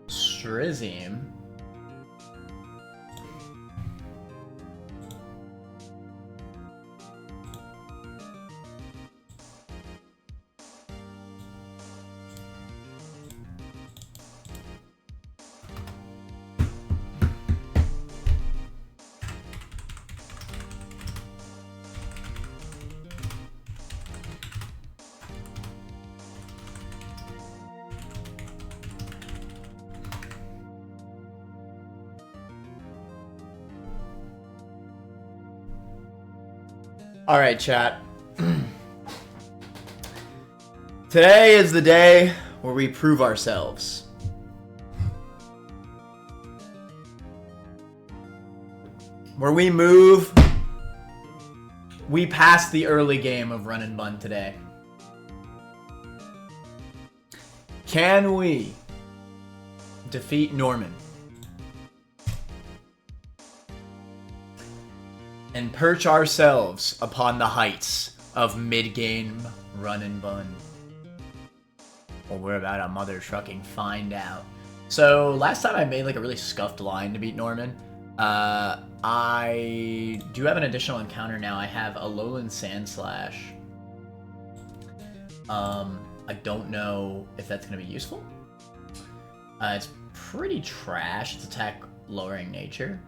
Strizim. All right, chat. Today is the day where we prove ourselves. Where we move, we pass the early game of Run and Bun today. Can we defeat Norman and perch ourselves upon the heights of mid-game Run and Bun? Well, we're about a mother trucking find out. So last time I made like a really scuffed line to beat Norman. I do have an additional encounter now. I have a Lowland Sandslash. I don't know if that's going to be useful. It's pretty trash. It's attack lowering nature.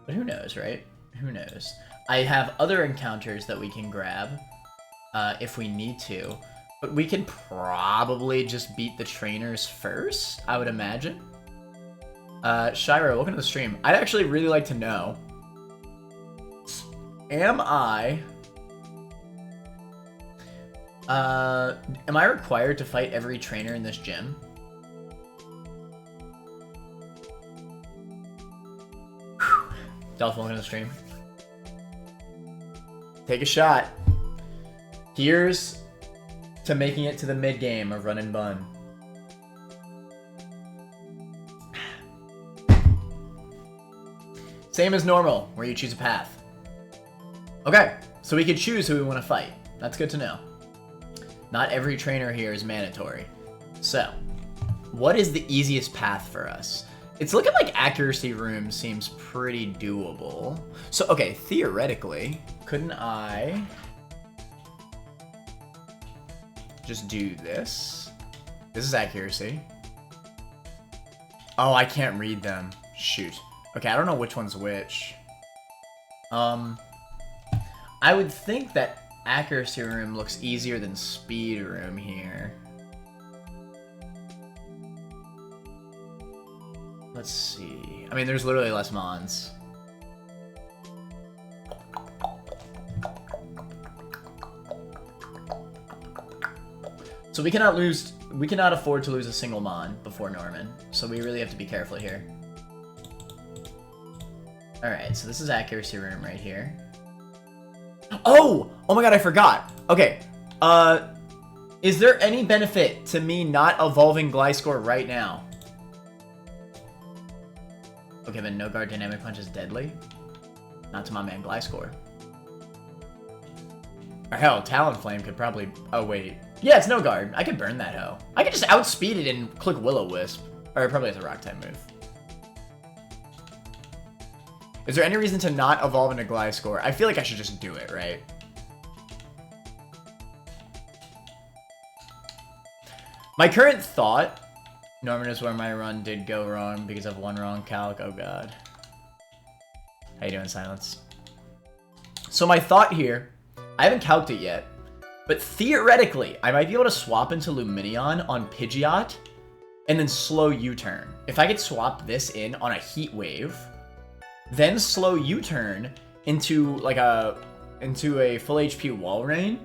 But who knows, right? Who knows? I have other encounters that we can grab if we need to. But we can probably just beat the trainers first, I would imagine. Shiro, welcome to the stream. I'd actually really like to know, am I required to fight every trainer in this gym? Dolph, welcome to the stream. Take a shot. Here's to making it to the mid game of Run and Bun. Same as normal, where you choose a path. Okay, so we can choose who we want to fight. That's good to know. Not every trainer here is mandatory. So, what is the easiest path for us? It's looking like Accuracy Room seems pretty doable. So, okay, theoretically, couldn't I just do this? This is Accuracy. Oh, I can't read them. Shoot. Okay, I don't know which one's which. I would think that Accuracy Room looks easier than Speed Room here. Let's see. I mean, there's literally less mons. So we cannot afford to lose a single mon before Norman. So we really have to be careful here. Alright, so this is Accuracy Room right here. Oh! Oh my god, I forgot. Okay. Is there any benefit to me not evolving Gliscor right now? Okay, then No Guard Dynamic Punch is deadly. Not to my man Gliscor. Or hell, Talonflame could probably... Oh, wait. Yeah, it's No Guard. I could burn that hoe. I could just outspeed it and click Will-O-Wisp. Or probably has a Rock-type move. Is there any reason to not evolve into Gliscor? I feel like I should just do it, right? My current thought... Norman is where my run did go wrong because of one wrong calc. Oh god. How you doing, Silence? So my thought here... I haven't calced it yet. But theoretically, I might be able to swap into Lumineon on Pidgeot and then slow U-turn. If I could swap this in on a Heat Wave, then slow U-turn into like a full HP Walrein,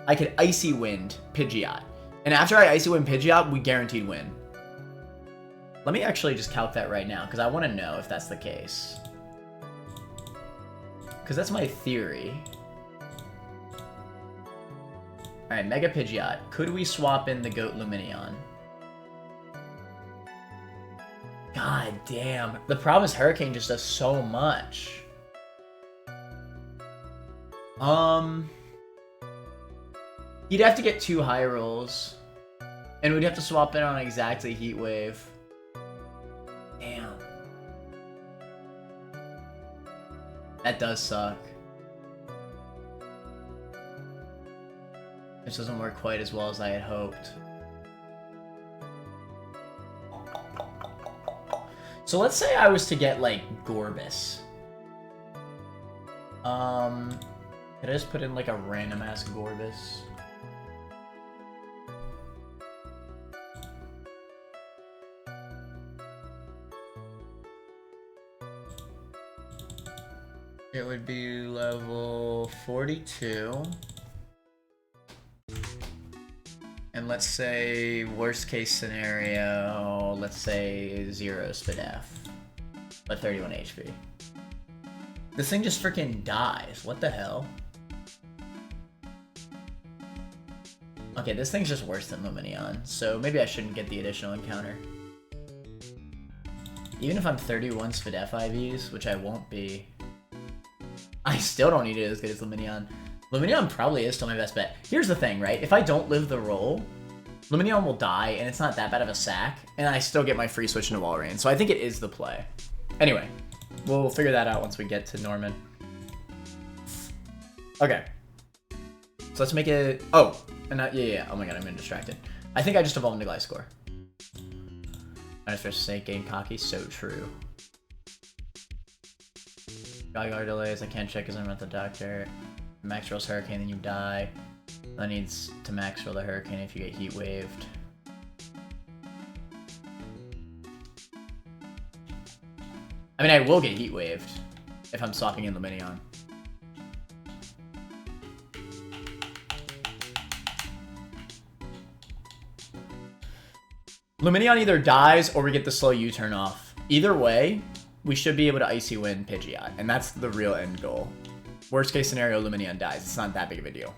I could Icy Wind Pidgeot. And after I Icy Wind Pidgeot, we guaranteed win. Let me actually just calc that right now, because I want to know if that's the case. Because that's my theory. Alright, Mega Pidgeot. Could we swap in the Goat Lumineon? God damn. The problem is Hurricane just does so much. You'd have to get 2 high rolls. And we'd have to swap in on exactly Heat Wave. Damn. That does suck. This doesn't work quite as well as I had hoped. So let's say I was to get, like, Gorbis. Could I just put in, like, a random-ass Gorbis? It would be level 42. And let's say, worst case scenario, let's say 0 SPDF. But 31 HP. This thing just freaking dies. What the hell? Okay, this thing's just worse than Lumineon, so maybe I shouldn't get the additional encounter. Even if I'm 31 SPDF IVs, which I won't be, I still don't need it as good as Lumineon. Lumineon probably is still my best bet. Here's the thing, right? If I don't live the roll, Lumineon will die, and it's not that bad of a sack, and I still get my free switch into Walrein, so I think it is the play. Anyway, we'll figure that out once we get to Norman. Okay. So let's make it... Oh! And yeah. Oh my god, I'm getting distracted. I think I just evolved into Gliscor. I just first say game cocky, so true. Gygar delays, I can't check because I'm at the doctor. Max rolls Hurricane, then you die. That needs to max roll the Hurricane if you get Heat Waved. I mean, I will get Heat Waved if I'm swapping in Lumineon. Lumineon either dies or we get the slow U-turn off. Either way, we should be able to Icy Wind Pidgeot, and that's the real end goal. Worst case scenario, Lumineon dies. It's not that big of a deal.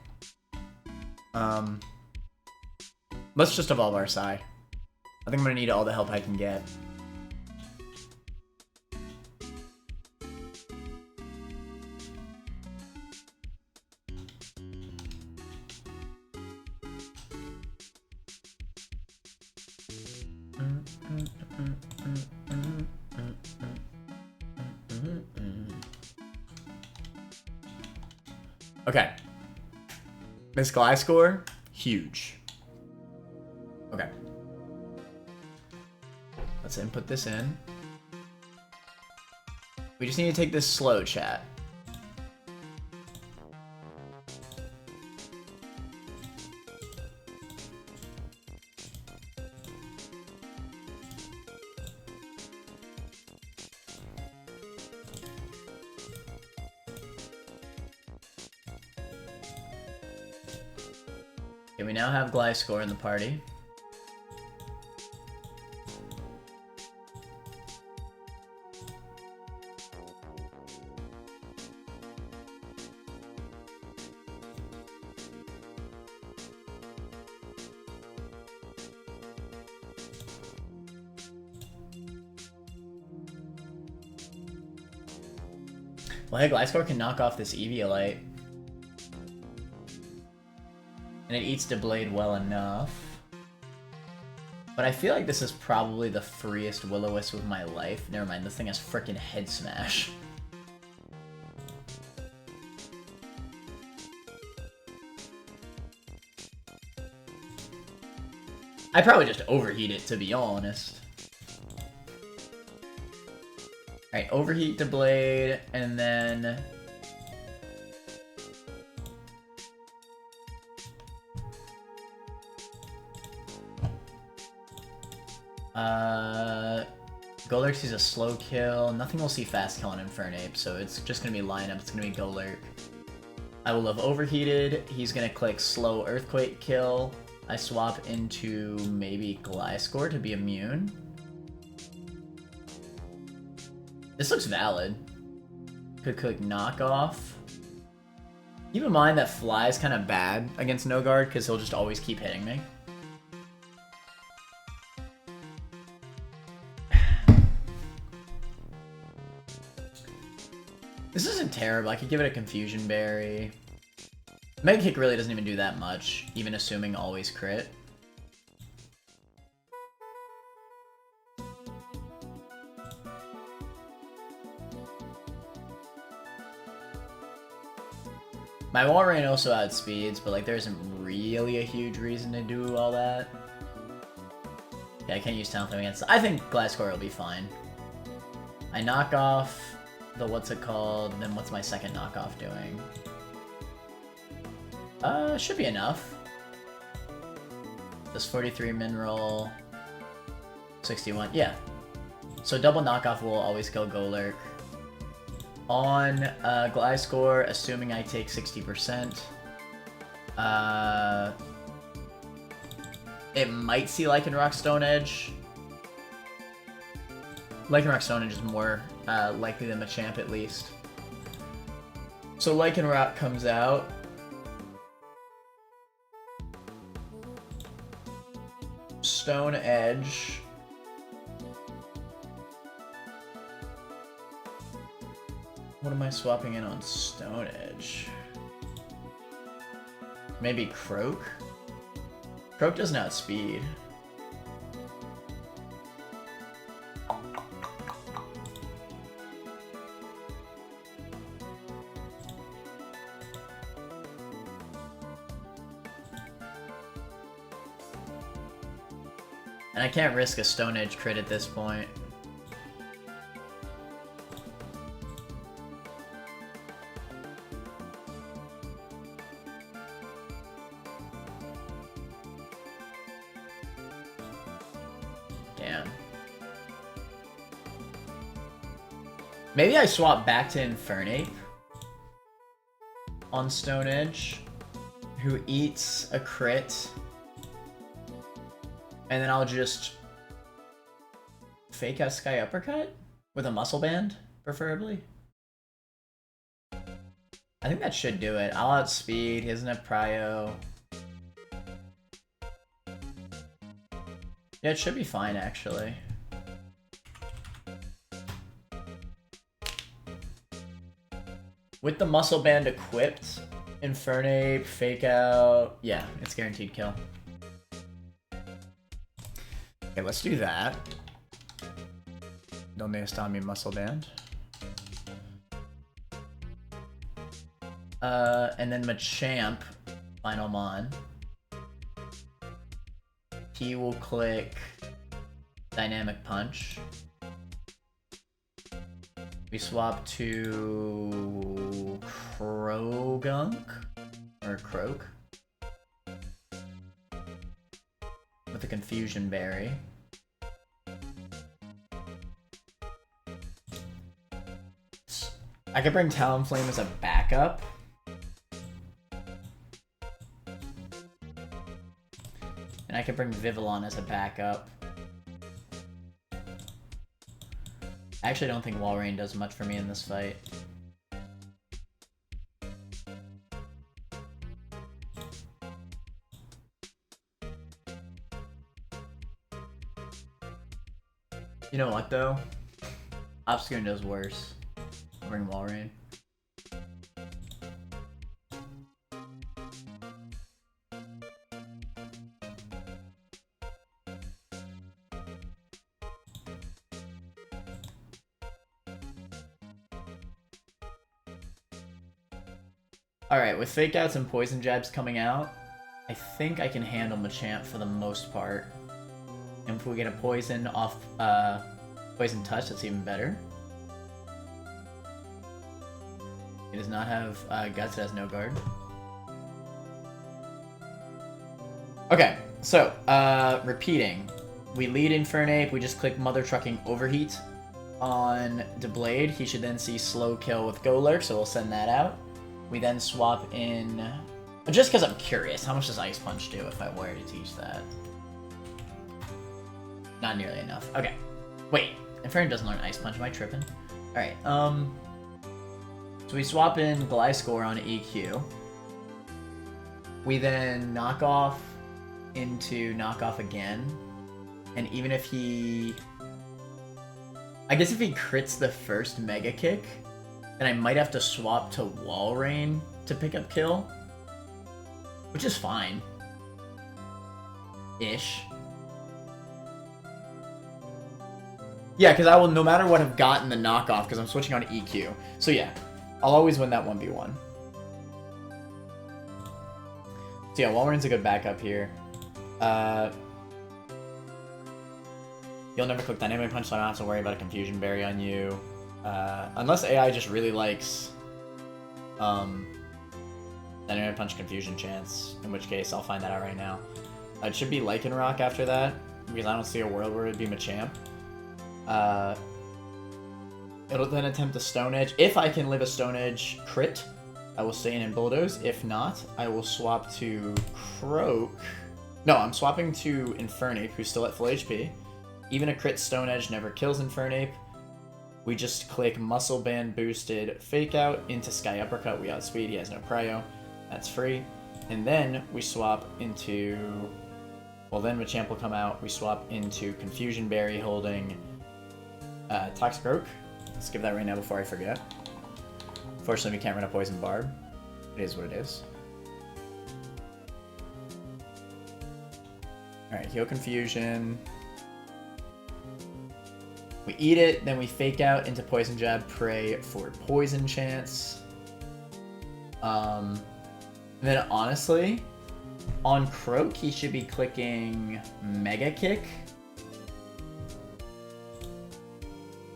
Let's just evolve our Psy. I think I'm gonna need all the help I can get. Okay. Miss Gliscor, huge. Okay. Let's input this in. We just need to take this slow, chat. Okay, we now have Gliscor in the party. Well, hey, Gliscor can knock off this Eviolite. And it eats Deblade well enough. But I feel like this is probably the freest Will-O-Wisp of my life. Never mind, this thing has frickin' Head Smash. I probably just overheat it, to be honest. Alright, overheat Deblade, and then... Golurk sees a slow kill. Nothing will see fast kill on Infernape, so it's just gonna be lineup. It's gonna be Golurk. I will have overheated. He's gonna click slow Earthquake kill. I swap into maybe Gliscor to be immune. This looks valid. Could click knockoff. Keep in mind that Fly is kind of bad against no guard because he'll just always keep hitting me. This isn't terrible. I could give it a Confusion Berry. Mega Kick really doesn't even do that much, even assuming always crit. My Walrein also outspeeds, but like there isn't really a huge reason to do all that. Yeah, I can't use Talonflame against... I think Gliscor will be fine. I knock off the what's it called, then what's my second knockoff doing? Should be enough. This 43 mineral, 61, yeah. So double knockoff will always kill Golurk. On Gliscor, assuming I take 60%, it might see Lycanroc Stone Edge. Lycanroc Stone Edge is more likely than Machamp at least. So Lycanroc comes out. Stone Edge. What am I swapping in on Stone Edge? Maybe Croak? Croak doesn't outspeed. And I can't risk a Stone Edge crit at this point. Damn. Maybe I swap back to Infernape on Stone Edge, who eats a crit. And then I'll just fake out Sky Uppercut with a Muscle Band, preferably. I think that should do it. I'll outspeed. He doesn't have Prio. Yeah, it should be fine, actually. With the Muscle Band equipped, Infernape, Fake Out. Yeah, it's guaranteed kill. Okay, let's do that. Donde está mi Muscle Band? And then Machamp, Final Mon. He will click Dynamic Punch. We swap to Krogunk or Croak with a Confusion Berry. I could bring Talonflame as a backup. And I could bring Vivillon as a backup. I actually don't think Walrein does much for me in this fight. You know what though? Obscure does worse. I'll bring Walrein. Alright, with Fake Outs and Poison Jabs coming out, I think I can handle Machamp for the most part. And if we get a Poison off Poison Touch, that's even better. It does not have Guts, it has no guard. Okay, so, repeating. We lead Infernape, we just click Mother Trucking Overheat on Deblade. He should then see Slow Kill with Golurk, so we'll send that out. We then swap in... Just because I'm curious, how much does Ice Punch do if I were to teach that? Not nearly enough. Okay. Wait, Infernape doesn't learn Ice Punch, am I tripping? Alright, so we swap in Gliscor on EQ. We then knock off into knock off again. And even if he... I guess if he crits the first Mega Kick, then I might have to swap to Walrein to pick up kill. Which is fine. Ish. Yeah, because I will no matter what have gotten the knockoff because I'm switching on EQ. So yeah, I'll always win that 1v1. So yeah, Walrein's a good backup here. You'll never click Dynamic Punch, so I don't have to worry about a Confusion Berry on you. Unless AI just really likes Dynamic Punch Confusion Chance, in which case I'll find that out right now. It should be Lycanroc after that, because I don't see a world where it would be Machamp. It'll then attempt a Stone Edge. If I can live a Stone Edge crit, I will stay in and Bulldoze. If not, I will swap to Croak. No, I'm swapping to Infernape, who's still at full HP. Even a crit Stone Edge never kills Infernape. We just click Muscle Band boosted Fake Out into Sky Uppercut. We outspeed, he has no Prio. That's free. And then we swap into... Well, then Machamp will come out. We swap into Confusion Berry holding Toxicroak. Let's give that right now before I forget. Fortunately, we can't run a Poison Barb. It is what it is. Alright, heal Confusion. We eat it, then we Fake Out into Poison Jab, pray for Poison Chance. Then honestly, on Croak, he should be clicking Mega Kick.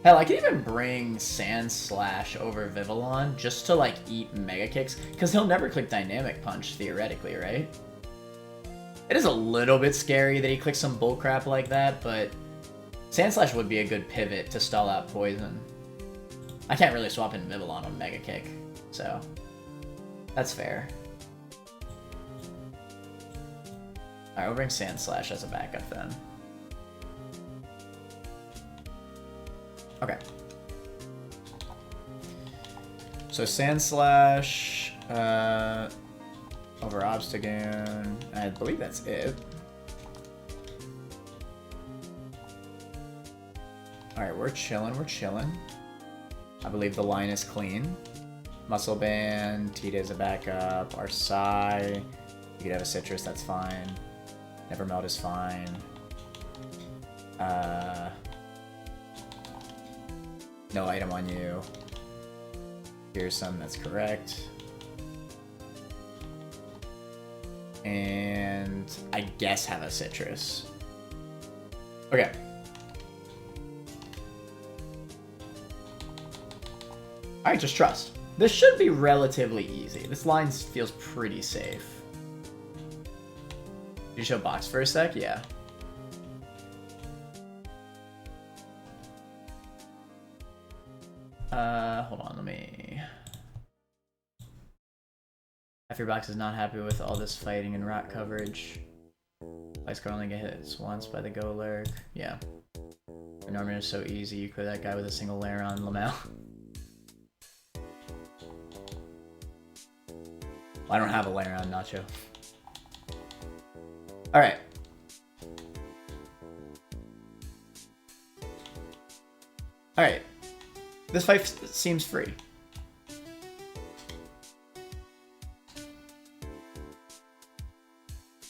Hell, I could even bring Sandslash over Vivillon just to, like, eat Mega Kicks, because he'll never click Dynamic Punch, theoretically, right? It is a little bit scary that he clicks some bullcrap like that, but Sandslash would be a good pivot to stall out Poison. I can't really swap in Vivillon on Mega Kick, so that's fair. Alright, we'll bring Sandslash as a backup then. Okay. So Sandslash, over Obstagoon, I believe that's it. Alright, we're chilling. I believe the line is clean. Muscle Band, Tita is a backup, our Psy, you could have a Citrus, that's fine. Never Melt is fine. No item on you. Here's some, that's correct. And I guess have a Citrus. Okay. Alright, just trust. This should be relatively easy. This line feels pretty safe. Did you show box for a sec? Yeah. Hold on, let me... Afterbox is not happy with all this fighting and rock coverage. Ice can only get hit once by the Golurk. Yeah. Norman is so easy, you clear that guy with a single lair on Lamau. I don't have a lair on Nacho. Alright. Alright. This fight seems free.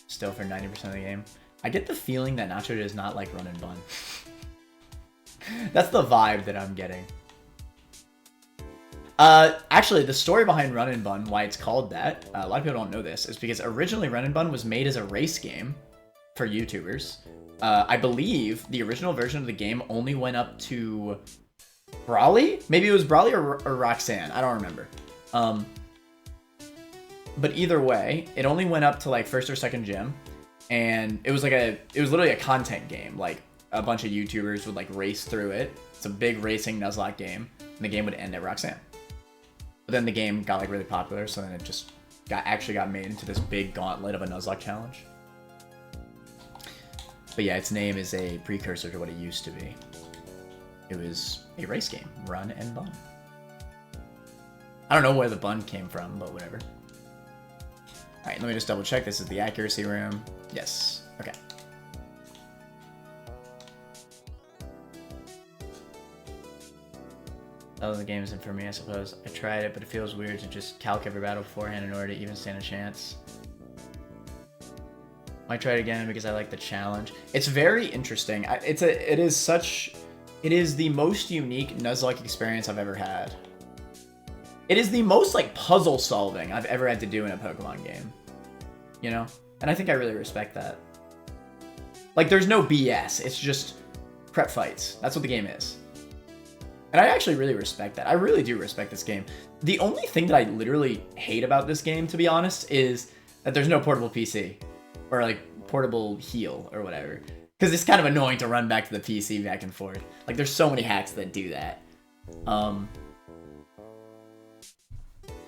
Still for 90% of the game. I get the feeling that Nacho does not like Run and Bun. That's the vibe that I'm getting. Actually, the story behind Run and Bun, why it's called that, a lot of people don't know this, is because originally Run and Bun was made as a race game for YouTubers. I believe the original version of the game only went up to Brawly? Maybe it was Brawly or Roxanne. I don't remember. But either way, it only went up to like first or second gym, and it was literally a content game. Like a bunch of YouTubers would like race through it. It's a big racing Nuzlocke game, and the game would end at Roxanne. But then the game got like really popular, so then it just actually got made into this big gauntlet of a Nuzlocke challenge. But yeah, its name is a precursor to what it used to be. It was a race game, Run and Bun. I don't know where the bun came from, but whatever. Alright, let me just double check. This is the accuracy room. Yes. Okay. Oh, the game isn't for me, I suppose. I tried it, but it feels weird to just calc every battle beforehand in order to even stand a chance. Might try it again because I like the challenge. It's very interesting. It is the most unique Nuzlocke experience I've ever had. It is the most like puzzle solving I've ever had to do in a Pokemon game. you know? And I think I really respect that. Like, there's no BS. It's just prep fights. That's what the game is. And I actually really respect that. I really do respect this game. The only thing that I literally hate about this game, to be honest, is that there's no portable PC. Or, like, portable heal or whatever. Because it's kind of annoying to run back to the PC back and forth. Like, there's so many hacks that do that.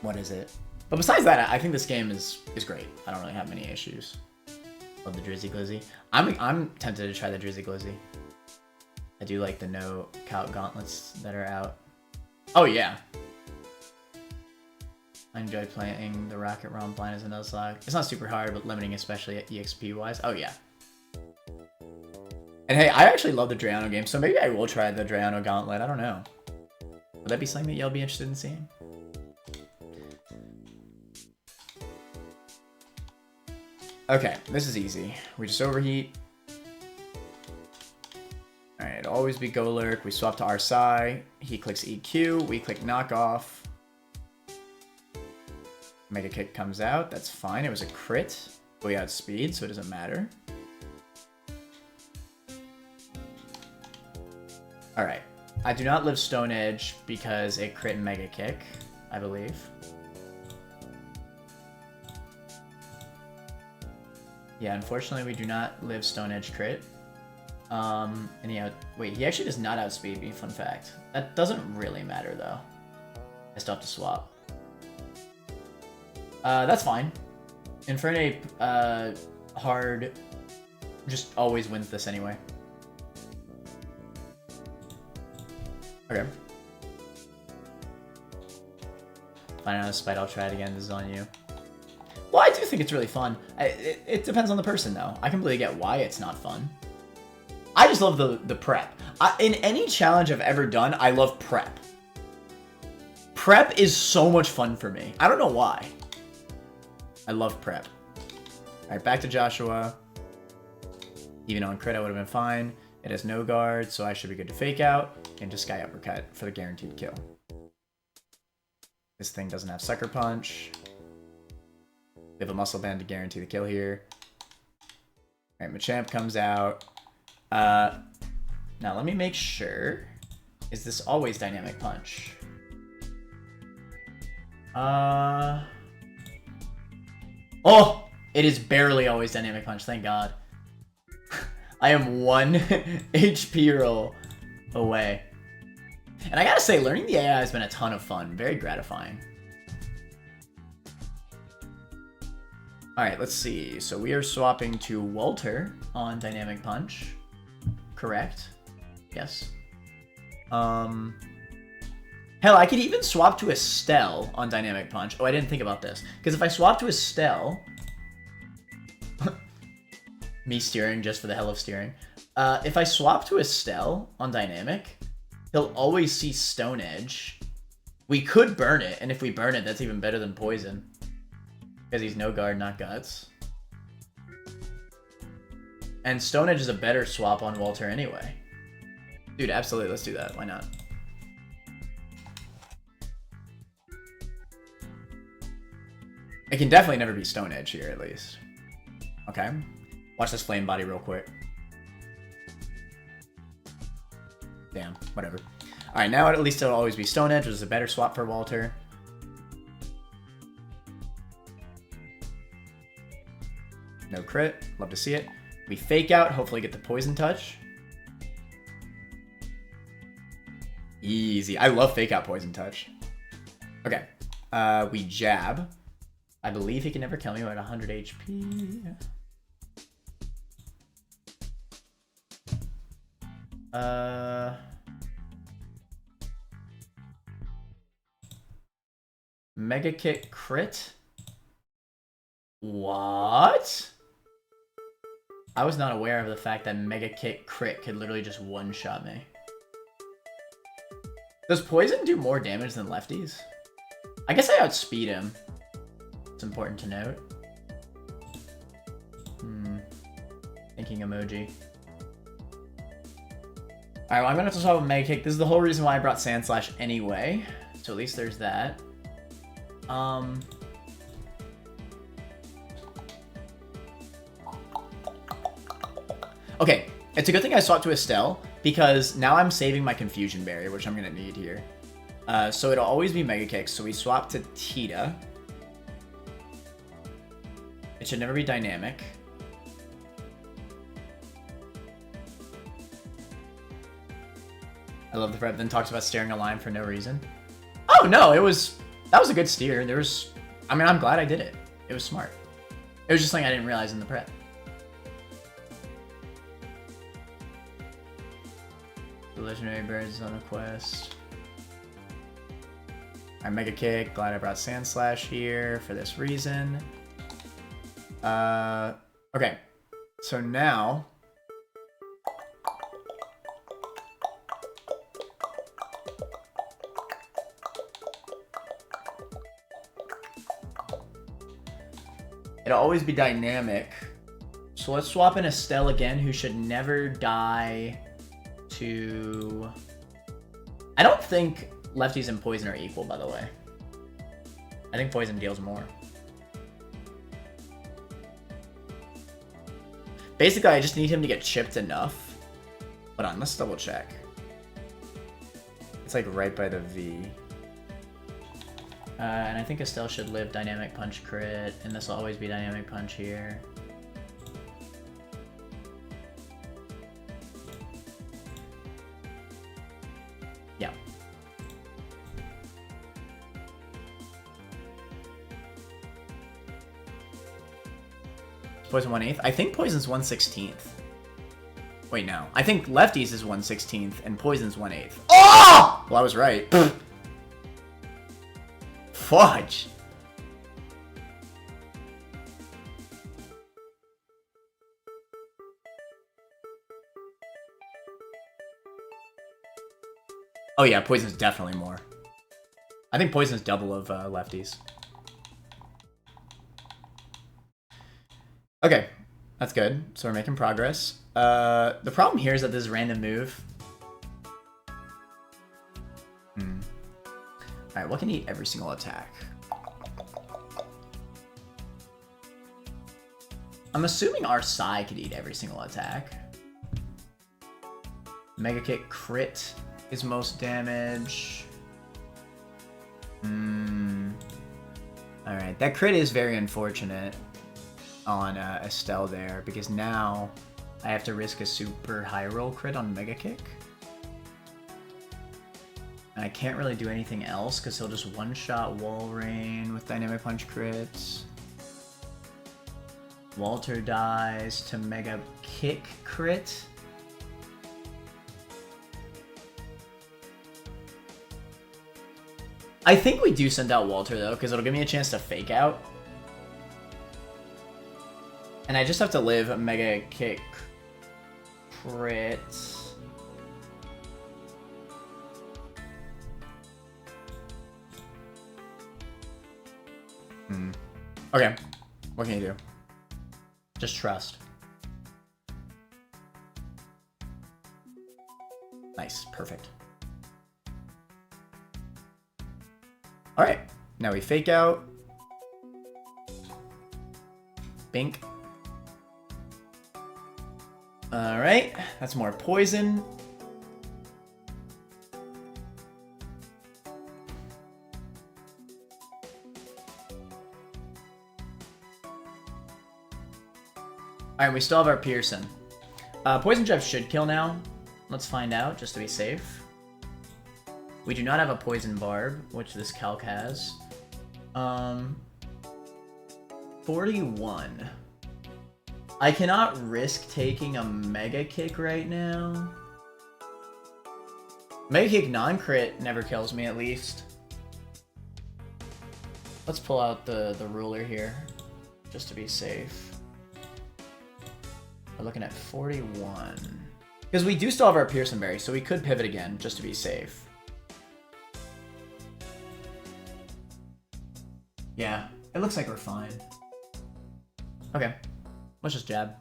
What is it? But besides that, I think this game is great. I don't really have many issues. Love the Drizzy Glizzy. I'm tempted to try the Drizzy Glizzy. I do like the no Calc gauntlets that are out. Oh yeah. I enjoy playing the Rocket ROM blind as a Nuzlocke. It's not super hard, but limiting, especially at EXP wise. Oh yeah. And hey, I actually love the Drayano game, so maybe I will try the Drayano Gauntlet. I don't know. Would that be something that y'all be interested in seeing? Okay, this is easy. We just overheat. Alright, it'll always be Golurk. We swap to Arsai. He clicks EQ. We click Knockoff. Mega Kick comes out. That's fine. It was a crit. We outspeed, so it doesn't matter. Alright. I do not live Stone Edge because it crit and Mega Kick, I believe. Yeah, unfortunately we do not live Stone Edge crit. And wait, he actually does not outspeed me, fun fact. That doesn't really matter though. I still have to swap. That's fine. Infernape, hard, just always wins this anyway. Okay. Fine, on a spite, I'll try it again. This is on you. Well, I do think it's really fun. It depends on the person, though. I completely get why it's not fun. I just love the prep. In any challenge I've ever done, I love prep. Prep is so much fun for me. I don't know why. I love prep. Alright, back to Joshua. Even on crit, I would have been fine. It has no guard, so I should be good to fake out. And just Sky Uppercut for the guaranteed kill. This thing doesn't have Sucker Punch. We have a Muscle Band to guarantee the kill here. Alright, Machamp comes out. Now let me make sure. Is this always Dynamic Punch? Oh! It is barely always Dynamic Punch, thank God. I am 1 HP roll away. And I gotta say, learning the AI has been a ton of fun. Very gratifying. Alright, let's see. So we are swapping to Walter on Dynamic Punch. Correct. Yes. Hell, I could even swap to Estelle on Dynamic Punch. Oh, I didn't think about this. Because if I swap to Estelle... me steering just for the hell of steering. If I swap to Estelle on Dynamic, he'll always see Stone Edge. We could burn it, and if we burn it, that's even better than Poison. Because he's no guard, not guts. And Stone Edge is a better swap on Walter anyway. Dude, absolutely, let's do that. Why not? It can definitely never be Stone Edge here, at least. Okay. Watch this Flame Body real quick. Damn, whatever. Alright, now at least it'll always be Stone Edge, which is a better swap for Walter. No crit. Love to see it. We fake out, hopefully get the Poison Touch. Easy. I love fake out Poison Touch. Okay. We jab. I believe he can never kill me at 100 HP. Mega Kick crit? What? I was not aware of the fact that Mega Kick crit could literally just one-shot me. Does Poison do more damage than lefties? I guess I outspeed him. It's important to note. Thinking emoji. Alright, well, I'm gonna have to swap with Mega Kick. This is the whole reason why I brought Sandslash anyway. So at least there's that. Okay, it's a good thing I swapped to Estelle, because now I'm saving my Confusion Barrier, which I'm going to need here. So it'll always be Mega Kick, so we swap to Tita. It should never be Dynamic. I love the prep, then talks about steering a line for no reason. Oh, no, that was a good steer. I mean, I'm glad I did it. It was smart. It was just something I didn't realize in the prep. The Legendary Birds on a quest. Alright, Mega Kick. Glad I brought Sandslash here for this reason. Okay. So now... it'll always be Dynamic. So let's swap in Estelle again, who should never die to... I don't think lefties and poison are equal, by the way. I think poison deals more. Basically, I just need him to get chipped enough. Hold on, let's double check. It's like right by the V. And I think Estelle should live Dynamic Punch crit, and this will always be Dynamic Punch here. Yeah. Poison 1/8? I think Poison's 1/16th. Wait, no. I think Lefties is 1/16th, and Poison's 1/8. Oh! Well, I was right. Fudge! Oh yeah, Poison's definitely more. I think Poison's double of lefties. Okay, that's good. So we're making progress. The problem here is that this random move... Alright, what can eat every single attack? I'm assuming our Psy could eat every single attack. Mega Kick crit is most damage. Alright, that crit is very unfortunate on Estelle there, because now I have to risk a super high roll crit on Mega Kick. And I can't really do anything else because he'll just one-shot Walrein with Dynamic Punch crits. Walter dies to Mega Kick crit. I think we do send out Walter though, because it'll give me a chance to fake out. And I just have to live a Mega Kick crit. Okay, what can you do? Just trust. Nice, perfect. Alright, now we fake out. Bink. Alright, that's more poison. Alright, we still have our Pearson. Poison Jab should kill now. Let's find out, just to be safe. We do not have a Poison Barb, which this calc has. 41. I cannot risk taking a Mega Kick right now. Mega Kick non-crit never kills me, at least. Let's pull out the ruler here, just to be safe. We're looking at 41. Because we do still have our Pearson Berry, so we could pivot again, just to be safe. Yeah, it looks like we're fine. Okay, let's just jab.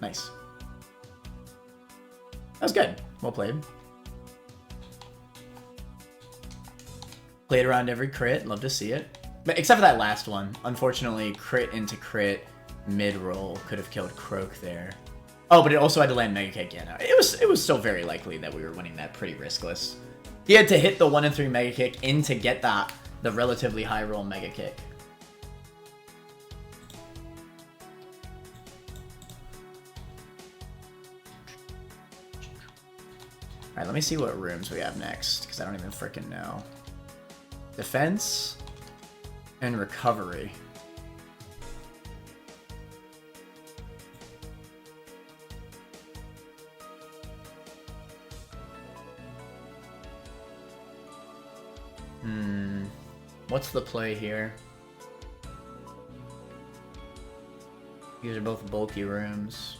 Nice. That was good. Well played. Played around every crit. Love to see it. But except for that last one. Unfortunately, crit into crit mid-roll could have killed Croak there. Oh, but it also had to land Mega Kick. Yeah, no, it was still very likely that we were winning that pretty riskless. He had to hit the 1 in 3 Mega Kick in to get the relatively high roll Mega Kick. Alright, let me see what rooms we have next, because I don't even freaking know. Defense and recovery. What's the play here? These are both bulky rooms.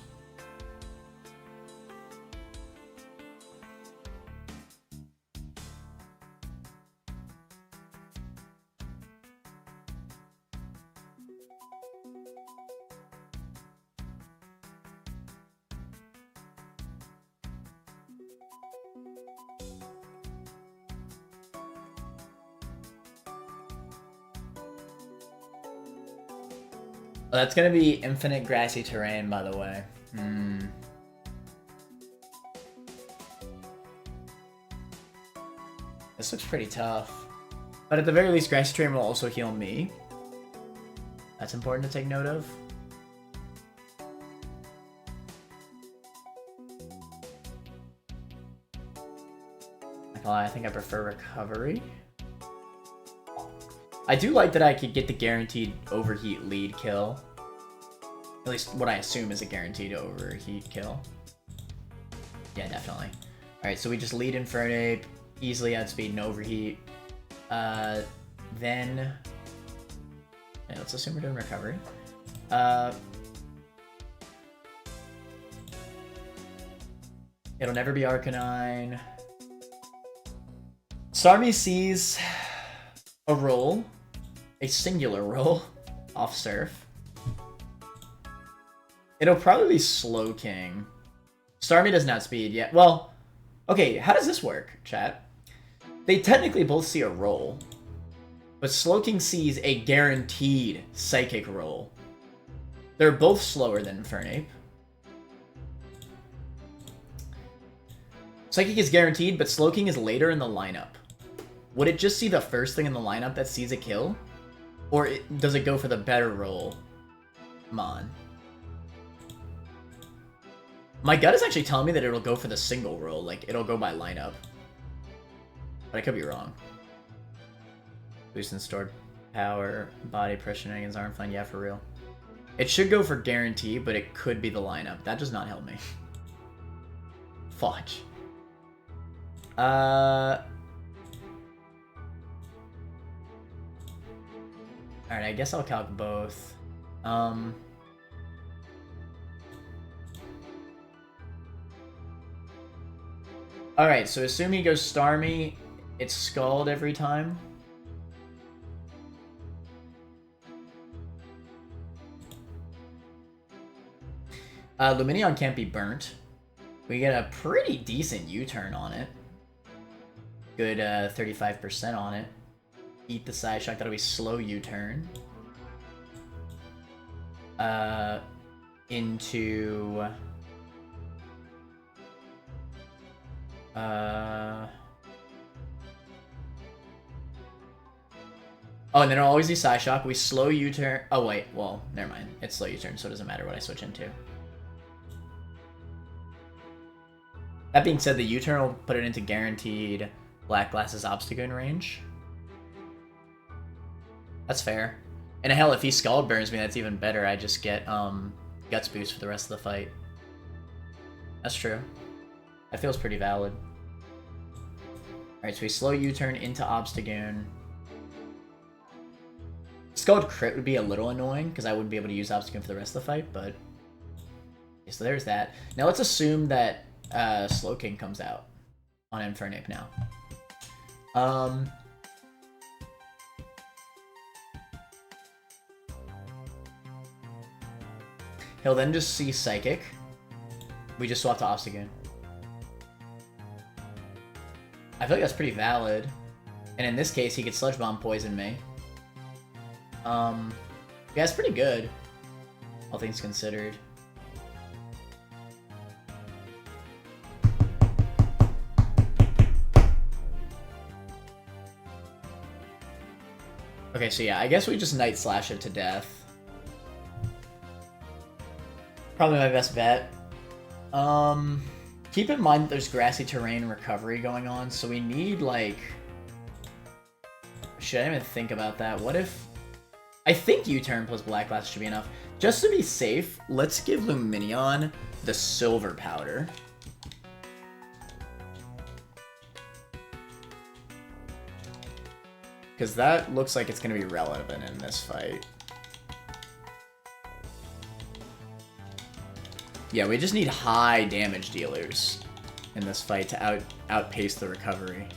Oh, that's gonna be infinite grassy terrain, by the way. This looks pretty tough. But at the very least, grassy terrain will also heal me. That's important to take note of. I think I prefer recovery. I do like that I could get the guaranteed overheat lead kill. At least what I assume is a guaranteed overheat kill. Yeah, definitely. Alright, so we just lead Infernape, easily outspeed and overheat. Then... yeah, let's assume we're doing recovery. It'll never be Arcanine. Starmie sees a roll. A singular roll off Surf. It'll probably be Slowking. Starmie doesn't outspeed yet. Well, okay, how does this work, chat? They technically both see a roll, but Slowking sees a guaranteed Psychic roll. They're both slower than Infernape. Psychic is guaranteed, but Slowking is later in the lineup. Would it just see the first thing in the lineup that sees a kill? Or does it go for the better roll? Mon. My gut is actually telling me that it'll go for the single roll, like it'll go by lineup. But I could be wrong. Boost and stored power, body pressure against arm fine, yeah, for real. It should go for guarantee, but it could be the lineup. That does not help me. Fudge. Alright, I guess I'll calc both. Alright, so assume he goes Starmie, it's Scald every time. Lumineon can't be burnt. We get a pretty decent U-turn on it. Good 35% on it. Eat the Psy Shock, that'll be slow U-turn. Into... Oh, and then it'll always be Psy Shock. We slow U-turn... oh, wait. Well, never mind. It's slow U-turn, so it doesn't matter what I switch into. That being said, the U-turn will put it into guaranteed Black Glass's Obstagoon range. That's fair. And hell, if he Scald Burns me, that's even better. I just get Guts Boost for the rest of the fight. That's true. That feels pretty valid. Alright, so we slow U-turn into Obstagoon. Scald crit would be a little annoying, because I wouldn't be able to use Obstagoon for the rest of the fight, but... okay, so there's that. Now let's assume that Slowking comes out on Infernape now. He'll then just see Psychic. We just swap to Obstagoon. I feel like that's pretty valid. And in this case, he could Sludge Bomb poison me. Yeah, it's pretty good, all things considered. Okay, so yeah, I guess we just Night Slash it to death. Probably my best bet. Keep in mind that there's grassy terrain recovery going on, so we need, like... Should I even think about that? What if... I think U-turn plus Black Blast should be enough. Just to be safe, let's give Lumineon the Silver Powder. Because that looks like it's going to be relevant in this fight. Yeah, we just need high damage dealers in this fight to outpace the recovery.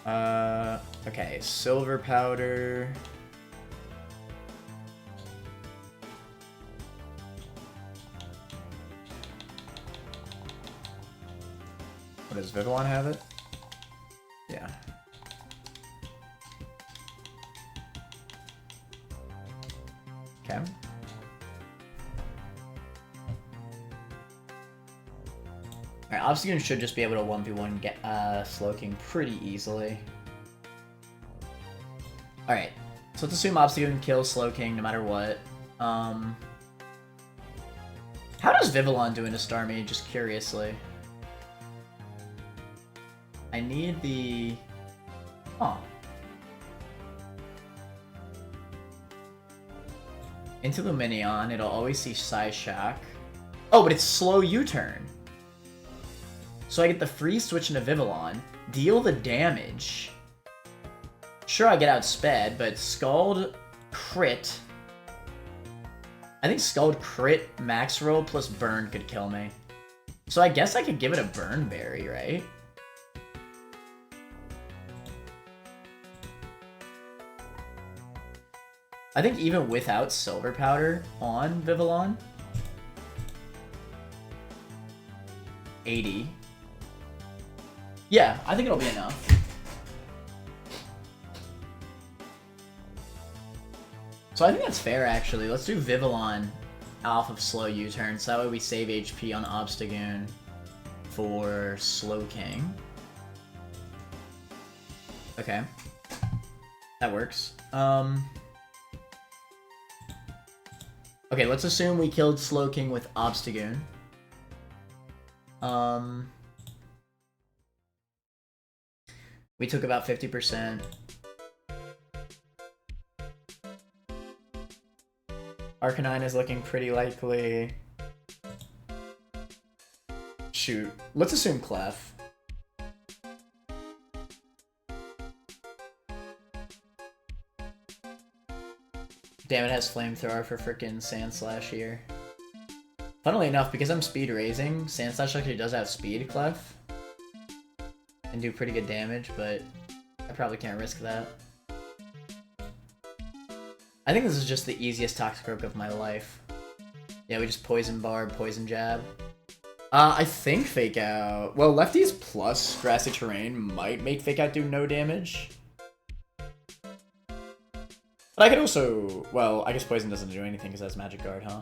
Okay, Silver Powder. What, does Vivillon have it? Yeah. Okay. Alright, Obstagoon should just be able to 1v1 get Slowking pretty easily. Alright, so let's assume Obstagoon kills Slowking no matter what. How does Vivillon do into Starmie, just curiously? I need the... Oh. Into Lumineon, it'll always see Psyshock. Oh, but it's slow U-turn. So I get the free switch into Vivillon, deal the damage. Sure, I get outsped, but Scald crit. I think Scald crit max roll plus burn could kill me. So I guess I could give it a Burn Berry, right? I think even without Silver Powder on Vivillon, 80. Yeah, I think it'll be enough. So I think that's fair, actually. Let's do Vivillon off of slow U-turn, so that way we save HP on Obstagoon for Slowking. Okay. That works. Okay, let's assume we killed Slowking with Obstagoon. We took about 50%. Arcanine is looking pretty likely. Shoot. Let's assume Clef. Damn, it has Flamethrower for frickin' Sandslash here. Funnily enough, because I'm speed raising, Sandslash actually does have speed Clef. And do pretty good damage, but I probably can't risk that. I think this is just the easiest Toxicroak of my life. Yeah, we just Poison Barb, Poison Jab. I think Fake Out... Well, Lefties plus Grassy Terrain might make Fake Out do no damage. But I could also... Well, I guess Poison doesn't do anything because that's Magic Guard, huh?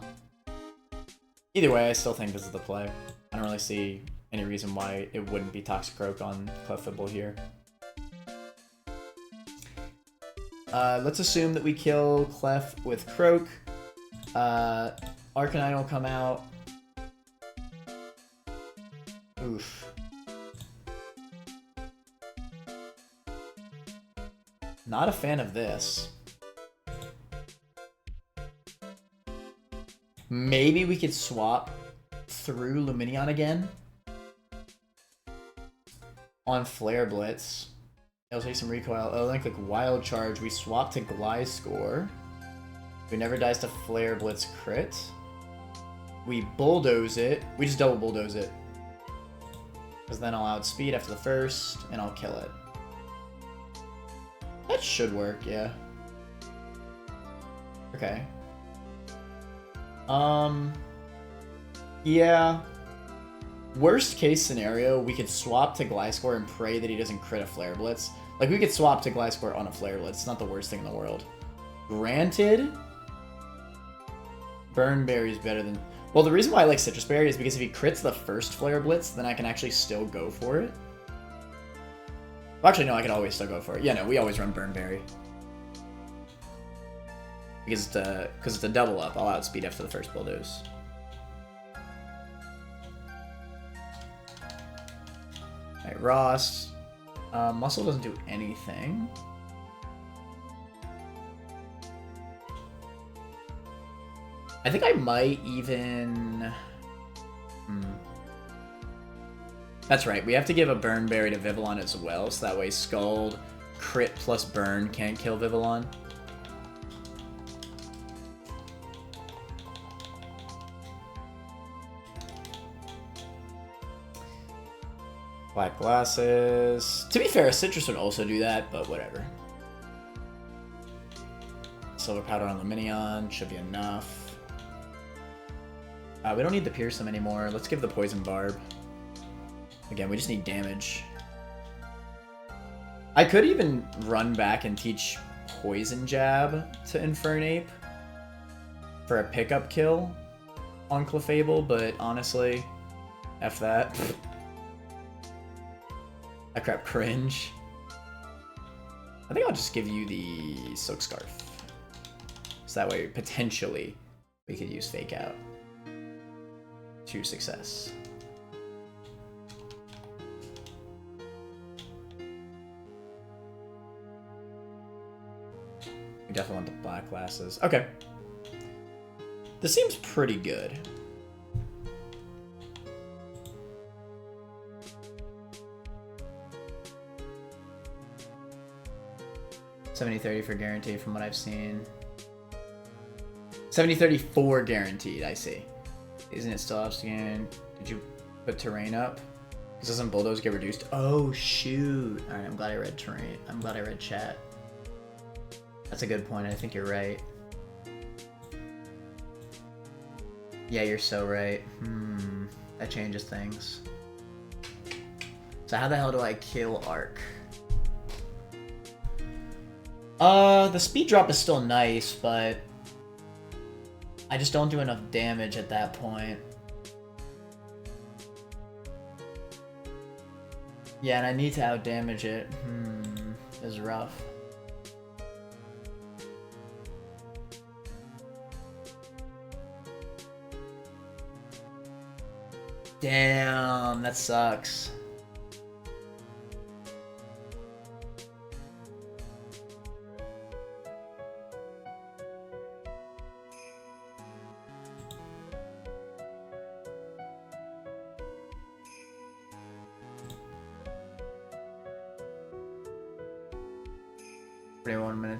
Either way, I still think this is the play. I don't really see any reason why it wouldn't be Toxicroak on Clefable here. Let's assume that we kill Clef with Croak. Arcanine will come out. Oof. Not a fan of this. Maybe we could swap through Lumineon again on Flare Blitz. It'll take some recoil. Oh, then click Wild Charge. We swap to Gliscor. We never dies to Flare Blitz crit. We bulldoze it. We just double bulldoze it. Because then I'll outspeed after the first, and I'll kill it. That should work, yeah. Okay. Yeah. Worst case scenario, we could swap to Gliscor and pray that he doesn't crit a Flare Blitz. Like, we could swap to Gliscor on a Flare Blitz. It's not the worst thing in the world. Granted, Burn Berry is better than... Well, the reason why I like Citrus Berry is because if he crits the first Flare Blitz, then I can actually still go for it. Well, actually, no, I can always still go for it. Yeah, no, we always run Burn Berry. Because it's a double up. I'll outspeed after the first Bulldoze. Alright, Ross. Muscle doesn't do anything. I think I might even... That's right, we have to give a Burn Berry to Vivillon as well, so that way Scald, crit plus burn can't kill Vivillon. Black Glasses. To be fair, Citrus would also do that, but whatever. Silver Powder on Lumineon should be enough. We don't need the Pierce anymore. Let's give the Poison Barb. Again, we just need damage. I could even run back and teach Poison Jab to Infernape for a pickup kill on Clefable, but honestly, F that. That crap cringe. I think I'll just give you the Silk Scarf. So that way, potentially, we could use Fake Out to success. We definitely want the Black Glasses. Okay. This seems pretty good. $70-30 for guaranteed from what I've seen. $70-34 guaranteed, I see. Isn't it still obscene? Did you put terrain up? Because doesn't Bulldoze get reduced? Oh, shoot. Alright, I'm glad I read terrain. I'm glad I read chat. That's a good point. I think you're right. Yeah, you're so right. That changes things. So how the hell do I kill Arc? The speed drop is still nice, but I just don't do enough damage at that point. Yeah, and I need to outdamage it. Is rough. Damn, that sucks.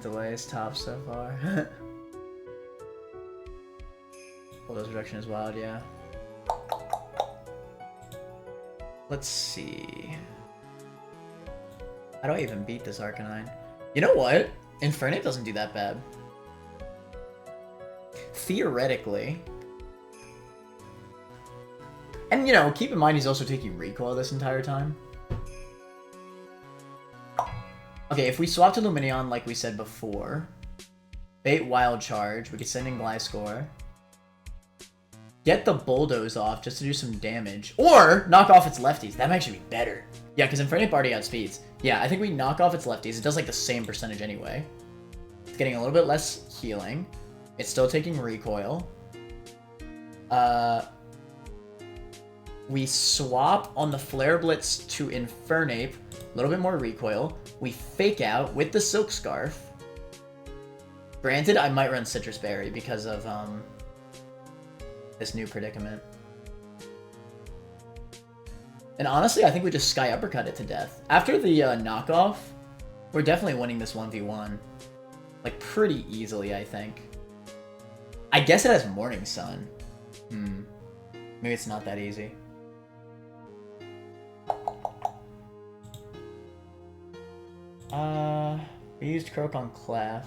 Delay is top so far. Bulldoze reduction is wild, yeah. Let's see. How do I even beat this Arcanine? You know what? Infernape doesn't do that bad. Theoretically. And, you know, keep in mind he's also taking recoil this entire time. Okay, if we swap to Lumineon like we said before, bait Wild Charge, we could send in Gliscor, get the Bulldoze off just to do some damage, or knock off its lefties. That might actually be better. Yeah, because Infernape already outspeeds. Yeah, I think we knock off its lefties. It does like the same percentage anyway. It's getting a little bit less healing. It's still taking recoil. We swap on the Flare Blitz to Infernape, a little bit more recoil. We Fake Out with the Silk Scarf. Granted, I might run Citrus Berry because of this new predicament. And honestly, I think we just Sky Uppercut it to death. After the knockoff, we're definitely winning this 1v1. Like, pretty easily, I think. I guess it has Morning Sun. Maybe it's not that easy. We used Croak on Clef.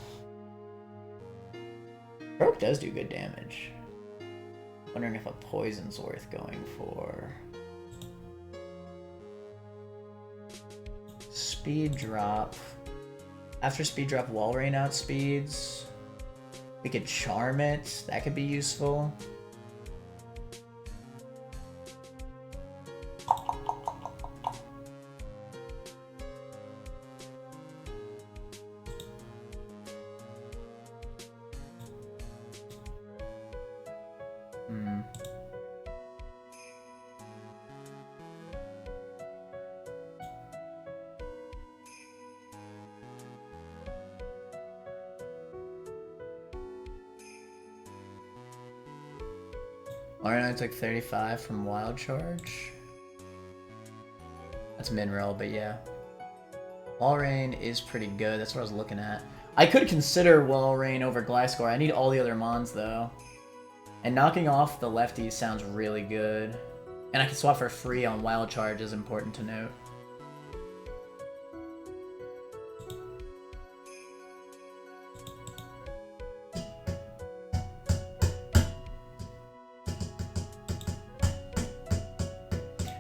Croak does do good damage. Wondering if a poison's worth going for. Speed drop. After speed drop, wall rain outspeeds. We could charm it. That could be useful. Alright, I took 35 from Wild Charge. That's Mineral, but yeah. Wall Rain is pretty good. That's what I was looking at. I could consider Wall Rain over Gliscor. I need all the other Mons, though. And knocking off the lefties sounds really good. And I can swap for free on Wild Charge is important to note.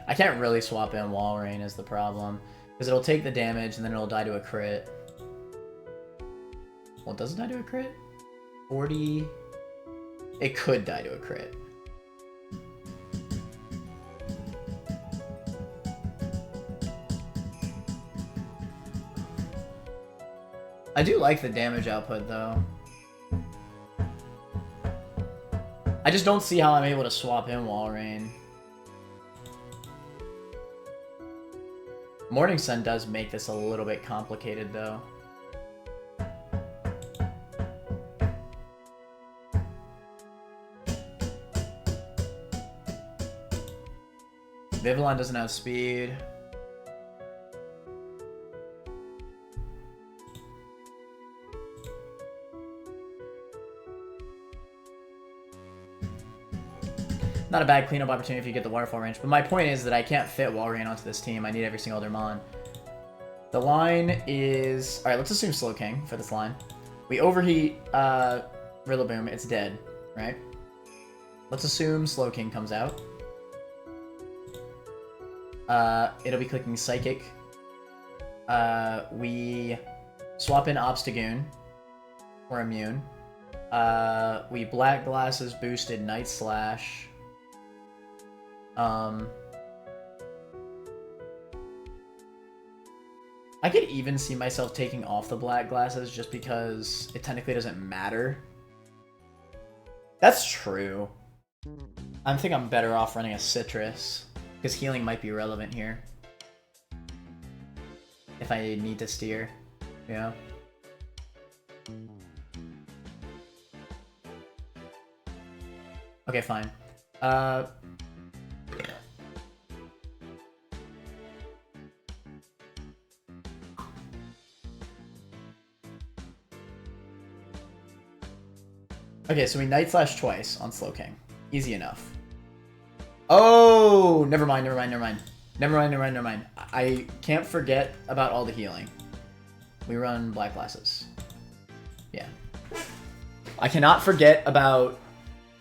I can't really swap in Wall Rain is the problem. Because it'll take the damage and then it'll die to a crit. Well, does it die to a crit? 40... It could die to a crit. I do like the damage output, though. I just don't see how I'm able to swap in Wall Rain. Morning Sun does make this a little bit complicated, though. Vivillon doesn't have speed. Not a bad cleanup opportunity if you get the Waterfall range, but my point is that I can't fit Wall Rain onto this team. I need every single other Mon. The line is... Alright, let's assume Slowking for this line. We overheat Rillaboom, it's dead, right? Let's assume Slowking comes out. It'll be clicking Psychic. We swap in Obstagoon. We're immune. We Black Glasses boosted Night Slash. I could even see myself taking off the Black Glasses just because it technically doesn't matter. That's true. I think I'm better off running a Citrus, because healing might be relevant here. If I need to steer, yeah. Okay, fine. Okay, so we Night Slash twice on Slowking. Easy enough. Oh, never mind. I can't forget about all the healing. We run Black Glasses. Yeah. I cannot forget about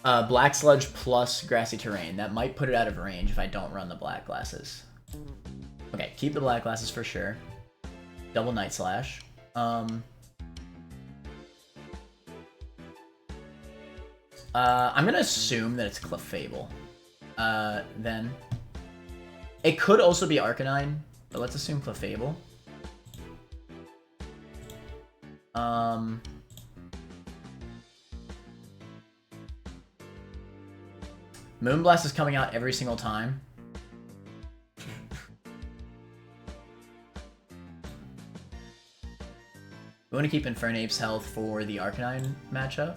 Black Sludge plus Grassy Terrain. That might put it out of range if I don't run the Black Glasses. Okay, keep the Black Glasses for sure. Double Night Slash. I'm gonna assume that it's Clefable. Then. It could also be Arcanine, but let's assume Clefable. Moonblast is coming out every single time. We want to keep Infernape's health for the Arcanine matchup.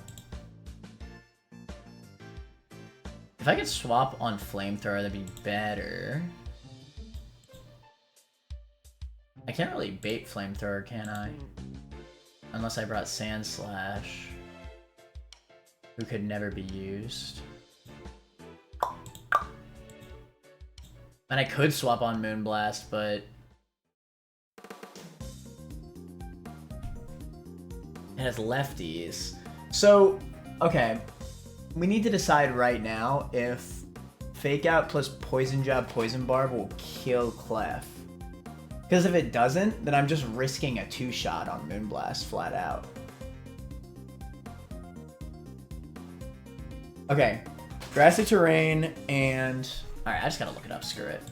If I could swap on Flamethrower, that'd be better. I can't really bait Flamethrower, can I? Unless I brought Sandslash, who could never be used. And I could swap on Moonblast, but it has lefties. So, okay. We need to decide right now if Fake Out plus Poison Jab, Poison Barb will kill Clef. Because if it doesn't, then I'm just risking a 2-shot on Moonblast flat out. Okay. Grassy terrain and... Alright, I just gotta look it up. Screw it.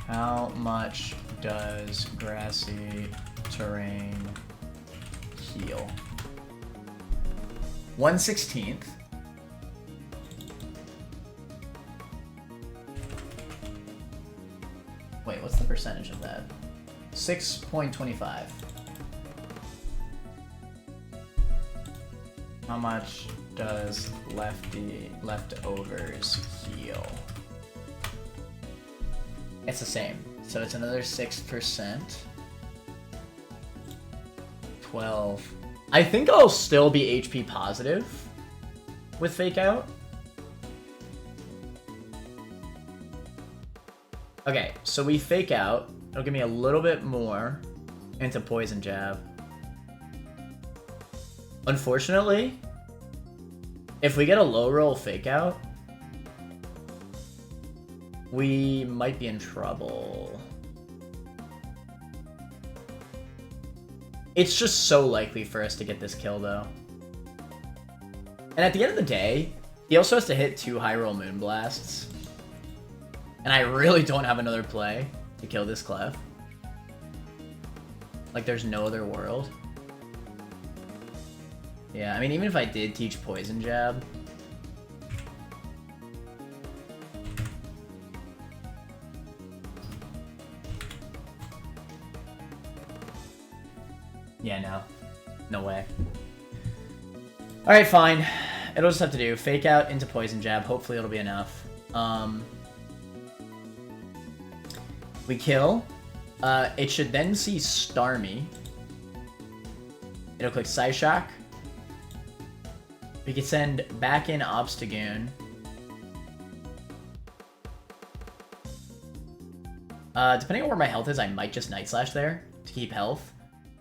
How much does grassy terrain heal? 1/16. Wait, what's the percentage of that? 6.25. How much does leftovers heal? It's the same. So it's another 6%. 12. I think I'll still be HP positive with Fake Out. Okay, so we Fake Out. It'll give me a little bit more into Poison Jab. Unfortunately, if we get a low roll Fake Out, we might be in trouble. It's just so likely for us to get this kill, though. And at the end of the day, he also has to hit 2 high roll Moonblasts. And I really don't have another play to kill this Clef. Like, there's no other world. Yeah, I mean, even if I did teach Poison Jab... Yeah, no. No way. Alright, fine. It'll just have to do. Fake Out into Poison Jab. Hopefully it'll be enough. We kill. It should then see Starmie. It'll click Psyshock. We can send back in Obstagoon. Depending on where my health is, I might just Night Slash there to keep health.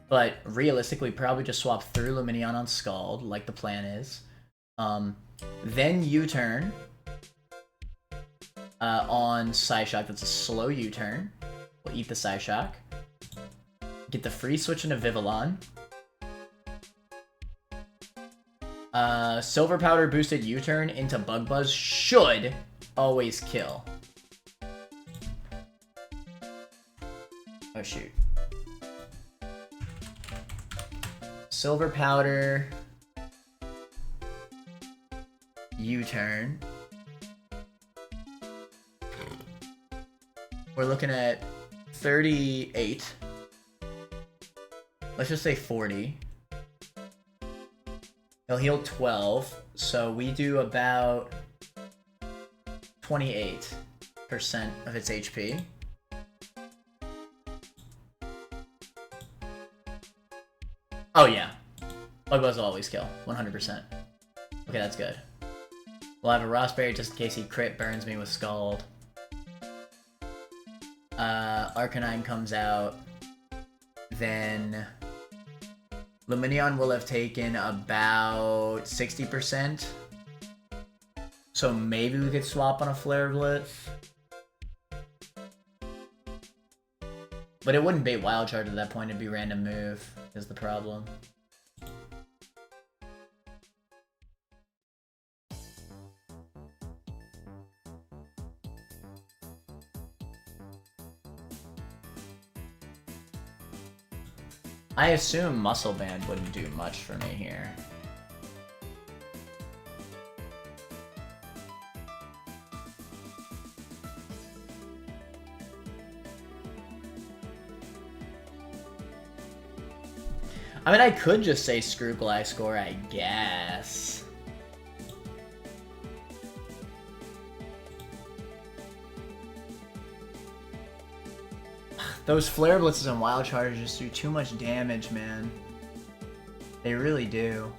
But realistically, probably just swap through Lumineon on Scald, like the plan is. Then U-turn on Psyshock. That's a slow U-turn. We'll eat the Psyshock. Get the free switch into Vivillon. Silver Powder boosted U-turn into Bug Buzz should always kill. Oh shoot. Silver Powder U-turn. We're looking at 38. Let's just say 40. He'll heal 12, so we do about 28% of its HP. Oh yeah. Bug Buzz will always kill. 100%. Okay, that's good. We'll have a Rossberry just in case he crit burns me with Scald. Arcanine comes out. Then Lumineon will have taken about 60%. So maybe we could swap on a Flare Blitz. But it wouldn't bait Wild Charge at that point, it'd be random move, is the problem. I assume Muscle Band wouldn't do much for me here. I mean, I could just say screw Gliscor, I guess. Those Flare Blitzes and Wild Charges just do too much damage, man. They really do.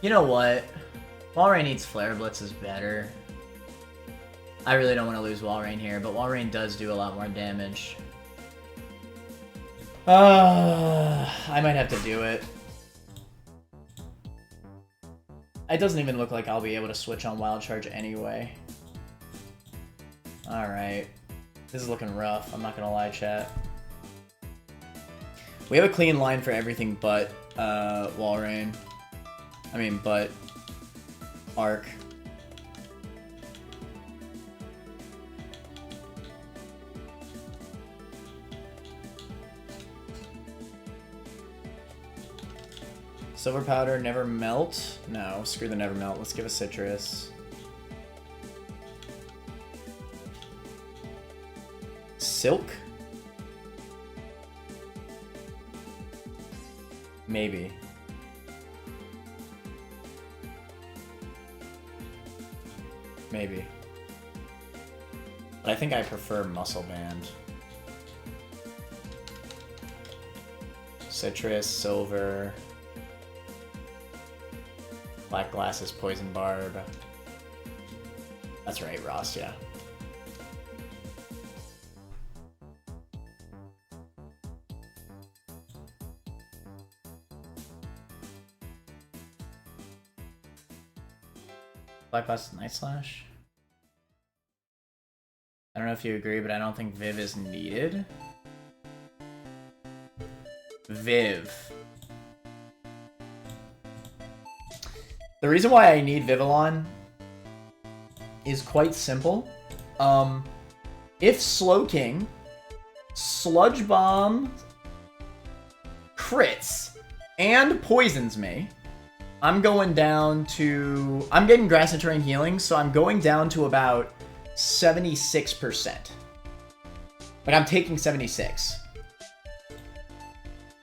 You know what? Walrein needs Flare Blitz is better. I really don't want to lose Walrein here, but Walrein does do a lot more damage. I might have to do it. It doesn't even look like I'll be able to switch on Wild Charge anyway. Alright. This is looking rough, I'm not gonna lie, chat. We have a clean line for everything but Walrein. I mean, but Arc. Silver powder, never melt. No, screw the never melt. Let's give a citrus. Silk? Maybe. Maybe. But I think I prefer muscle band. Citrus, silver. Black glasses, poison barb. That's right, Ross, yeah. Black glasses, night slash. I don't know if you agree, but I don't think Viv is needed. Viv. The reason why I need Vivillon is quite simple. If Slowking, Sludge Bomb, crits, and poisons me, I'm going down to... I'm getting Grass and Terrain healing, so I'm going down to about 76%. Like, I'm taking 76.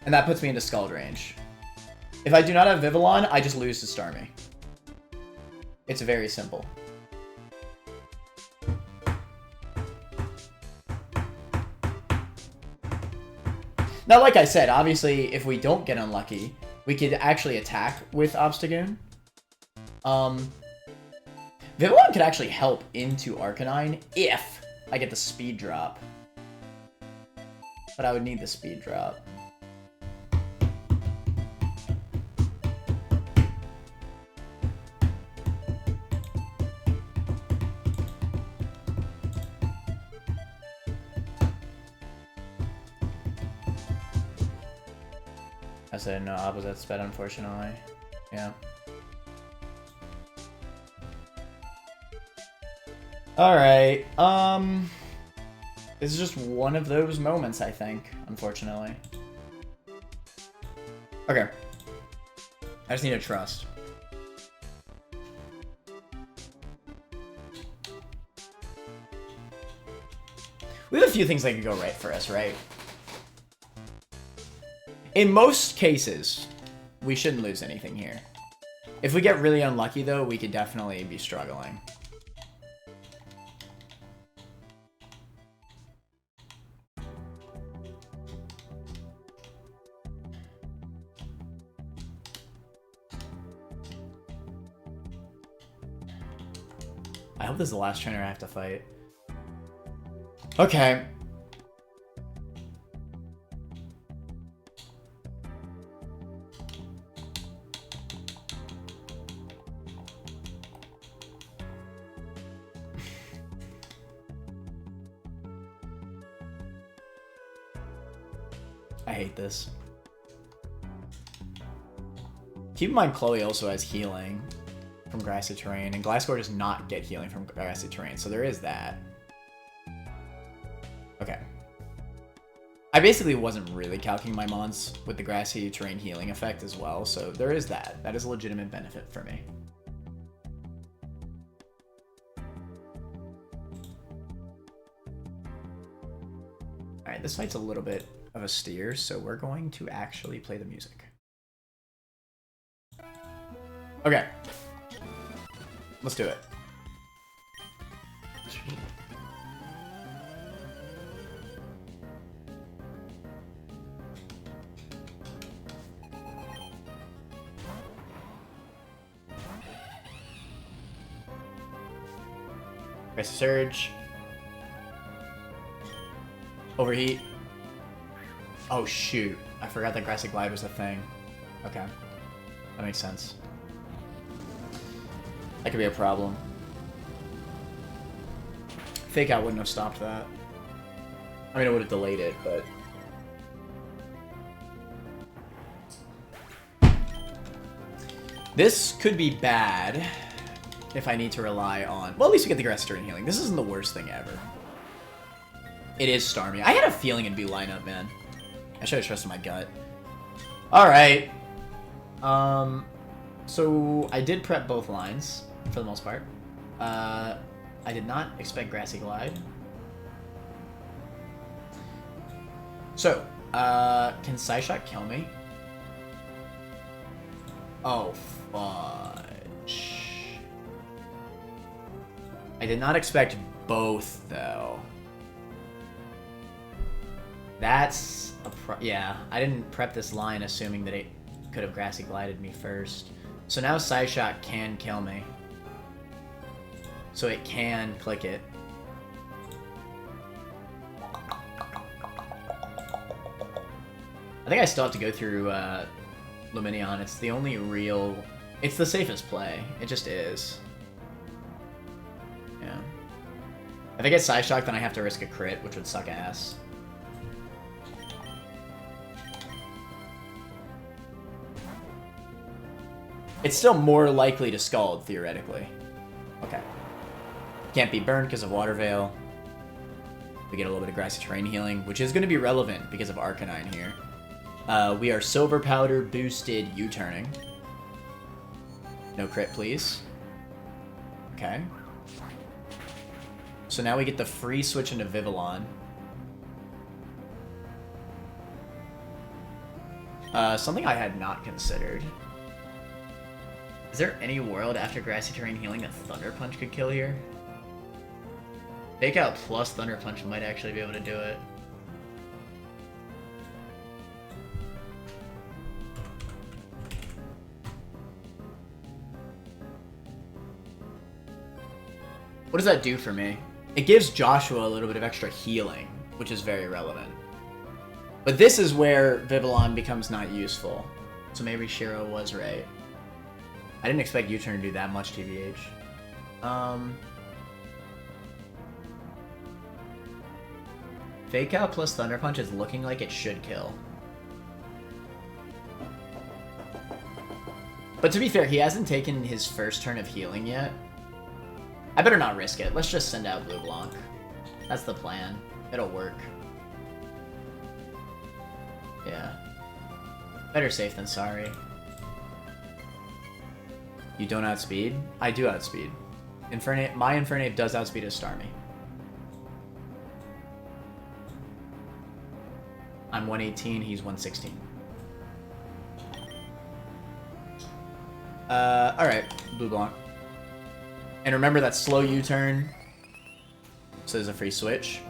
And that puts me into Scald range. If I do not have Vivillon, I just lose to Starmie. It's very simple. Now, like I said, obviously, if we don't get unlucky, we could actually attack with Obstagoon. Vivillon could actually help into Arcanine if I get the speed drop. But I would need the speed drop. I said no opposite sped, unfortunately. Yeah. Alright, this is just one of those moments, I think, unfortunately. Okay. I just need to trust. We have a few things that could go right for us, right? In most cases, we shouldn't lose anything here. If we get really unlucky, though, we could definitely be struggling. I hope this is the last trainer I have to fight. Okay. I hate this. Keep in mind Chloe also has healing from Grassy Terrain, and Gliscor does not get healing from Grassy Terrain, so there is that. Okay. I basically wasn't really calculating my mons with the Grassy Terrain healing effect as well, so there is that. That is a legitimate benefit for me. Alright, this fight's a little bit of a steer, so we're going to actually play the music. Okay. Let's do it. Press Surge. Overheat. Oh, shoot. I forgot that Grassy Glide was a thing. Okay. That makes sense. That could be a problem. Fake Out wouldn't have stopped that. I mean, it would have delayed it, but... This could be bad if I need to rely on... Well, at least we get the Grassy Terrain Healing. This isn't the worst thing ever. It is Starmie. I had a feeling it'd be lineup, man. I should have trusted my gut. Alright. So I did prep both lines, for the most part. I did not expect Grassy Glide. So, can Psyshock kill me? Oh, fudge. I did not expect both, though. That's a yeah, I didn't prep this line assuming that it could have Grassy Glided me first. So now Psyshock can kill me. So it can click it. I think I still have to go through Lumineon. It's the only real... It's the safest play. It just is. Yeah. If I get Psyshock, then I have to risk a crit, which would suck ass. It's still more likely to Scald, theoretically. Okay. Can't be burned because of Water Veil. We get a little bit of Grassy Terrain Healing, which is going to be relevant because of Arcanine here. We are Silver Powder boosted U-turning. No crit, please. Okay. So now we get the free switch into Vivillon. Something I had not considered. Is there any world after Grassy Terrain Healing that Thunder Punch could kill here? Fake Out plus Thunder Punch might actually be able to do it. What does that do for me? It gives Joshua a little bit of extra healing, which is very relevant. But this is where Vivillon becomes not useful. So maybe Shiro was right. I didn't expect U-turn to do that much, TBH. Fake Out plus Thunder Punch is looking like it should kill. But to be fair, he hasn't taken his first turn of healing yet. I better not risk it. Let's just send out Blue Blanc. That's the plan. It'll work. Yeah. Better safe than sorry. You don't outspeed? I do outspeed. Infernape, my Infernape does outspeed a Starmie. I'm 118, he's 116. Alright, Blue Blanc. And remember that slow U-turn, so there's a free switch.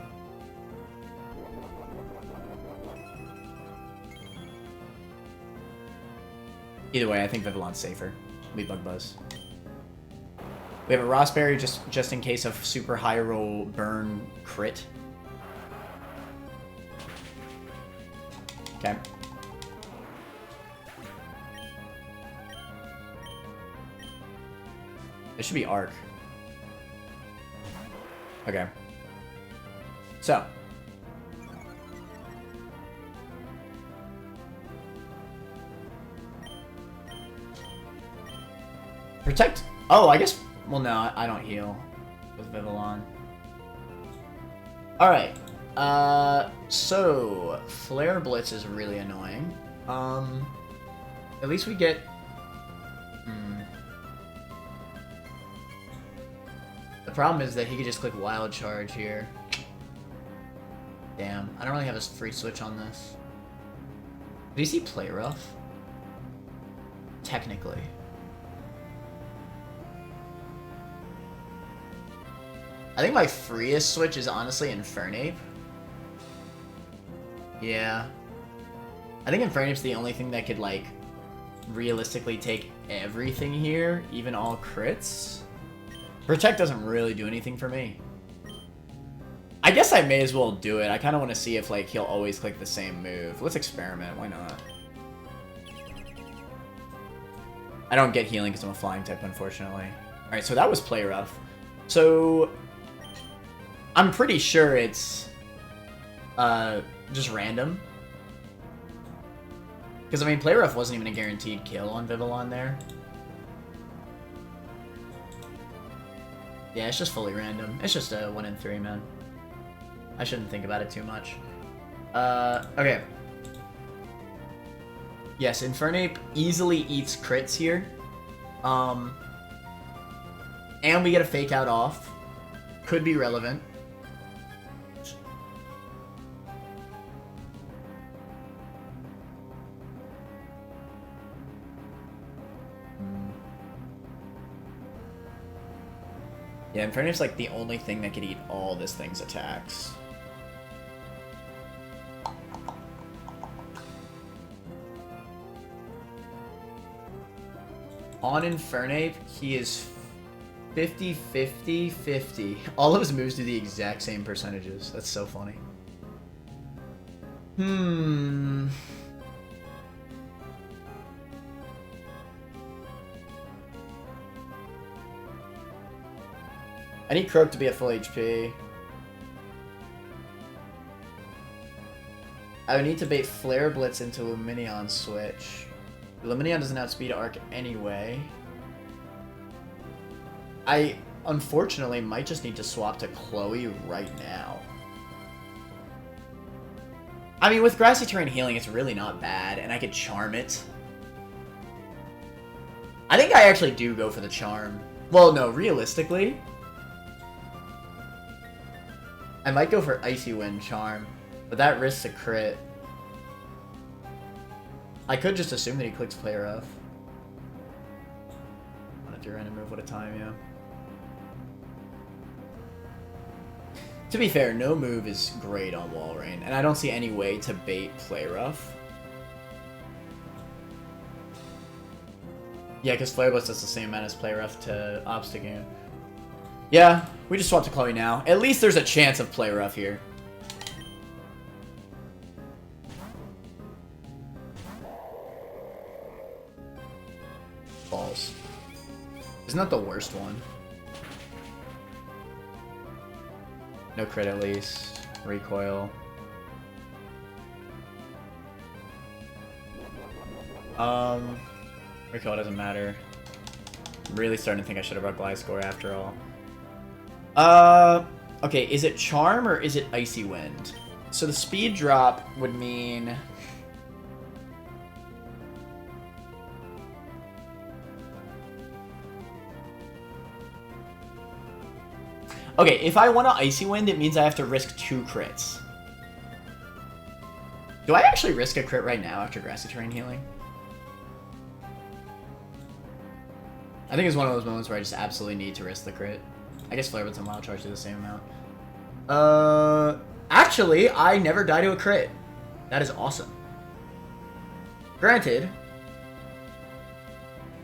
Either way, I think Vivillon's safer. We Bug Buzz. We have a Rossberry just in case of super high roll burn crit. Okay. It should be Arc. Okay. So. Protect. Oh, I guess. Well, no, I don't heal with Vivillon. Alright. So. Flare Blitz is really annoying. At least we get. The problem is that he could just click Wild Charge here. Damn. I don't really have a free switch on this. Did you see Play Rough? Technically. I think my freest switch is honestly Infernape. Yeah. I think Infernape's the only thing that could, like, realistically take everything here, even all crits. Protect doesn't really do anything for me. I guess I may as well do it. I kind of want to see if like he'll always click the same move. Let's experiment. Why not? I don't get healing because I'm a flying type, unfortunately. Alright, so that was Play Rough. So I'm pretty sure it's just random. Because, I mean, Play Rough wasn't even a guaranteed kill on Vivillon there. Yeah, it's just fully random. It's just a 1 in 3, man. I shouldn't think about it too much. Okay. Yes, Infernape easily eats crits here. And we get a Fake Out off. Could be relevant. Yeah, Infernape's like the only thing that could eat all this thing's attacks. On Infernape, he is 50, 50, 50. All of his moves do the exact same percentages. That's so funny. I need Croak to be at full HP. I would need to bait Flare Blitz into Lumineon switch. Lumineon doesn't outspeed Arc anyway. I, unfortunately, might just need to swap to Chloe right now. I mean, with Grassy Terrain healing, it's really not bad, and I could Charm it. I think I actually do go for the Charm. Well, no, realistically, I might go for Icy Wind Charm, but that risks a crit. I could just assume that he clicks Play Rough. I'm gonna do a random move at a time, yeah. To be fair, no move is great on Walrein, and I don't see any way to bait Play Rough. Yeah, because Flare Blitz does the same amount as Play Rough to Obstagoon. Yeah, we just swapped to Chloe now. At least there's a chance of Play Rough here. Balls. Isn't that the worst one? No crit at least. Recoil. Recoil doesn't matter. I'm really starting to think I should have brought Gliscor after all. Okay, is it Charm or is it Icy Wind? So the speed drop would mean... Okay, if I want to Icy Wind, it means I have to risk 2 crits. Do I actually risk a crit right now after Grassy Terrain healing? I think it's one of those moments where I just absolutely need to risk the crit. I guess Flare Blitz and Wild Charge do the same amount. Actually, I never die to a crit. That is awesome. Granted,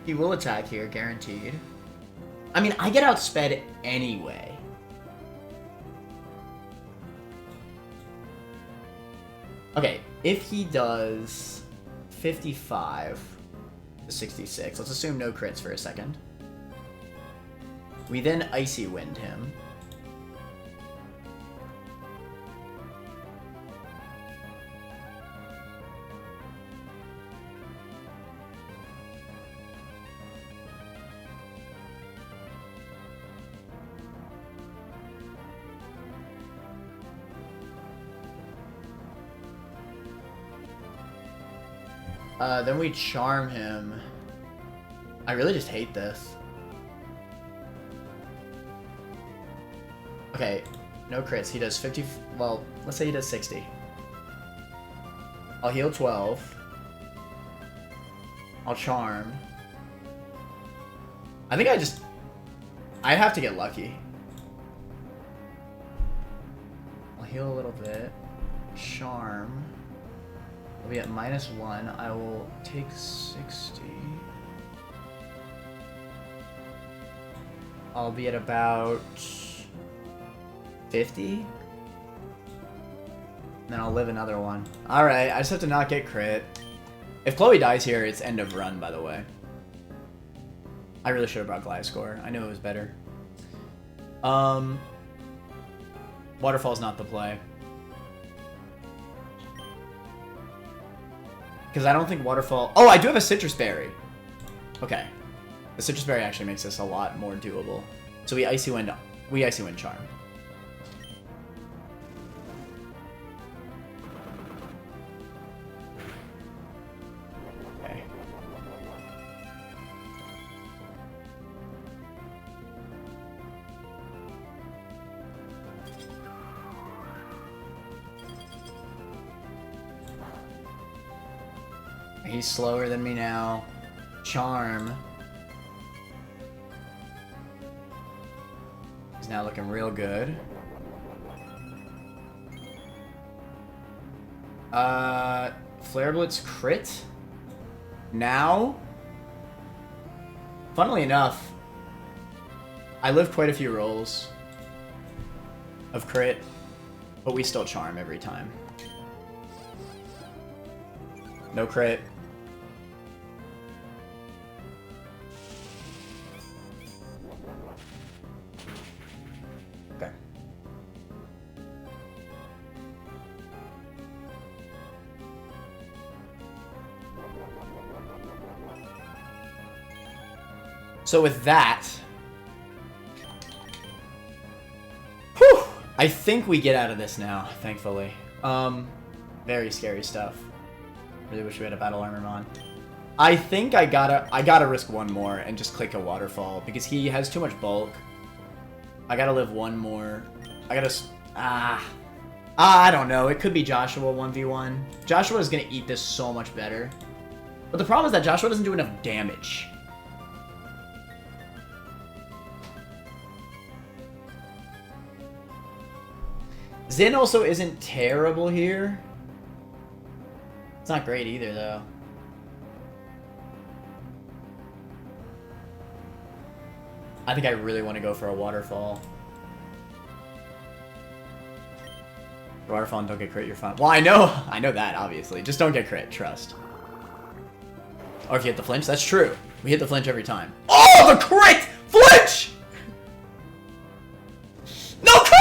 he will attack here, guaranteed. I mean, I get outsped anyway. Okay, if he does 55 to 66, let's assume no crits for a second. We then Icy Wind him. Then we Charm him. I really just hate this. Okay, no crits. He does 50... Well, let's say he does 60. I'll heal 12. I'll Charm. I think I have to get lucky. I'll heal a little bit. Charm. I'll be at -1. I will take 60. I'll be at about 50. then I'll live another one. Alright, I just have to not get crit. If Chloe dies here, it's end of run, by the way. I really should have brought Gliscor. I knew it was better. Waterfall's not the play. Because I don't think Waterfall... Oh, I do have a Citrus Berry. Okay. The Citrus Berry actually makes this a lot more doable. So we Icy Wind Charm. Okay. He's slower than me now. Charm. He's now looking real good. Flare Blitz crit. Now, funnily enough, I live quite a few rolls of crit, but we still charm every time. No crit. Okay. So with that, whew, I think we get out of this now, thankfully. Very scary stuff. Really wish we had a Battle Armormon. I think I gotta risk one more and just click a Waterfall because he has too much bulk. I gotta live one more. I gotta I don't know. It could be Joshua 1v1. Joshua is gonna eat this so much better. But the problem is that Joshua doesn't do enough damage. Zen also isn't terrible here. It's not great either, though. I think I really want to go for a Waterfall. Waterfall and don't get crit, you're fine. Well, I know that, obviously. Just don't get crit, trust. Or if you hit the flinch, that's true. We hit the flinch every time. Oh, the crit! Flinch! No crit!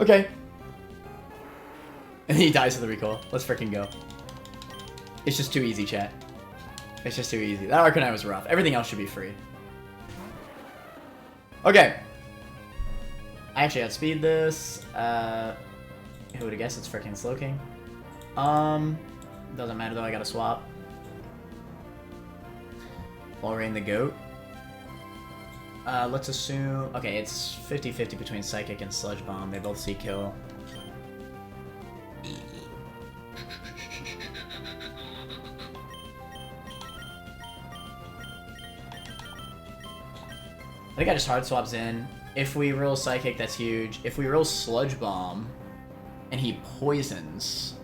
Okay. And he dies to the recoil. Let's freaking go. It's just too easy, chat. It's just too easy. That Arcanine was rough. Everything else should be free. Okay. I actually outspeed this. Who would have guessed it's freaking Slowking? Doesn't matter though, I gotta swap. Walrein the Goat. Let's assume... Okay, it's 50-50 between Psychic and Sludge Bomb. They both see kill. I think I just hard swaps in. If we roll Psychic, that's huge. If we roll Sludge Bomb, and he poisons...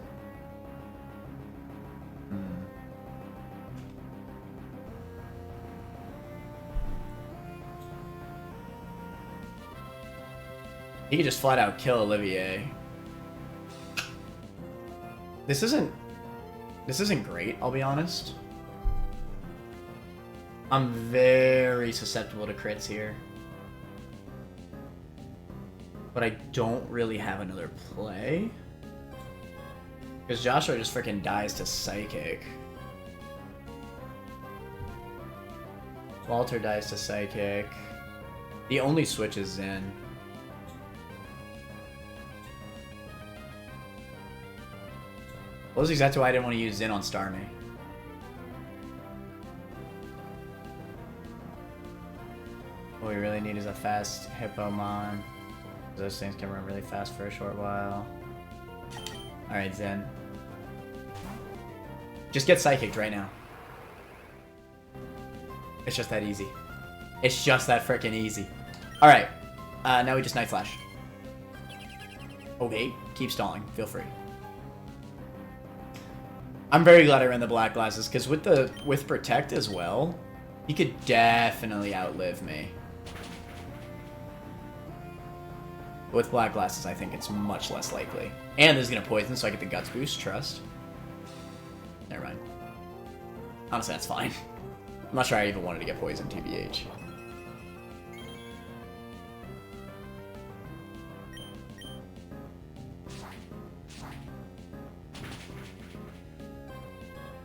He could just flat out kill Olivier. This isn't great, I'll be honest. I'm very susceptible to crits here. But I don't really have another play. Because Joshua just freaking dies to Psychic. Walter dies to Psychic. The only switch is Zen. Well, that's exactly why I didn't want to use Zen on Starmie. What we really need is a fast Hippomon. Those things can run really fast for a short while. Alright, Zen. Just get Psychic right now. It's just that easy. It's just that freaking easy. Alright. Now we just Night Flash. Okay, keep stalling. Feel free. I'm very glad I ran the black glasses, because with Protect as well, he could definitely outlive me. With black glasses, I think it's much less likely. And this is gonna poison, so I get the guts boost. Trust. Never mind. Honestly, that's fine. I'm not sure I even wanted to get poisoned, TBH.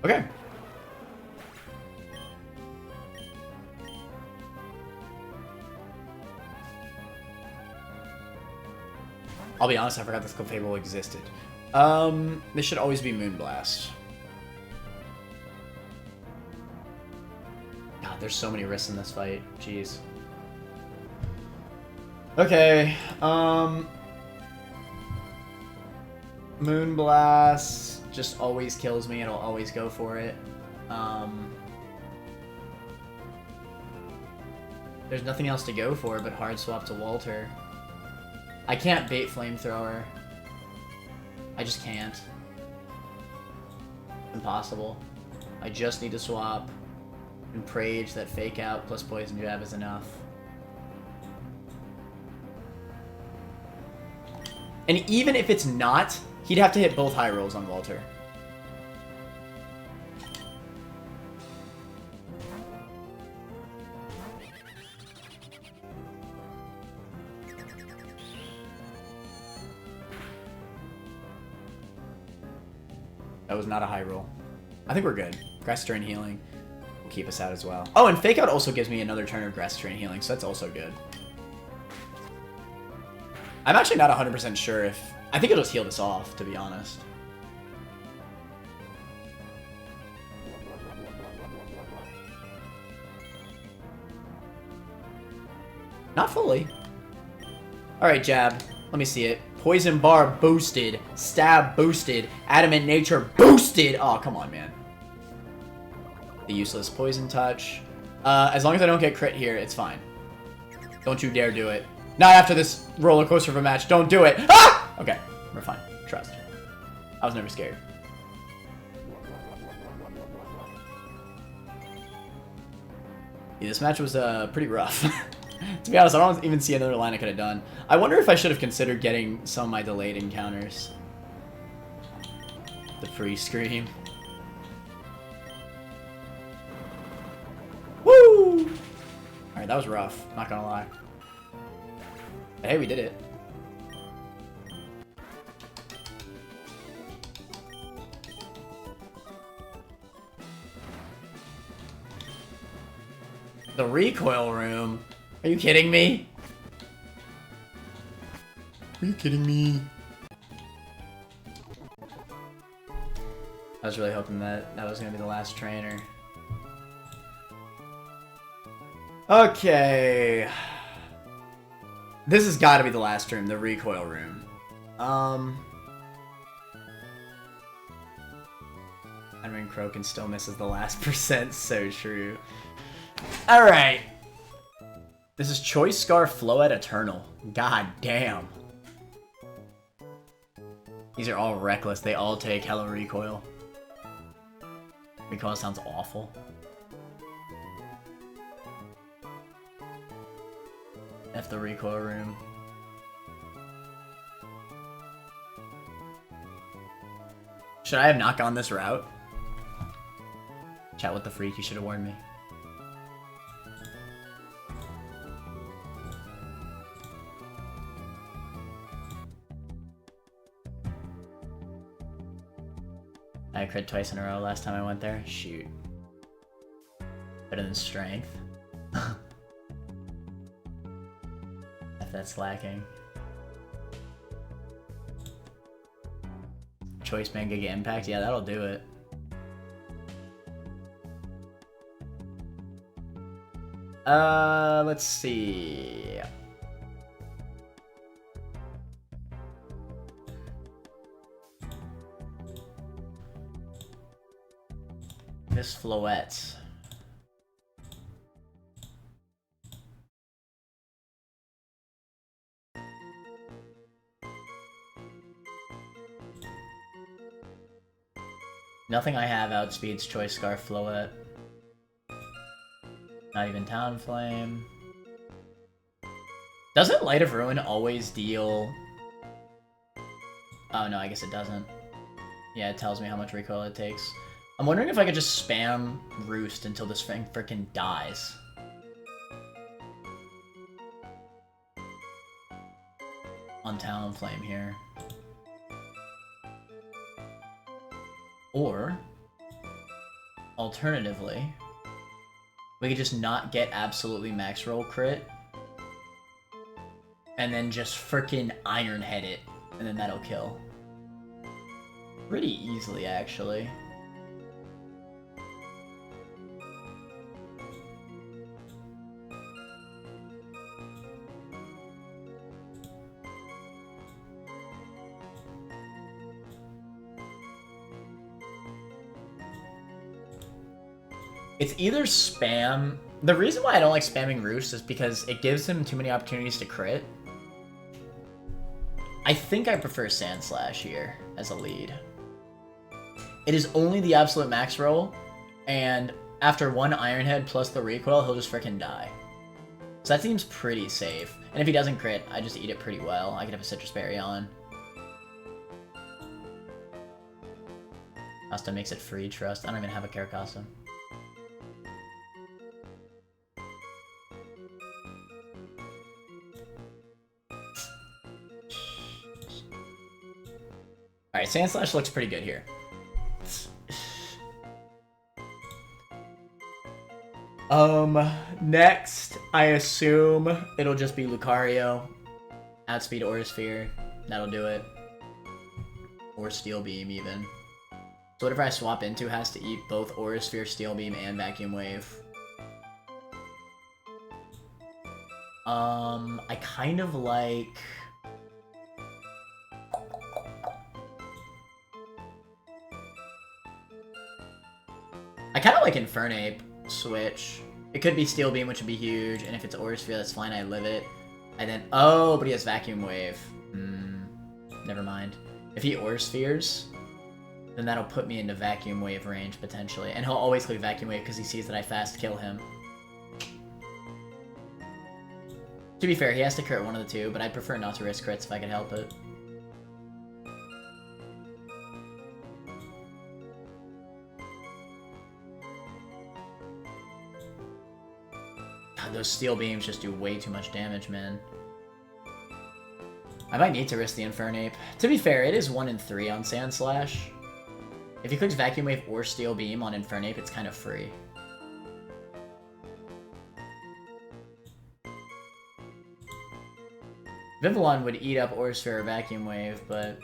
Okay. I'll be honest, I forgot this Clefable existed. This should always be Moonblast. God, there's so many risks in this fight. Jeez. Okay, Moonblast just always kills me, and I'll always go for it. There's nothing else to go for but hard swap to Walter. I can't bait Flamethrower. I just can't. Impossible. I just need to swap and Prage that Fake Out plus Poison Jab is enough. And even if it's not, he'd have to hit both high rolls on Walter. That was not a high roll. I think we're good. Grass Terrain Healing will keep us out as well. Oh, and Fake Out also gives me another turn of Grass Terrain Healing, so that's also good. I'm actually not 100% sure if... I think it'll just heal this off, to be honest. Not fully. Alright, Jab. Let me see it. Poison Bar boosted. Stab boosted. Adamant Nature boosted. Oh, come on, man. The useless Poison Touch. As long as I don't get crit here, it's fine. Don't you dare do it. Not after this roller coaster of a match. Don't do it. Ah! Okay, we're fine. Trust. I was never scared. Yeah, this match was pretty rough. To be honest, I don't even see another line I could have done. I wonder if I should have considered getting some of my delayed encounters. The free scream. Woo! Alright, that was rough. Not gonna lie. But hey, we did it. The recoil room? Are you kidding me? Are you kidding me? I was really hoping that that was gonna be the last trainer. Okay. This has got to be the last room, the recoil room. Adamant Croakin still misses the last percent, so true. Alright. This is Choice Scarf Floette Eternal. God damn. These are all reckless. They all take hella recoil. Recoil sounds awful. F the recoil room. Should I have not gone this route? Chat with the freak, you should have warned me. I crit twice in a row last time I went there. Shoot. Better than strength. If that's lacking. Choice Band Giga Impact? Yeah, that'll do it. Let's see. Miss Floette. Nothing I have outspeeds Choice Scarf Floette. Not even Talonflame. Doesn't Light of Ruin always deal... Oh, no, I guess it doesn't. Yeah, it tells me how much recoil it takes. I'm wondering if I could just spam Roost until this thing frickin' dies. On Talonflame here. Or, alternatively, we could just not get absolutely max roll crit, and then just frickin' Iron Head it, and then that'll kill. Pretty easily, actually. It's either spam... The reason why I don't like spamming Roost is because it gives him too many opportunities to crit. I think I prefer Sandslash here as a lead. It is only the absolute max roll, and after one Iron Head plus the recoil, he'll just frickin' die. So that seems pretty safe. And if he doesn't crit, I just eat it pretty well. I could have a Citrus Berry on. Costa makes it free, trust. I don't even have a Caracasa. Alright, Sandslash looks pretty good here. Next, I assume it'll just be Lucario. Outspeed Aura Sphere. That'll do it. Or Steel Beam, even. So whatever I swap into has to eat both Aura Sphere, Steel Beam, and Vacuum Wave. I kind of like... I kind of like Infernape switch. It could be Steel Beam, which would be huge, and if it's Aura Sphere, that's fine, I live it. And then, oh, but he has Vacuum Wave. Never mind. If he Aura Spheres, then that'll put me into Vacuum Wave range, potentially. And he'll always click Vacuum Wave because he sees that I fast kill him. To be fair, he has to crit one of the two, but I'd prefer not to risk crits if I could help it. God, those Steel Beams just do way too much damage, man. I might need to risk the Infernape. To be fair, it is 1 in 3 on Sandslash. If he clicks Vacuum Wave or Steel Beam on Infernape, it's kind of free. Vivillon would eat up Aura Sphere or Vacuum Wave, but...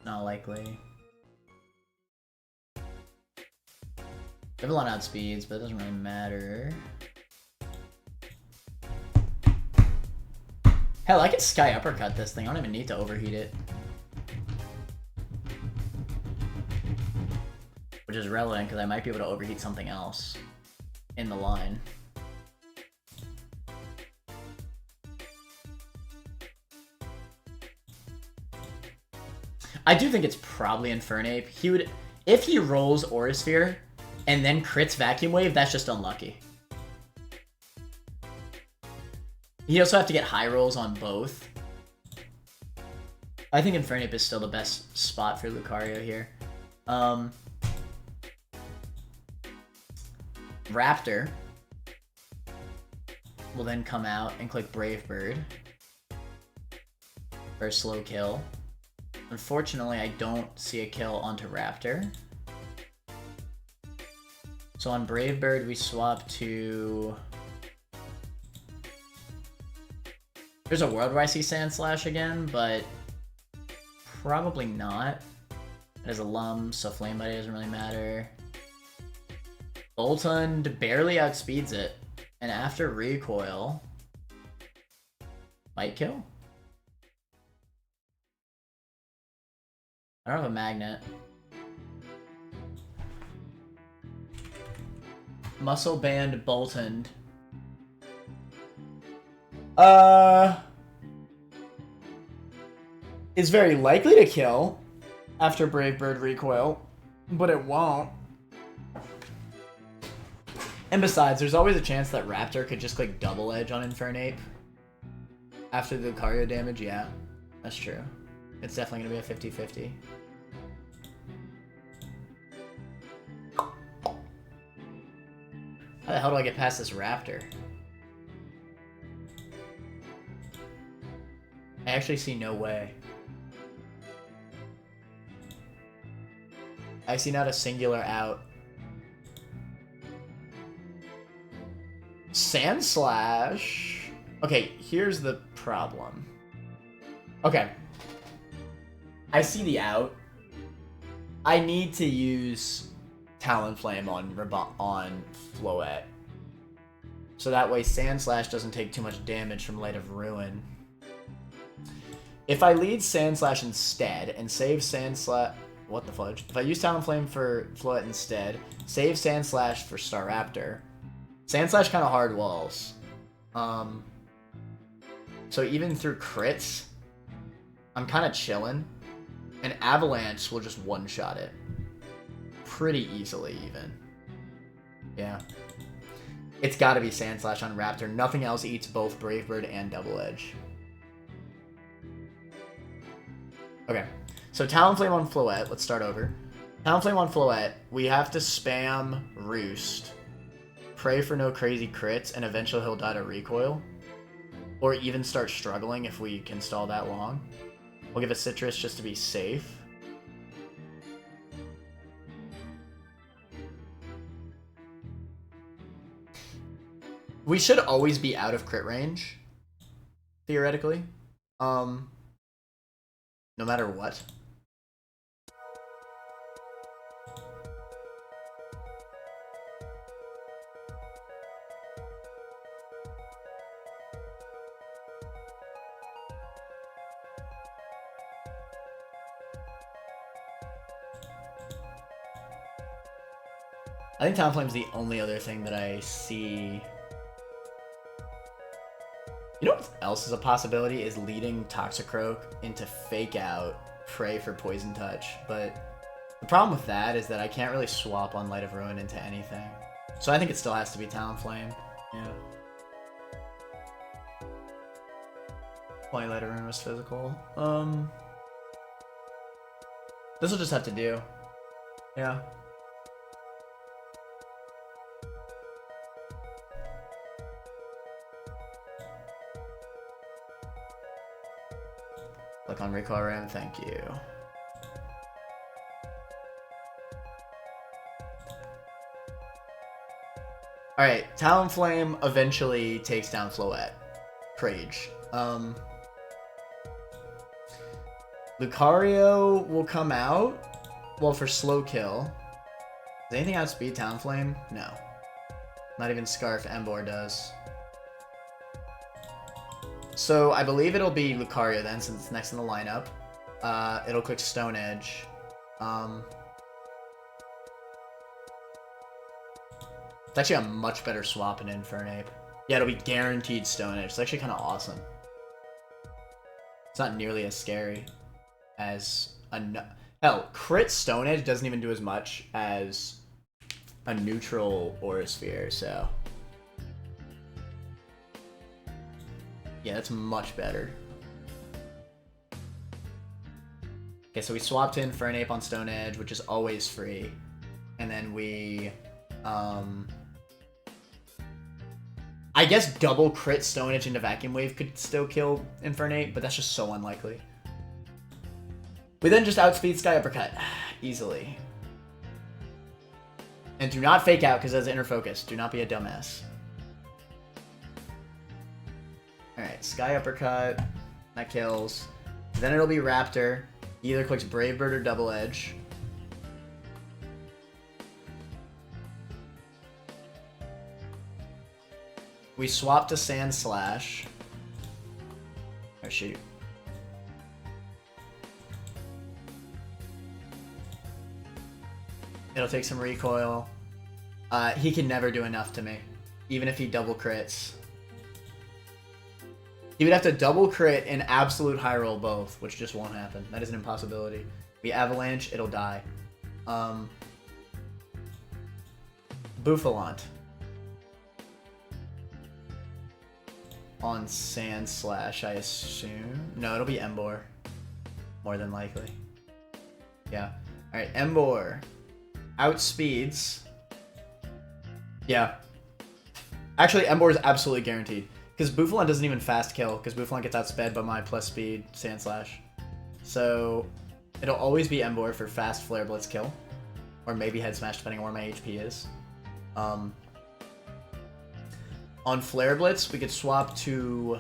not likely. Vivillon outspeeds, but it doesn't really matter. Hell, I could Sky Uppercut this thing. I don't even need to overheat it. Which is relevant, because I might be able to overheat something else in the line. I do think it's probably Infernape. He would... if he rolls Aura Sphere and then crits Vacuum Wave, that's just unlucky. He'd also have to get high rolls on both. I think Infernape is still the best spot for Lucario here. Raptor will then come out and click Brave Bird for a slow kill. Unfortunately, I don't see a kill onto Raptor. So on Brave Bird, we swap to... There's a world where I see Sandslash again, but probably not. It has a Lum, so Flame Bite doesn't really matter. Boltund barely outspeeds it, and after recoil, might kill. I don't have a magnet. Muscle Band Boltund. Is very likely to kill after Brave Bird recoil, but it won't. And besides, there's always a chance that Raptor could just click double edge on Infernape after the Lucario damage. Yeah, that's true. It's definitely going to be a 50-50. How the hell do I get past this Raptor? I actually see no way. I see not a singular out. Sandslash. Okay, here's the problem. Okay. I see the out. I need to use Talonflame on Floette. So that way Sandslash doesn't take too much damage from Light of Ruin. If I lead Sandslash instead and save Sandslash... What the fudge? If I use Talonflame for Floette instead, save Sandslash for Staraptor. Sandslash kind of hard walls. So even through crits, I'm kind of chilling. And Avalanche will just one-shot it. Pretty easily, even. Yeah. It's gotta be Sandslash on Raptor. Nothing else eats both Brave Bird and Double Edge. Okay. So Talonflame on Floette. Let's start over. Talonflame on Floette. We have to spam Roost. Pray for no crazy crits, and eventually he'll die to Recoil. Or even start struggling if we can stall that long. We'll give a Citrus just to be safe. We should always be out of crit range, theoretically. No matter what. I think Talonflame's the only other thing that I see. You know what else is a possibility is leading Toxicroak into Fake Out, Pray for Poison Touch, but the problem with that is that I can't really swap on Light of Ruin into anything. So I think it still has to be Talonflame. Yeah. Why Light of Ruin was physical. This will just have to do. Yeah. Click on Recoil Ram, thank you. Alright, Talonflame eventually takes down Floette. Prage. Lucario will come out. Well, for slow kill. Does anything outspeed Talonflame? No. Not even Scarf Emboar does. So I believe it'll be Lucario then, since it's next in the lineup. It'll click Stone Edge. It's actually a much better swap in Infernape. Yeah, it'll be guaranteed Stone Edge. It's actually kind of awesome. It's not nearly as scary as a... Hell, crit Stone Edge doesn't even do as much as a neutral Aura Sphere, so... Yeah, that's much better. Okay, so we swapped to Infernape on Stone Edge, which is always free. And then we... I guess double crit Stone Edge into Vacuum Wave could still kill Infernape, but that's just so unlikely. We then just outspeed Sky Uppercut. Easily. And do not fake out, because that's inner focus. Do not be a dumbass. Alright, Sky Uppercut. That kills. Then it'll be Raptor. He either clicks Brave Bird or Double Edge. We swap to Sandslash. Oh, shoot. It'll take some recoil. He can never do enough to me, even if he double crits. He would have to double crit and absolute high roll both, which just won't happen. That is an impossibility. We Avalanche, it'll die. Bouffalant. on Sandslash, I assume. No, it'll be Emboar. More than likely. Yeah. Alright, Emboar. Outspeeds. Yeah. Actually, Emboar is absolutely guaranteed. Because Bouffalant doesn't even fast kill, because Bouffalant gets outsped by my plus speed Sandslash. So, it'll always be Emboar for fast Flare Blitz kill. Or maybe Head Smash, depending on where my HP is. On Flare Blitz, we could swap to...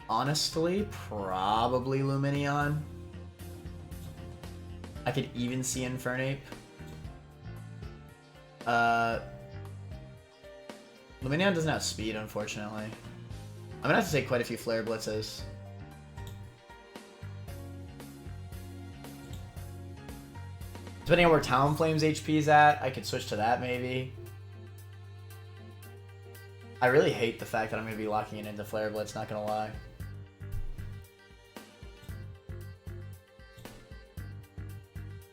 Honestly, probably Lumineon. I could even see Infernape. Lumineon doesn't have speed, unfortunately. I'm gonna have to take quite a few Flare Blitzes. Depending on where Talonflame's HP is at, I could switch to that maybe. I really hate the fact that I'm gonna be locking it into Flare Blitz, not gonna lie.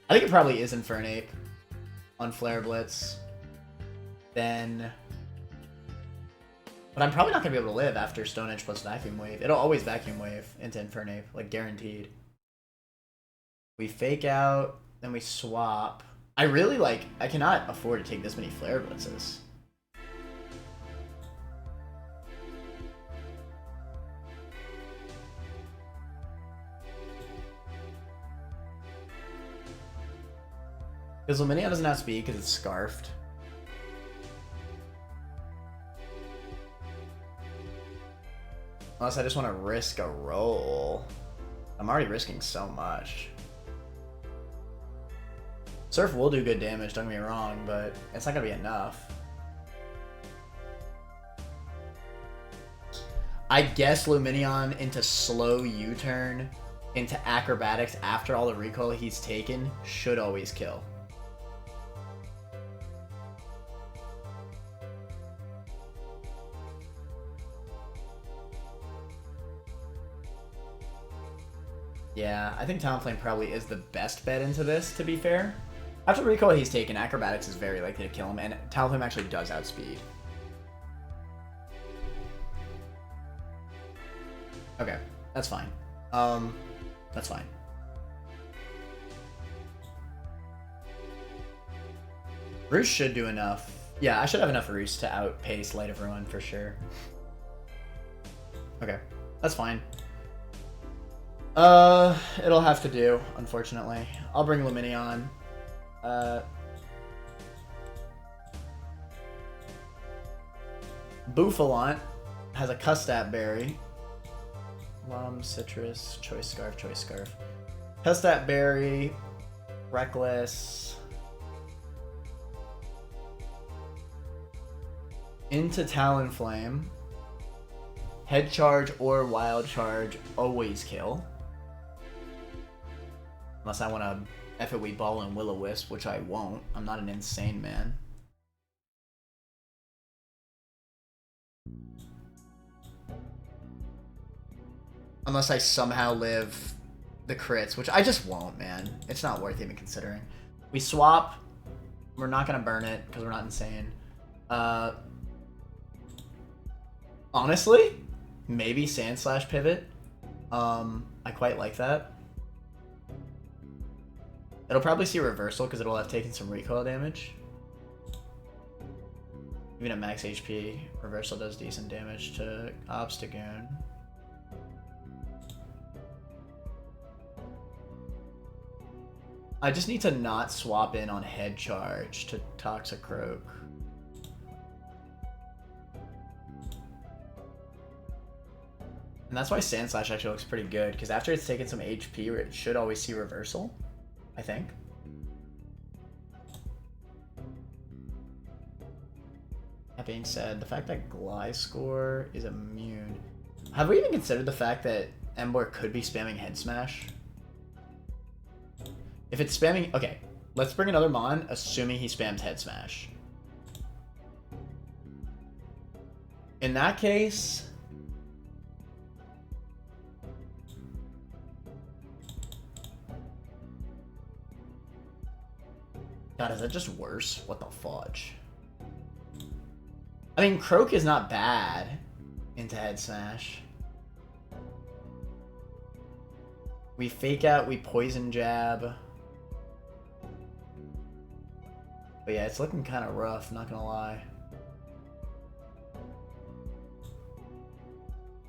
I think it probably is Infernape on Flare Blitz. Then... But I'm probably not going to be able to live after Stone Edge plus Vacuum Wave. It'll always Vacuum Wave into Infernape, like guaranteed. We fake out, then we swap. I really like... I cannot afford to take this many Flare Blitzes. Because Lumineon doesn't have speed because it's Scarfed. Unless I just want to risk a roll. I'm already risking so much. Surf will do good damage, don't get me wrong, but it's not going to be enough. I guess Lumineon into slow U-turn, into Acrobatics after all the recoil he's taken, should always kill. Yeah, I think Talonflame probably is the best bet into this, to be fair. After the recoil he's taken, Acrobatics is very likely to kill him, and Talonflame actually does outspeed. Okay, that's fine. That's fine. Roost should do enough. Yeah, I should have enough Roost to outpace Light of Ruin for sure. Okay, that's fine. It'll have to do, unfortunately. I'll bring Lumineon. Bouffalant has a Custat Berry. Lum, Citrus, Choice Scarf, Choice Scarf. Custat Berry, Reckless. Into Talonflame. Head Charge or Wild Charge always kill. Unless I want to F-it-Weep Ball and Will-O-Wisp, which I won't. I'm not an insane man. Unless I somehow live the crits, which I just won't, man. It's not worth even considering. We swap. We're not going to burn it because we're not insane. Honestly, maybe Sandslash Pivot. I quite like that. It'll probably see reversal because it'll have taken some recoil damage. Even at max HP, reversal does decent damage to Obstagoon. I just need to not swap in on Head Charge to Toxicroak. And that's why Sandslash actually looks pretty good, because after it's taken some HP, it should always see reversal, I think. That being said, the fact that Gliscor is immune... Have we even considered the fact that Emboar could be spamming Head Smash? If it's spamming... Okay, let's bring another Mon, assuming he spams Head Smash. In that case... God, is that just worse? What the fudge? I mean, Croak is not bad into head smash. We fake out, we poison jab. But yeah, it's looking kind of rough, not gonna lie.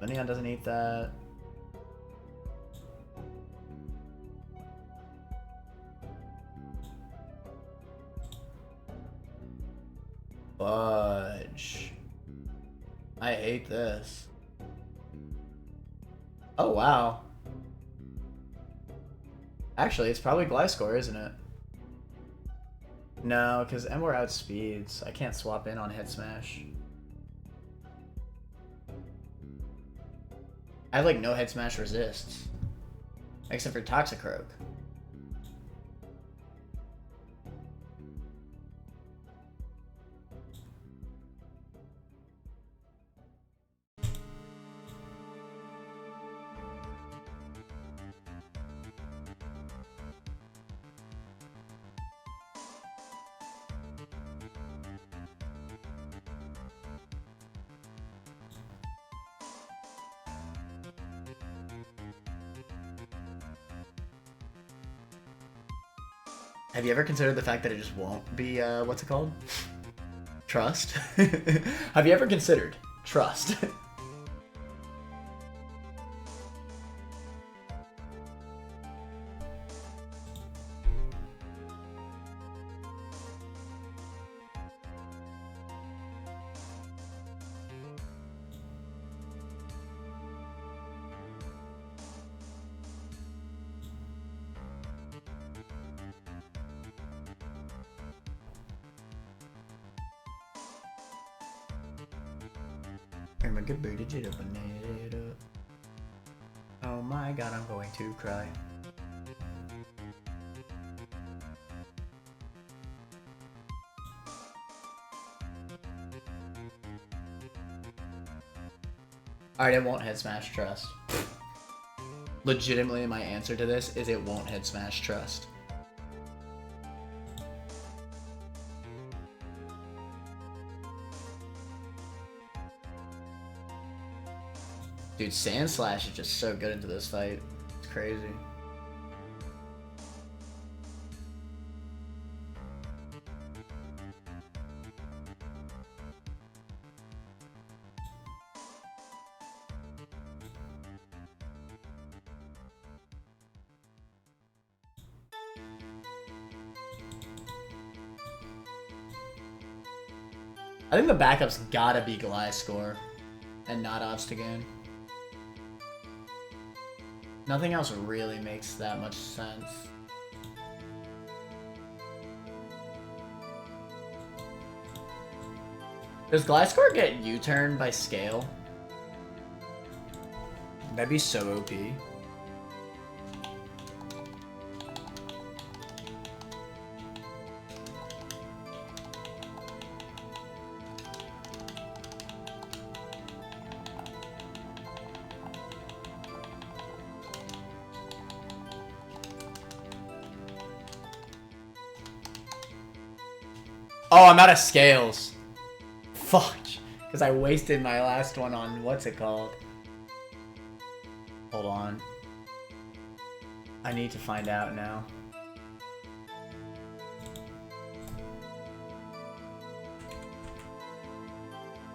Leon doesn't eat that. Fudge. I hate this. Oh, wow. Actually, it's probably Gliscor, isn't it? No, because Ember outspeeds. I can't swap in on head smash. I have like no head smash resists. Except for Toxicroak. Have you ever considered the fact that it just won't be, what's it called? Trust? Have you ever considered trust? Oh my god, I'm going to cry. Alright, it won't head smash trust. Legitimately, my answer to this is it won't head smash trust. Dude, Sand Slash is just so good into this fight. It's crazy. I think the backup's gotta be Gliscor and not Obstagoon. Nothing else really makes that much sense. Does Gliscor get U-turn by scale? That'd be so OP. Oh, I'm out of scales. Fuck. Because I wasted my last one on, what's it called? Hold on. I need to find out now.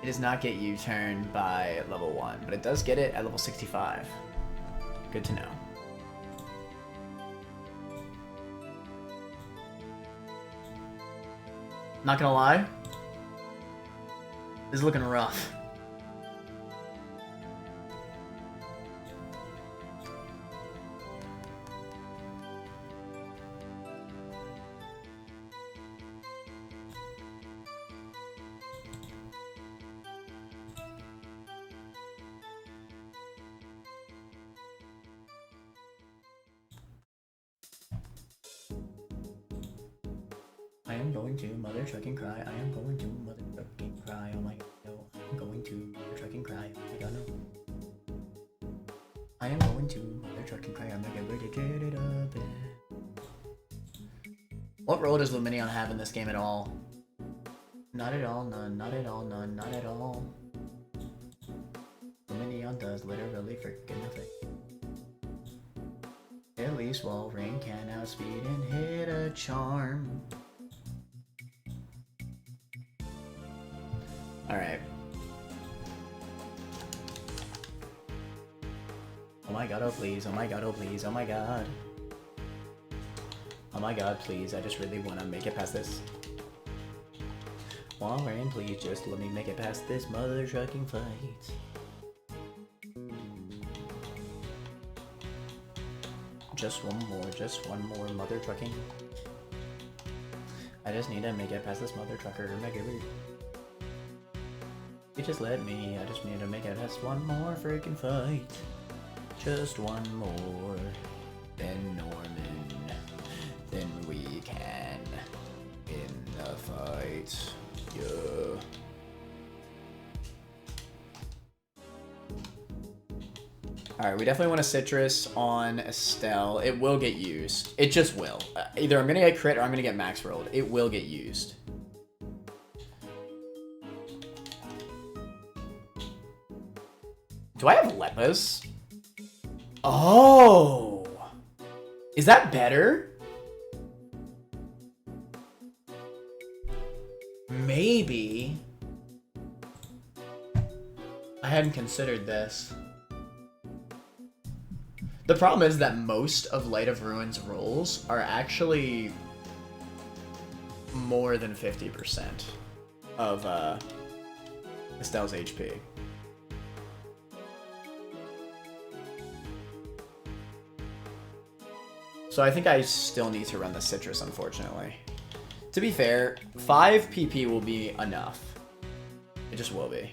It does not get U-turn by level 1, but it does get it at level 65. Good to know. Not gonna lie, this is looking rough. I am going to mother truck and cry. I am going to mother truck and cry. Oh my god, no. I'm going to mother truck and cry. Oh my god, no. I am going to mother truck and cry. I'm not gonna get it up. What role does Lumineon have in this game at all? Not at all, none, not at all, none, not at all. Lumineon does literally freaking nothing. At least Walrein can outspeed and hit a charm. Alright. Oh my god, oh please, oh my god, oh please, oh my god. Oh my god, please, I just really wanna make it past this. Walrein, please just let me make it past this mother trucking fight. Just one more mother trucking. I just need to make it past this mother trucker. Make it weird. You just let me, I just need to make it past one more freaking fight. Just one more. Then Norman. Then we can win the fight. Yeah. Alright, we definitely want a Citrus on Estelle. It will get used. It just will. Either I'm gonna get crit or I'm gonna get max rolled. It will get used. Do I have Lepus? Oh! Is that better? Maybe. I hadn't considered this. The problem is that most of Light of Ruin's rolls are actually more than 50% of Estelle's HP. So I think I still need to run the Citrus, unfortunately. To be fair, 5 PP will be enough. It just will be.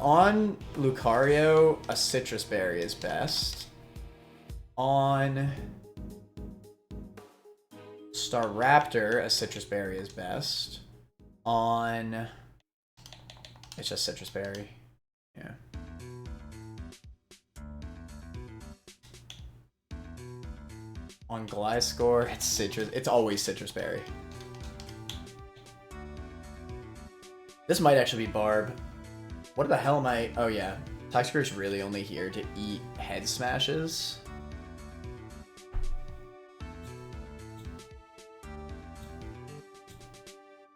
On Lucario, a Citrus Berry is best. On Staraptor, a Citrus Berry is best. On... It's just Citrus Berry. Yeah. On Gliscor, it's Citrus. It's always Citrus Berry. This might actually be Barb. What the hell am I... Oh, yeah. Toxicroak's really only here to eat head smashes.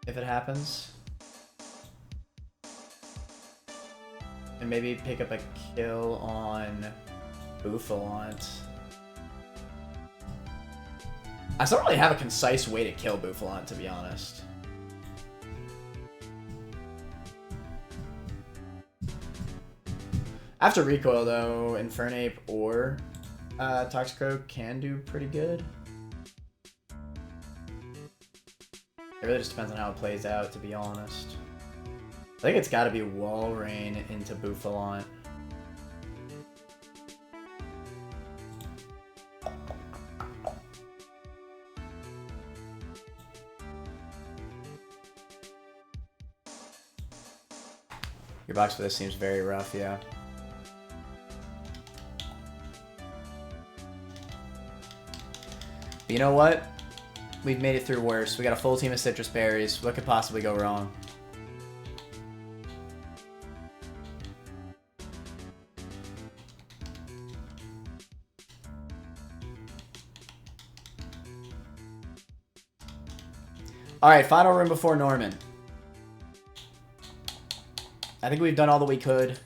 If it happens. And maybe pick up a kill on Bouffalant. I still don't really have a concise way to kill Bouffalant, to be honest. After recoil, though, Infernape or Toxicroak can do pretty good. It really just depends on how it plays out, to be honest. I think it's got to be Walrein into Bouffalant. Your box for this seems very rough, yeah. But you know what? We've made it through worse. We got a full team of Citrus Berries. What could possibly go wrong? Alright, final room before Norman. I think we've done all that we could.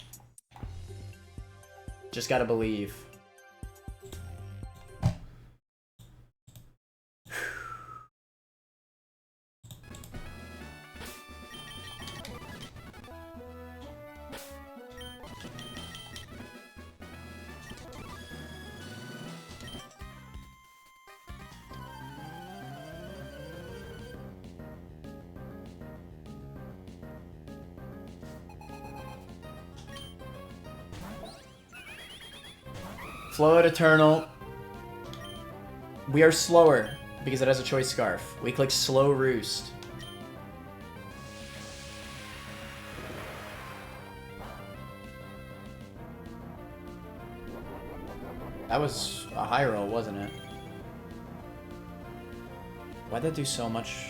Just gotta believe. Float Eternal. We are slower because it has a choice scarf. We click slow roost. That was a high roll, wasn't it? Why'd that do so much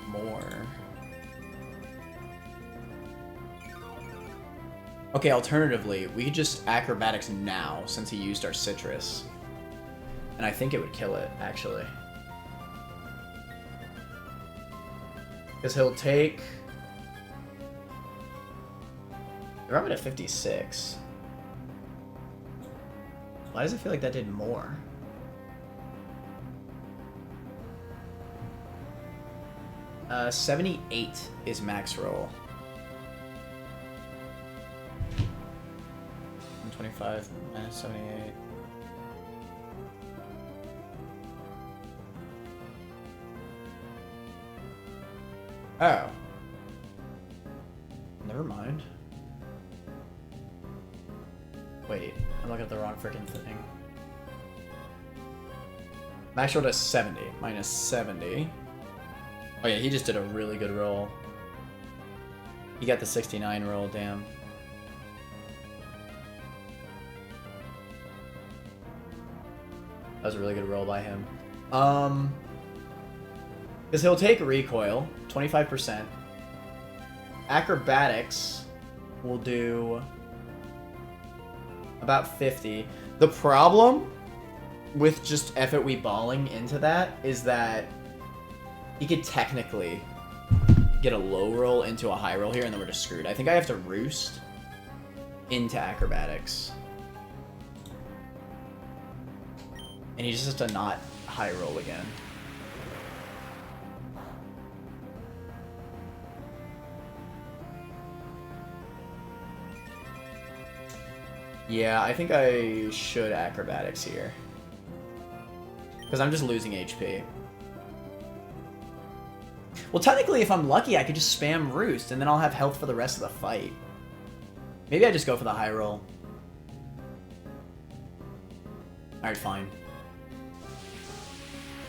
more? Okay, alternatively, we could just acrobatics now since he used our citrus. And I think it would kill it, actually. Because he'll take... We're up at 56. Why does it feel like that did more? Uh, 78 is max roll. 125 minus 78. Oh. Never mind. Wait, I'm looking at the wrong freaking thing. Max roll does 70, minus 70. Oh yeah, he just did a really good roll. He got the 69 roll, damn. That was a really good roll by him. Because he'll take recoil, 25%. Acrobatics will do about 50. The problem with just FOE balling into that is that he could technically get a low roll into a high roll here, and then we're just screwed. I think I have to roost into acrobatics. And he just has to not high roll again. Yeah, I think I should acrobatics here. Because I'm just losing HP. Well, technically, if I'm lucky, I could just spam roost, and then I'll have health for the rest of the fight. Maybe I just go for the high roll. Alright, fine.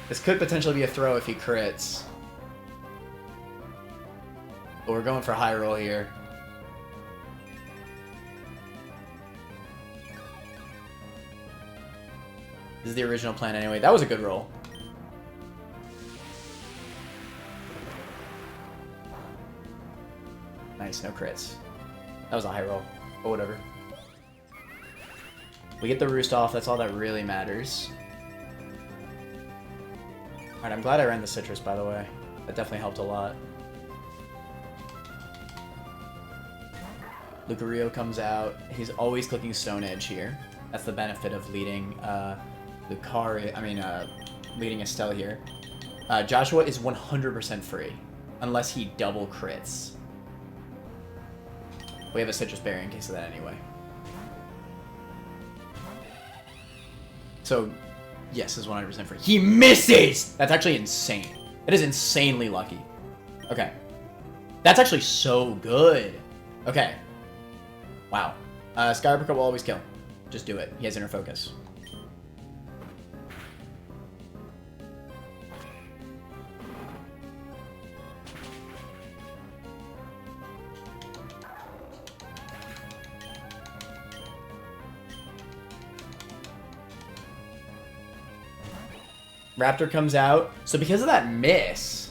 This could potentially be a throw if he crits. But we're going for high roll here. This is the original plan anyway. That was a good roll. Nice, no crits. That was a high roll. But whatever. We get the roost off. That's all that really matters. Alright, I'm glad I ran the citrus, by the way. That definitely helped a lot. Lucario comes out. He's always clicking Stone Edge here. That's the benefit of leading leading Estelle here. Joshua is 100% free, unless he double crits. We have a Citrus Berry in case of that anyway. So, yes, is 100% free. He misses! That's actually insane. That is insanely lucky. Okay. That's actually so good. Okay. Wow. Sky Uppercut will always kill. Just do it. He has Inner Focus. Raptor comes out. So because of that miss,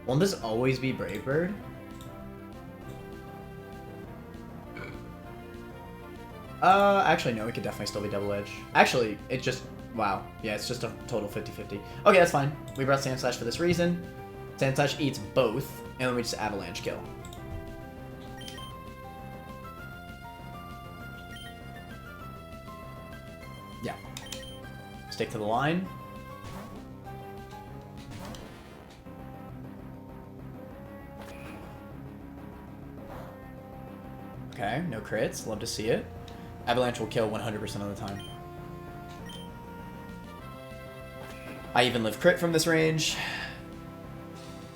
won't this always be Brave Bird? Actually, no, it could definitely still be Double Edge. Actually, it just... Wow. Yeah, it's just a total 50-50. Okay, that's fine. We brought Sandslash for this reason. Sandslash eats both, and then we just Avalanche kill. Yeah. Stick to the line. Okay, no crits. Love to see it. Avalanche will kill 100% of the time. I even live crit from this range.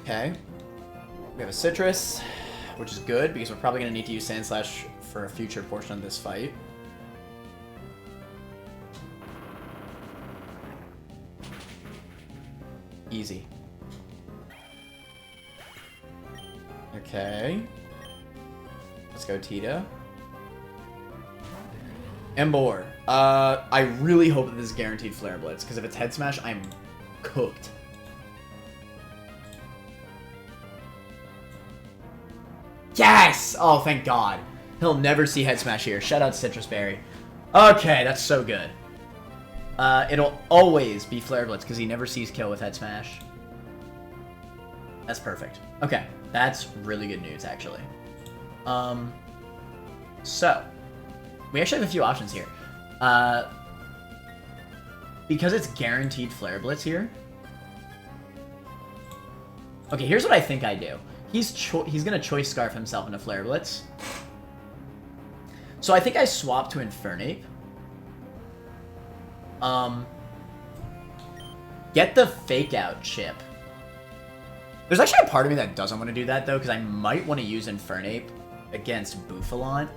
Okay. We have a Citrus, which is good because we're probably going to need to use Sandslash for a future portion of this fight. Easy. Okay. Let's go, Tito. Embor. I really hope that this is guaranteed Flare Blitz, because if it's Head Smash, I'm cooked. Yes! Oh, thank God. He'll never see Head Smash here. Shout out to Citrus Berry. Okay, that's so good. It'll always be Flare Blitz, because he never sees kill with Head Smash. That's perfect. Okay, that's really good news, actually. So, we actually have a few options here. Because it's guaranteed Flare Blitz here. Okay, here's what I think I do. He's gonna Choice Scarf himself into Flare Blitz. So I think I swap to Infernape. Get the Fake Out chip. There's actually a part of me that doesn't want to do that, though, because I might want to use Infernape against Bouffalant.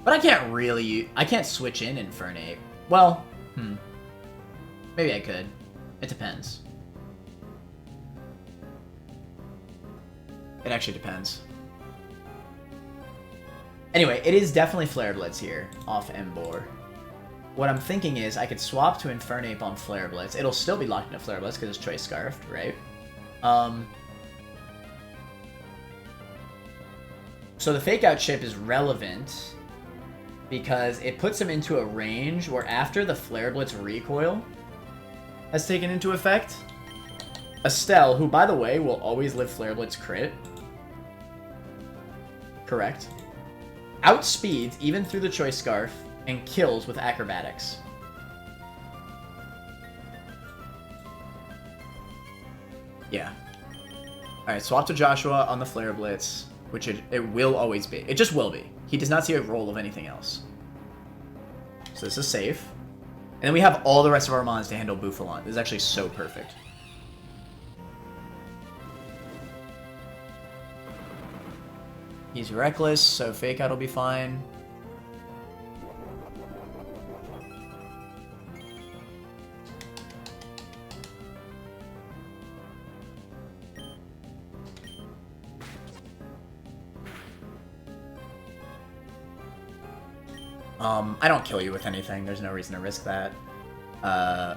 But I can't really... I can't switch in Infernape. Well, maybe I could. It depends. It actually depends. Anyway, it is definitely Flare Blitz here, off Embor. What I'm thinking is I could swap to Infernape on Flare Blitz. It'll still be locked into Flare Blitz because it's Choice Scarfed, right? So the Fake Out chip is relevant because it puts him into a range where after the Flare Blitz recoil has taken into effect, Estelle, who, by the way, will always live Flare Blitz crit. Correct. Outspeeds, even through the Choice Scarf, and kills with Acrobatics. Yeah. Alright, swap to Joshua on the Flare Blitz, which it will always be. It just will be. He does not see a roll of anything else. So this is safe. And then we have all the rest of our mons to handle Bouffalant. This is actually so perfect. He's reckless, so Fake Out will be fine. I don't kill you with anything. There's no reason to risk that.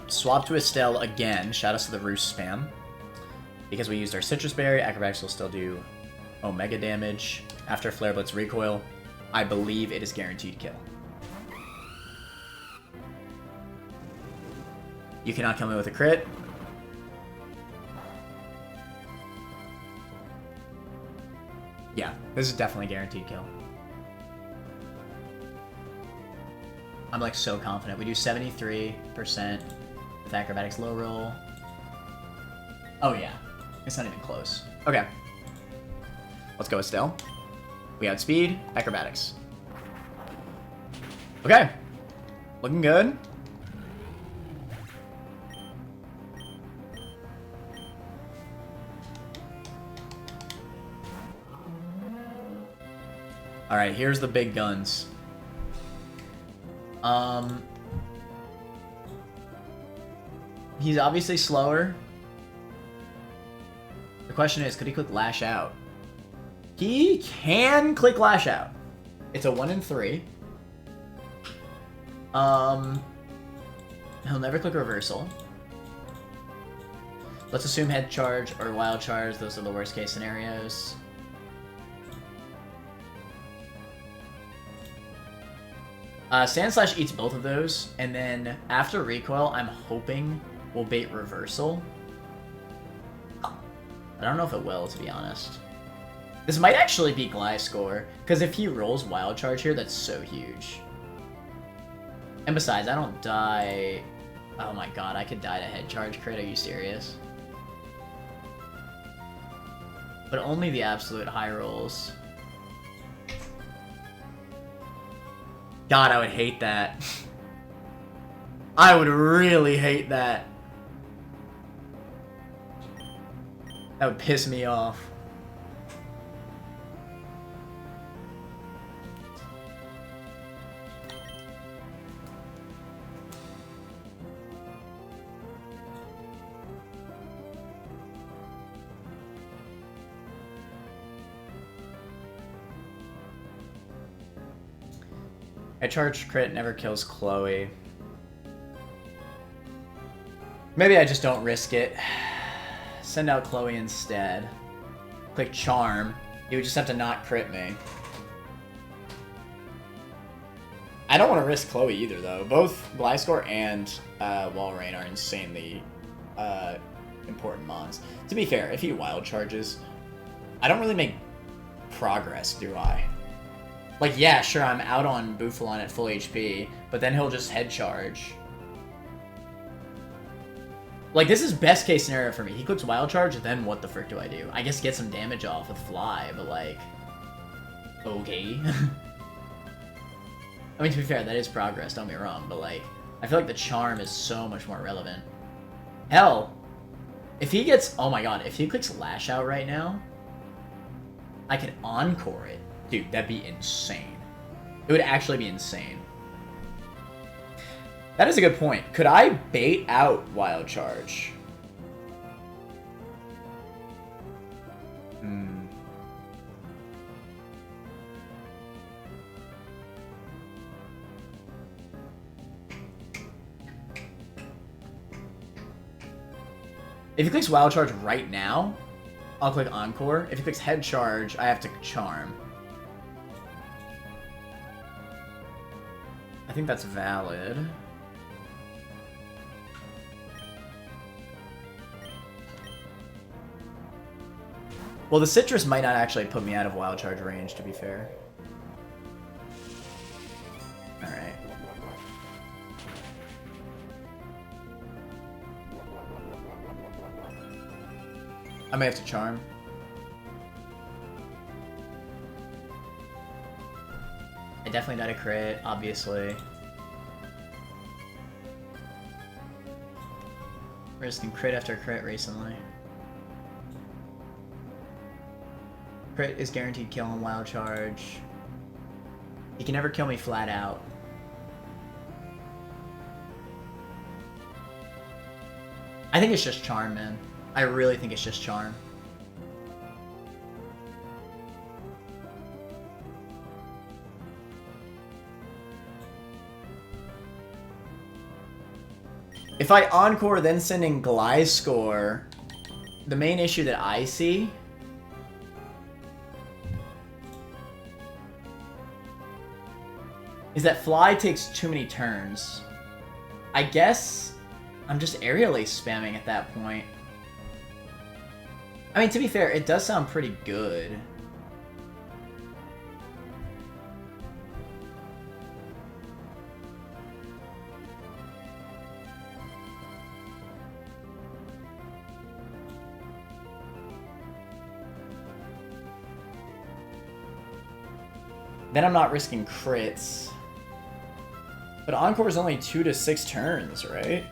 Swap to Estelle again. Shout out to the Roost spam. Because we used our Citrus Berry, Acrobatics will still do Omega damage. After Flare Blitz recoil, I believe it is guaranteed kill. You cannot kill me with a crit. Yeah, this is definitely guaranteed kill. I'm like so confident. We do 73% with Acrobatics low roll. Oh yeah, it's not even close. Okay. Let's go Estelle. We outspeed, Acrobatics. Okay. Looking good. Alright, here's the big guns. He's obviously slower. The question is, could he click Lash Out? He can click Lash Out. It's a 1 in 3. He'll never click Reversal. Let's assume Head Charge or Wild Charge. Those are the worst case scenarios. Sand Slash eats both of those, and then after recoil, I'm hoping we'll bait Reversal. I don't know if it will, to be honest. This might actually be Gliscor, because if he rolls Wild Charge here, that's so huge. And besides, I don't die... Oh my god, I could die to Head Charge crit, are you serious? But only the absolute high rolls. God, I would hate that. I would really hate that. That would piss me off. Head charge crit never kills Chloe. Maybe I just don't risk it. Send out Chloe instead. Click Charm. You would just have to not crit me. I don't want to risk Chloe either, though. Both Gliscor and Walrein are insanely important mons. To be fair, if he wild charges, I don't really make progress, do I? Like, yeah, sure, I'm out on Bufalon at full HP, but then he'll just head charge. Like, this is best case scenario for me. He clicks wild charge, then what the frick do I do? I guess get some damage off with Fly, but like... Okay. I mean, to be fair, that is progress, don't get me wrong, but like... I feel like the Charm is so much more relevant. Hell! If he gets... Oh my god, if he clicks Lash Out right now... I can Encore it. Dude, that'd be insane. It would actually be insane. That is a good point. Could I bait out Wild Charge? If he clicks Wild Charge right now, I'll click Encore. If he clicks Head Charge, I have to Charm. I think that's valid. Well, the Citrus might not actually put me out of Wild Charge range, to be fair. Alright. I may have to Charm. I definitely died a crit, obviously. Risking crit after crit recently. Crit is guaranteed kill on Wild Charge. He can never kill me flat out. I think it's just Charm, man. I really think it's just Charm. If I Encore then send in Gliscor, the main issue that I see is that Fly takes too many turns. I guess I'm just Aerial Ace spamming at that point. I mean, to be fair, it does sound pretty good. Then I'm not risking crits. But Encore is only 2 to 6 turns, right?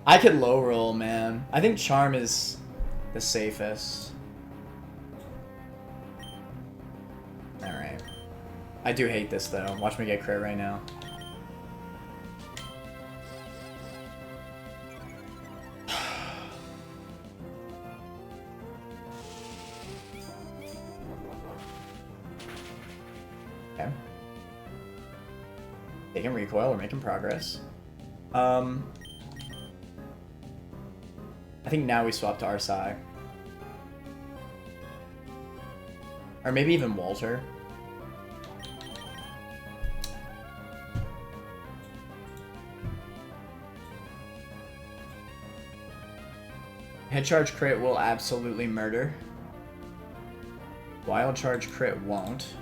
I could low roll, man. I think Charm is the safest. Alright. I do hate this, though. Watch me get crit right now. Okay. Taking recoil, we're making progress. I think now we swap to Arsai. Or maybe even Walter. Head charge crit will absolutely murder. Wild charge crit won't.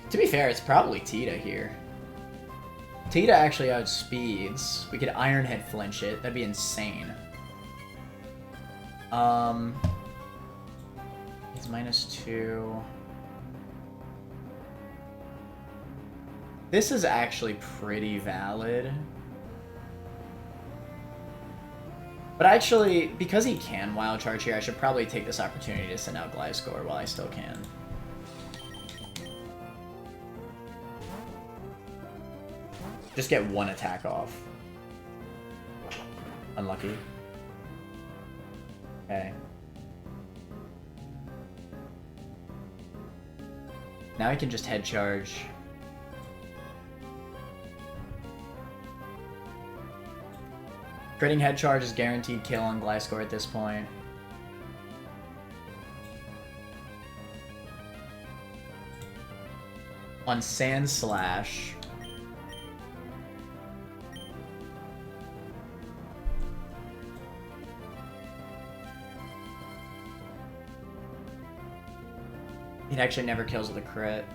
To be fair, it's probably Tita here. Tita actually outspeeds. We could Iron Head flinch it. That'd be insane. He's -2. This is actually pretty valid. But actually, because he can Wild Charge here, I should probably take this opportunity to send out Gliscor while I still can. Just get one attack off. Unlucky. Okay. Now I can just head charge. Critting head charge is guaranteed kill on Gliscor at this point. On Sandslash. It actually never kills with a crit.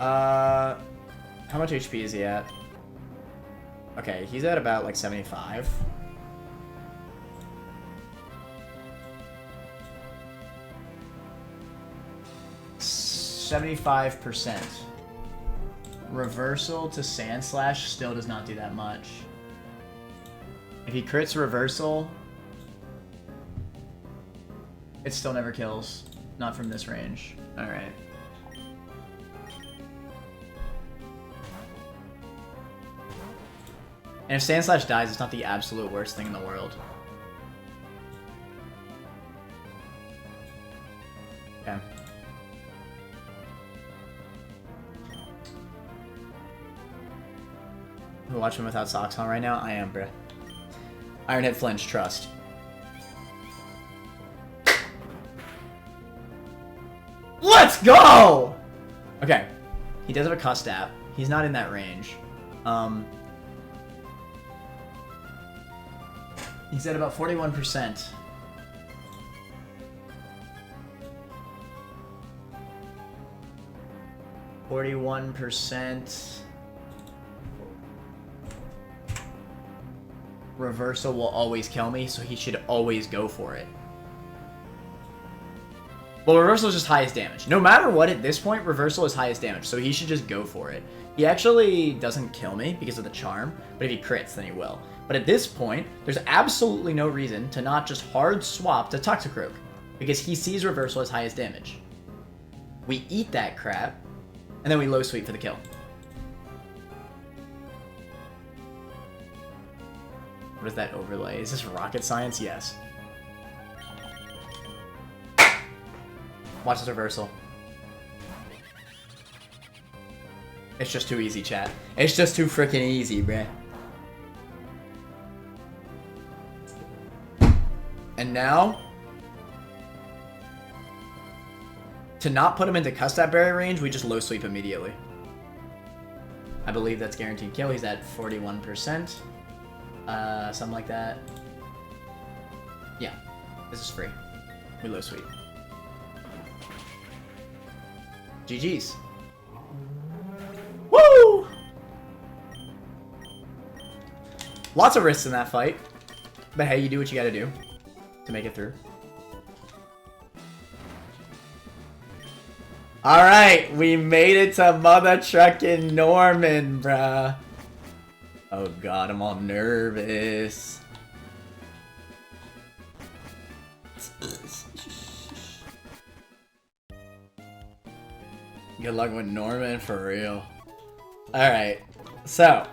How much HP is he at? Okay, he's at about like 75. %. Reversal to Sandslash still does not do that much. If he crits reversal, it still never kills. Not from this range. Alright. And if Sandslash dies, it's not the absolute worst thing in the world. Okay. We're watching without socks on right now? I am, bruh. Ironhead flinch, trust. Let's go! Okay. He does have a cuss app. He's not in that range. He's at about 41%. Reversal will always kill me, so he should always go for it. Well, reversal is just highest damage. No matter what at this point, reversal is highest damage, so he should just go for it. He actually doesn't kill me because of the charm, but if he crits, then he will. But at this point, there's absolutely no reason to not just hard swap to Toxicroak, because he sees reversal as highest damage. We eat that crap, and then we low sweep for the kill. What is that overlay? Is this rocket science? Yes. Watch this reversal. It's just too easy, chat. It's just too freaking easy, bruh. And now, to not put him into Custap Berry range, we just low sweep immediately. I believe that's guaranteed kill. He's at 41%. Something like that. Yeah, this is free. We low sweep. GG's. Woo! Lots of risks in that fight. But hey, you do what you gotta do to make it through. Alright, we made it to mother truckin' Norman, bruh. Oh god, I'm all nervous. Good luck with Norman, for real. Alright, so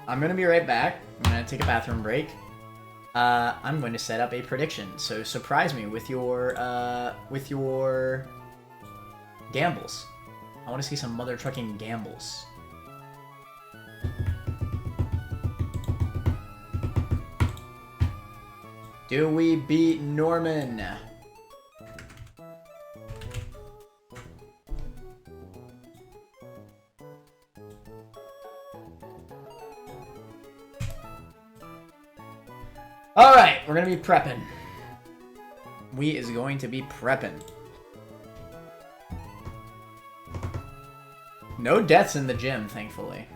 I'm gonna be right back. I'm gonna take a bathroom break. I'm going to set up a prediction. So surprise me with your gambles. I want to see some mother trucking gambles. Do we beat Norman? Alright, we're gonna be prepping. We is going to be prepping. No deaths in the gym, thankfully.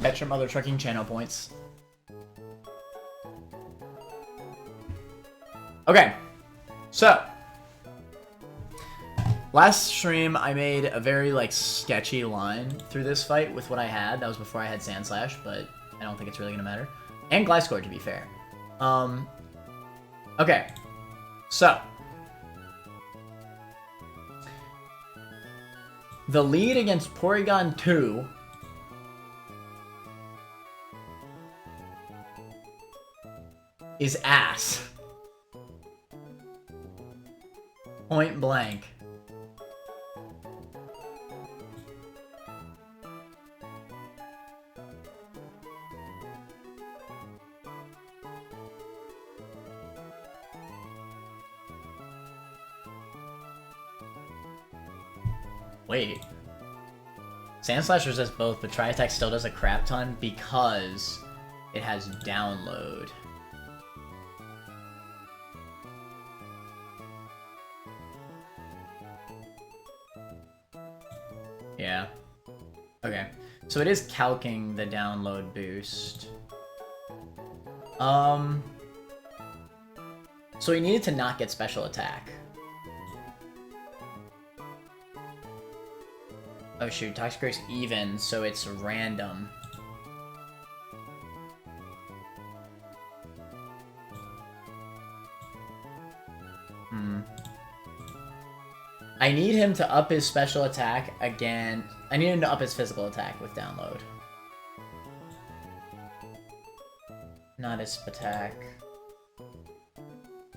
Petra Mother Trucking channel points. Okay, so last stream I made a very like sketchy line through this fight with what I had. That was before I had Sandslash, but I don't think it's really gonna matter. And Gliscor, to be fair. Okay, so the lead against Porygon 2 is ass. Point blank. Wait. Sandslash resists both, but Tri-Attack still does a crap ton because it has download. Yeah. Okay. So it is calcing the download boost. So he needed to not get special attack. Oh shoot, Toxicroak's even, so it's random. I need him to up his special attack again. I need him to up his physical attack with download. Not his attack.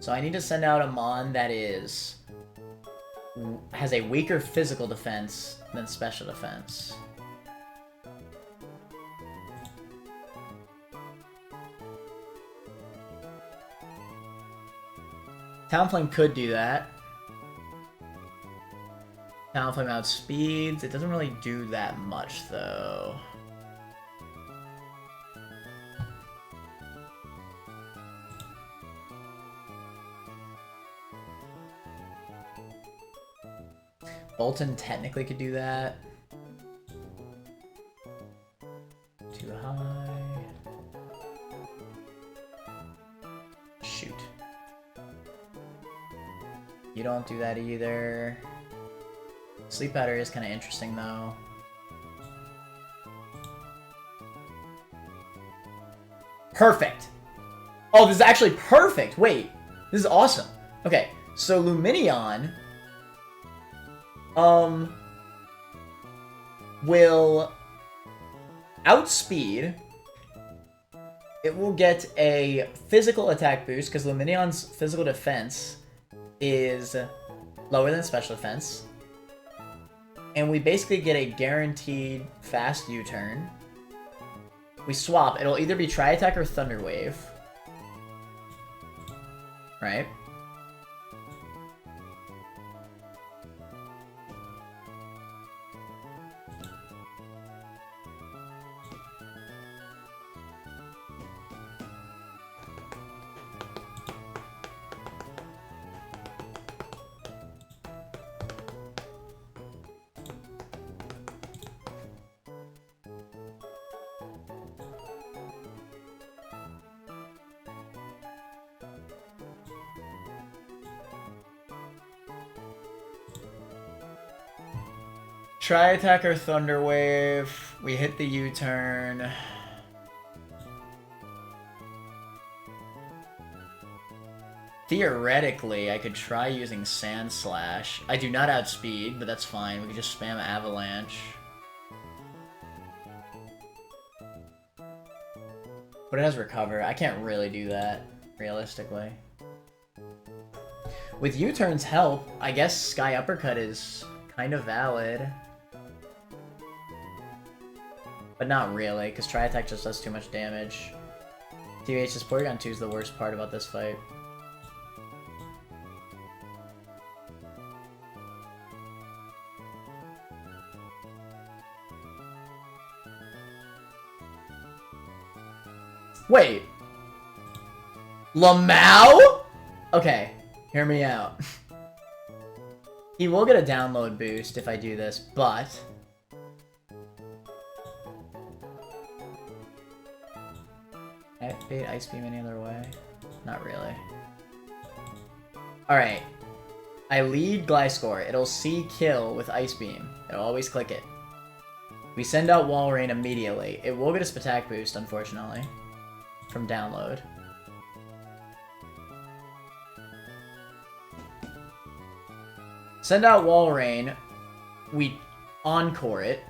So I need to send out a Mon that has a weaker physical defense than special defense. Talonflame could do that. Talonflame outspeeds. It doesn't really do that much, though. Bolton technically could do that. Too high. Shoot. You don't do that either. Sleep Powder is kind of interesting, though. Perfect! Oh, this is actually perfect! Wait, this is awesome. Okay, so Lumineon will outspeed. It will get a physical attack boost because Lumineon's physical defense is lower than special defense. And we basically get a guaranteed fast U-turn. We swap. It'll either be Tri-Attack or Thunder Wave. Right? Tri-Attack or Thunder Wave. We hit the U-turn. Theoretically, I could try using Sandslash. I do not outspeed, but that's fine. We could just spam Avalanche. But it has Recover. I can't really do that, realistically. With U-turn's help, I guess Sky Uppercut is kind of valid. But not really, because Tri-Attack just does too much damage. TVH's Porygon 2 is the worst part about this fight. Wait. Lamau? Okay, hear me out. He will get a download boost if I do this, but activate Ice Beam any other way? Not really. Alright. I lead Gliscor. It'll see kill with Ice Beam. It'll always click it. We send out Walrein immediately. It will get a attack boost, unfortunately, from download. Send out Walrein. We Encore it.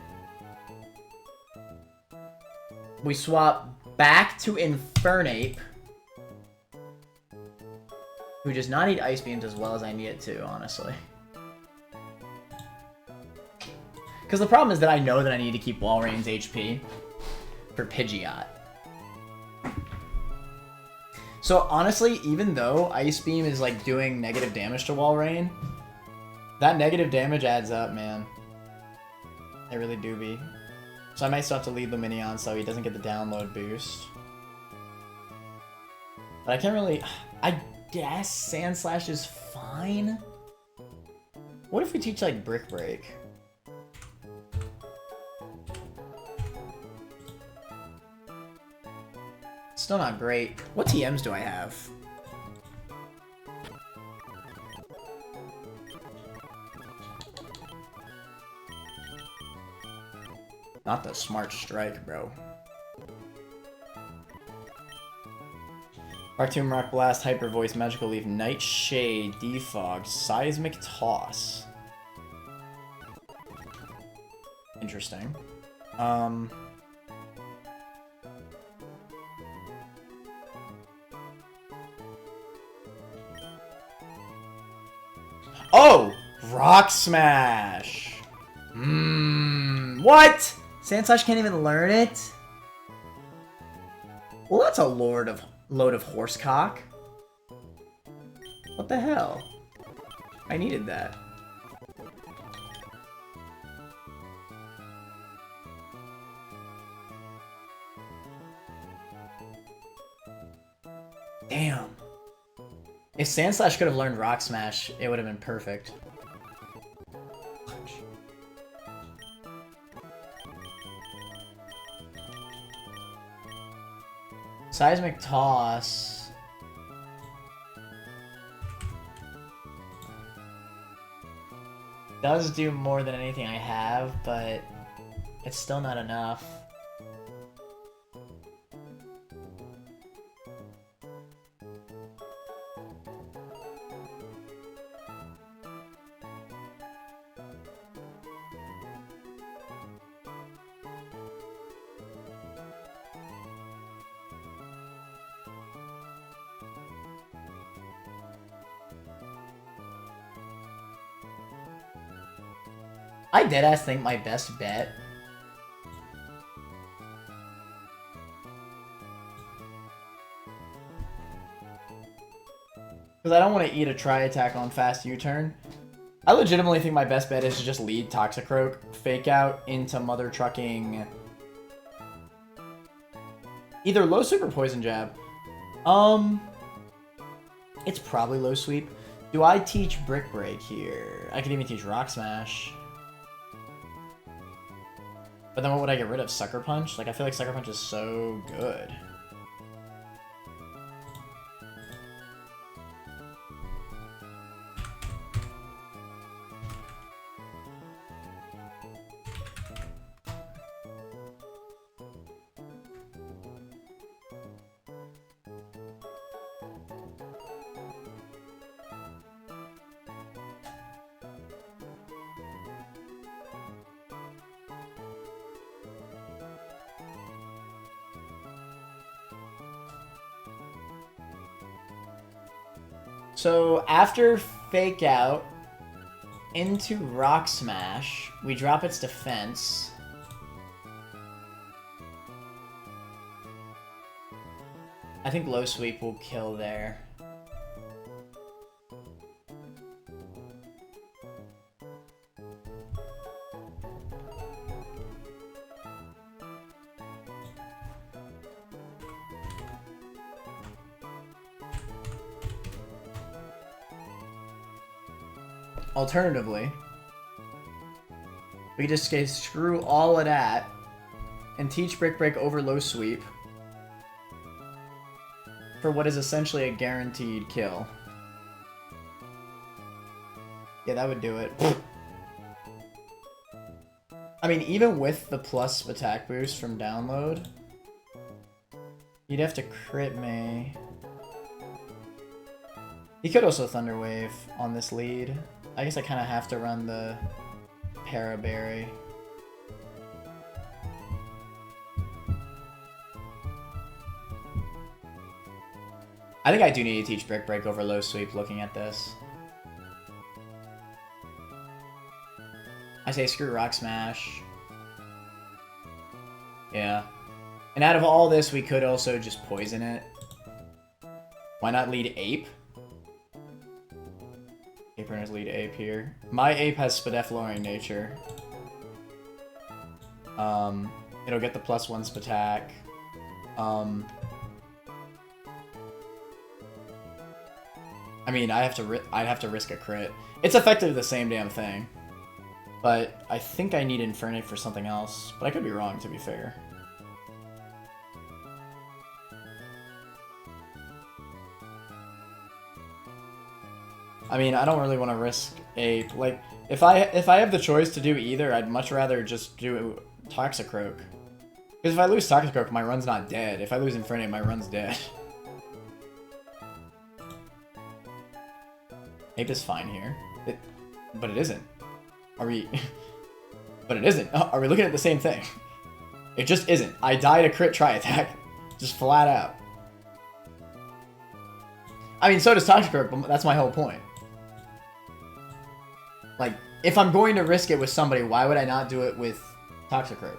We swap back to Infernape, who does not need Ice Beams as well as I need it to, honestly. Because the problem is that I know that I need to keep Walrein's HP for Pidgeot. So honestly, even though Ice Beam is like doing negative damage to Walrein, that negative damage adds up, man. It really do be. So I might still have to lead Lumineon so he doesn't get the download boost. But I can't really... I guess Sand Slash is fine? What if we teach, like, Brick Break? Still not great. What TMs do I have? Not the Smart Strike, bro. Rock Tomb, Rock Blast, Hyper Voice, Magical Leaf, Nightshade, Defog, Seismic Toss. Interesting. Oh! Rock Smash! What? Sand Slash can't even learn it? Well, that's a load of horsecock. What the hell? I needed that. Damn. If Sand Slash could have learned Rock Smash, it would have been perfect. Seismic Toss. Does do more than anything I have, but it's still not enough. I deadass think my best bet because I don't want to eat a Tri-Attack on fast U-turn. I legitimately think my best bet is to just lead Toxicroak, fake out into Mother Trucking either Low Sweep or Poison Jab. It's probably Low Sweep. Do I teach Brick Break here? I could even teach Rock Smash. But then what would I get rid of? Sucker Punch? Like, I feel like Sucker Punch is so good. So after Fake Out into Rock Smash, we drop its defense. I think Low Sweep will kill there. Alternatively, we just say screw all of that and teach Brick Break over Low Sweep. for what is essentially a guaranteed kill. Yeah, that would do it. I mean, even with the plus attack boost from download, you'd have to crit me. He could also Thunder Wave on this lead. I guess I kind of have to run the Paraberry. I think I do need to teach Brick Break over Low Sweep looking at this. I say screw Rock Smash. Yeah. And out of all this, we could also just poison it. Why not lead Ape? Ape runners lead Ape here. My Ape has Spadefloring nature. It'll get the +1 Spatak. I mean, I'd have to risk a crit. It's effectively the same damn thing. But I think I need Infernape for something else. But I could be wrong, to be fair. I mean, I don't really want to risk Ape. Like, if I have the choice to do either, I'd much rather just do Toxicroak. Because if I lose Toxicroak, my run's not dead. If I lose Infernape, my run's dead. Ape is fine here. But it isn't. Are we... But it isn't. Are we looking at the same thing? It just isn't. I died a crit Tri-Attack. Just flat out. I mean, so does Toxicroak, but that's my whole point. Like, if I'm going to risk it with somebody, why would I not do it with Toxicroak?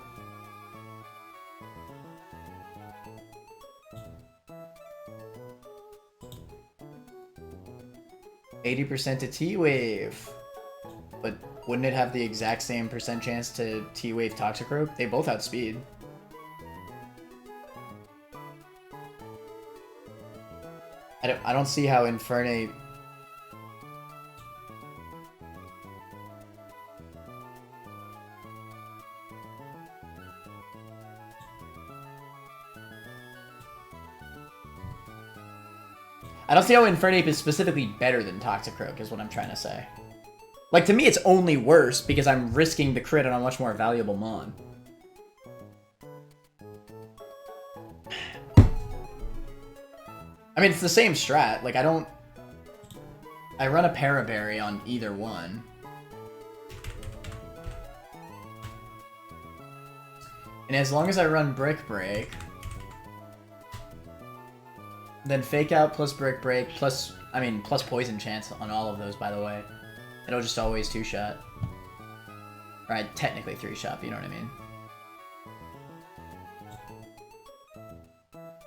%80% to T-Wave. But wouldn't it have the exact same % chance to T-Wave Toxicroak? They both outspeed. I don't see how Infernape... I don't see how Infernape is specifically better than Toxicroak, is what I'm trying to say. Like, to me, it's only worse because I'm risking the crit on a much more valuable Mon. I mean, it's the same strat. Like, I run a Paraberry on either one. And as long as I run Brick Break, then Fake Out plus Brick Break plus Poison Chance on all of those, by the way. It'll just always 2-shot. Or technically 3-shot, but you know what I mean.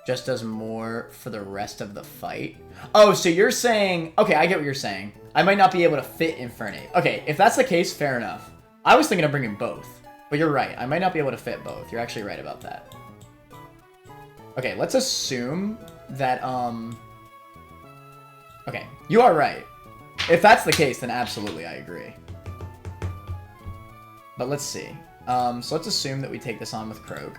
Just does more for the rest of the fight. Oh, so you're saying... Okay, I get what you're saying. I might not be able to fit Infernape. Okay, if that's the case, fair enough. I was thinking of bringing both. But you're right. I might not be able to fit both. You're actually right about that. Okay, let's assume that, Okay, you are right. If that's the case, then absolutely I agree. But let's see. So let's assume that we take this on with Croak.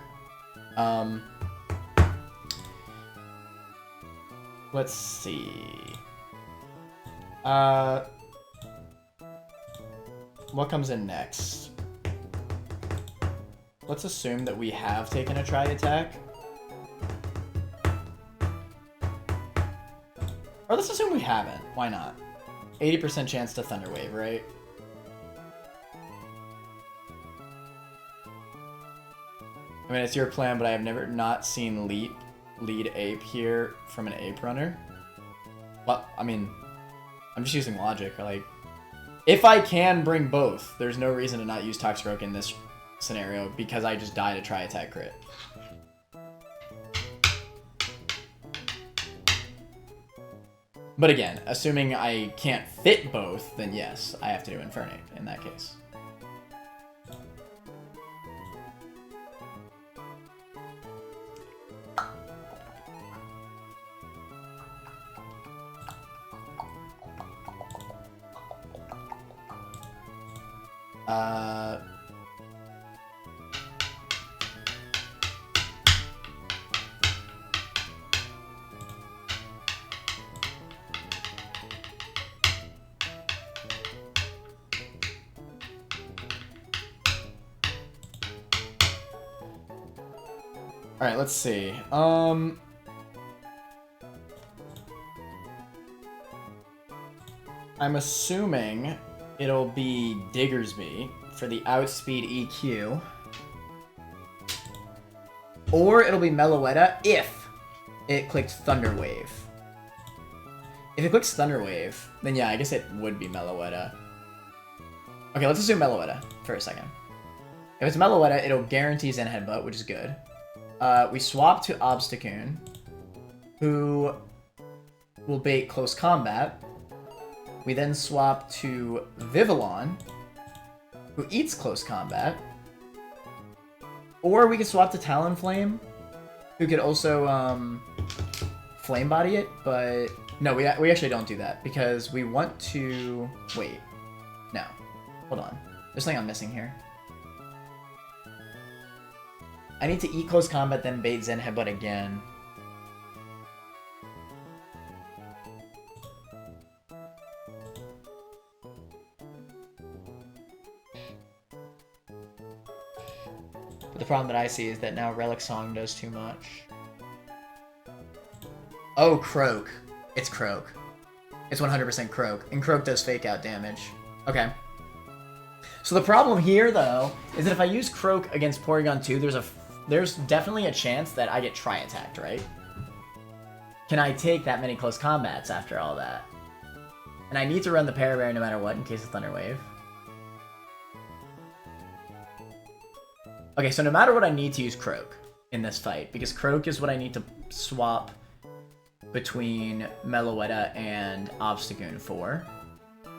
Let's see. What comes in next? Let's assume that we have taken a Tri-Attack. Or let's assume we haven't. Why not? 80% chance to Thunder Wave, right? I mean, it's your plan, but I have never not seen lead Ape here from an Ape runner. Well, I mean, I'm just using logic. Like, if I can bring both, there's no reason to not use Toxicroak in this scenario because I just died a Tri-Attack crit. But again, assuming I can't fit both, then yes, I have to do Infernape in that case. Alright, let's see. I'm assuming it'll be Diggersby for the outspeed EQ. Or it'll be Meloetta if it clicked Thunder Wave. If it clicks Thunder Wave, then yeah, I guess it would be Meloetta. Okay, let's assume Meloetta for a second. If it's Meloetta, it'll guarantee Zen Headbutt, which is good. We swap to Obstacoon, who will bait Close Combat. We then swap to Vivillon, who eats Close Combat. Or we could swap to Talonflame, who could also Flame Body it, but no, we actually don't do that because we want to... Wait, no, hold on. There's something I'm missing here. I need to eat Close Combat, then bait Zen Headbutt again. But the problem that I see is that now Relic Song does too much. Oh, Croak. It's Croak. It's 100% Croak. And Croak does fake out damage. Okay. So the problem here, though, is that if I use Croak against Porygon 2, there's definitely a chance that I get Tri-Attacked, right? Can I take that many close combats after all that? And I need to run the Parabear no matter what in case of Thunder Wave. Okay, so no matter what, I need to use Croak in this fight, because Croak is what I need to swap between Meloetta and Obstagoon for.